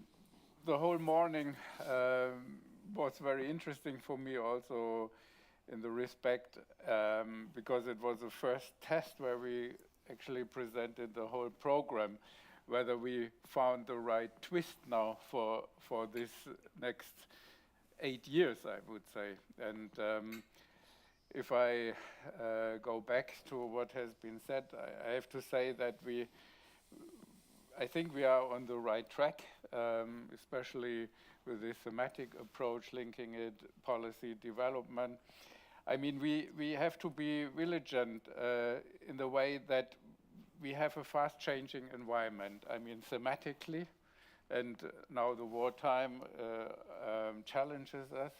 the whole morning was very interesting for me also in the respect, because it was the first test where we actually presented the whole program, whether we found the right twist now for this next 8 years, I would say. And if I go back to what has been said, I have to say that I think we are on the right track, especially with this thematic approach, linking it policy development. I mean, we have to be vigilant in the way that we have a fast-changing environment. I mean, thematically, and now the wartime challenges us,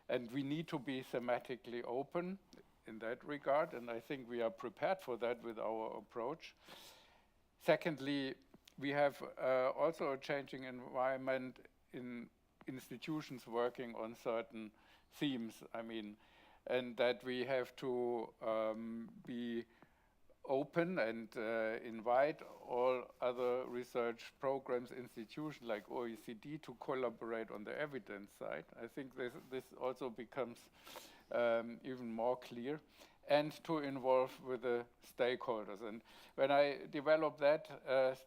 and we need to be thematically open in that regard, and I think we are prepared for that with our approach. Secondly, we have also a changing environment in institutions working on certain themes, I mean, and that we have to be open and invite all other research programs, institutions like OECD to collaborate on the evidence side. I think this also becomes even more clear, and to involve with the stakeholders. And when I developed that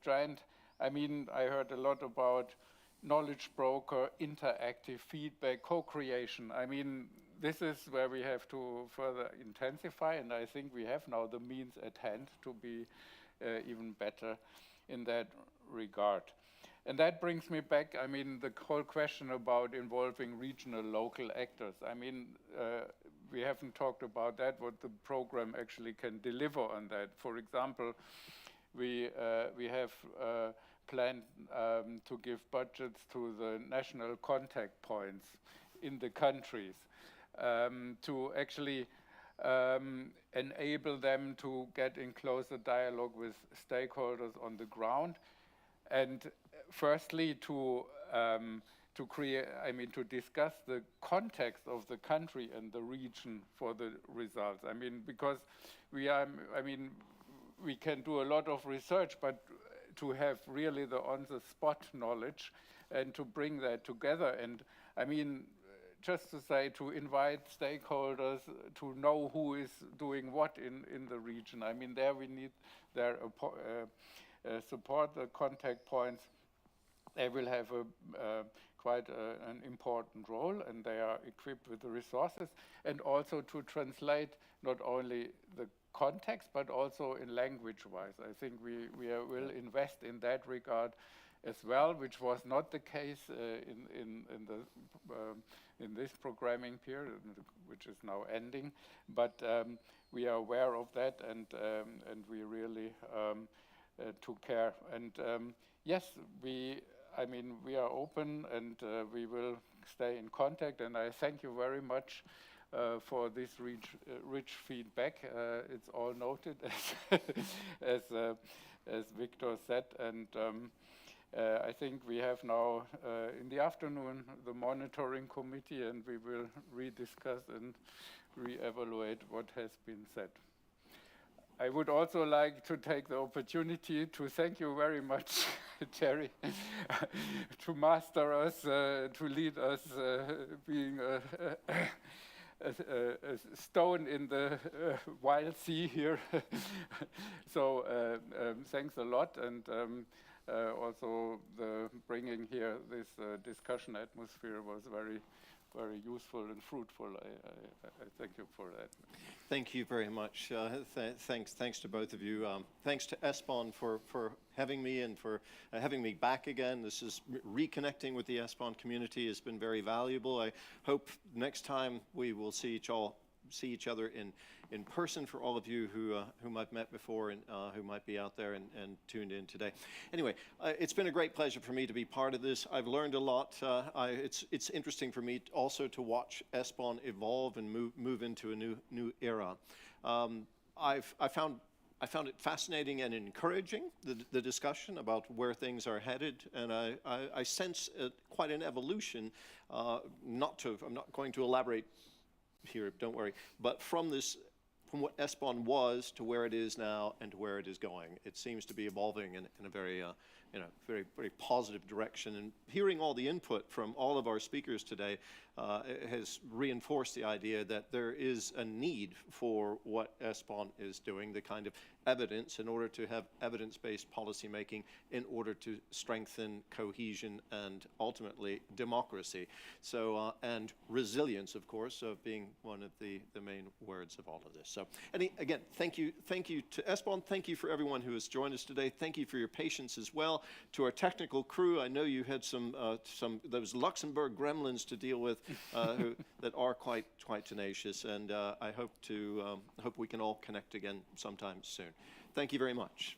strand, I mean, I heard a lot about knowledge broker, interactive feedback, co-creation. I mean, this is where we have to further intensify, and I think we have now the means at hand to be even better in that regard. And that brings me back, I mean, the whole question about involving regional, local actors. I mean, we haven't talked about that, what the program actually can deliver on that. For example, we have planned to give budgets to the national contact points in the countries to actually enable them to get in closer dialogue with stakeholders on the ground. And firstly, to create, I mean, to discuss the context of the country and the region for the results. I mean, because we can do a lot of research, but to have really the on-the-spot knowledge and to bring that together. And I mean, just to say, to invite stakeholders to know who is doing what in the region. I mean, there we need their support, the contact points. They will have quite an important role, and they are equipped with the resources, and also to translate not only the context, but also in language-wise. I think we will invest in that regard as well, which was not the case in this programming period, which is now ending. But we are aware of that, and we really took care. And yes, I mean, we are open, and we will stay in contact. And I thank you very much for this rich feedback. It's all noted, as Victor said. And I think we have now, in the afternoon, the monitoring committee, and we will rediscuss and re-evaluate what has been said. I would also like to take the opportunity to thank you very much, Terry, to master us, to lead us, being a stone in the wild sea here. So thanks a lot, and also the bringing here this discussion atmosphere was very, very useful and fruitful. I thank you for that. Thank you very much. Thanks to both of you. Thanks to ESPON for having me and for having me back again. This is reconnecting with the ESPON community has been very valuable. I hope next time we will see each other in person for all of you whom I've met before and who might be out there and tuned in today. Anyway, it's been a great pleasure for me to be part of this. I've learned a lot. It's interesting for me also to watch ESPON evolve and move into a new era. I found it fascinating and encouraging, the discussion about where things are headed, and I sense quite an evolution. I'm not going to elaborate here, don't worry, but from what ESPON was to where it is now and to where it is going, it seems to be evolving in a very very, very positive direction. And hearing all the input from all of our speakers today has reinforced the idea that there is a need for what ESPON is doing, the kind of evidence, in order to have evidence-based policymaking, in order to strengthen cohesion and ultimately democracy. So, and resilience, of course, being one of the main words of all of this. So, again, thank you to ESPON. Thank you for everyone who has joined us today. Thank you for your patience as well. To our technical crew, I know you had those Luxembourg gremlins to deal with that are quite tenacious, and I hope we can all connect again sometime soon. Thank you very much.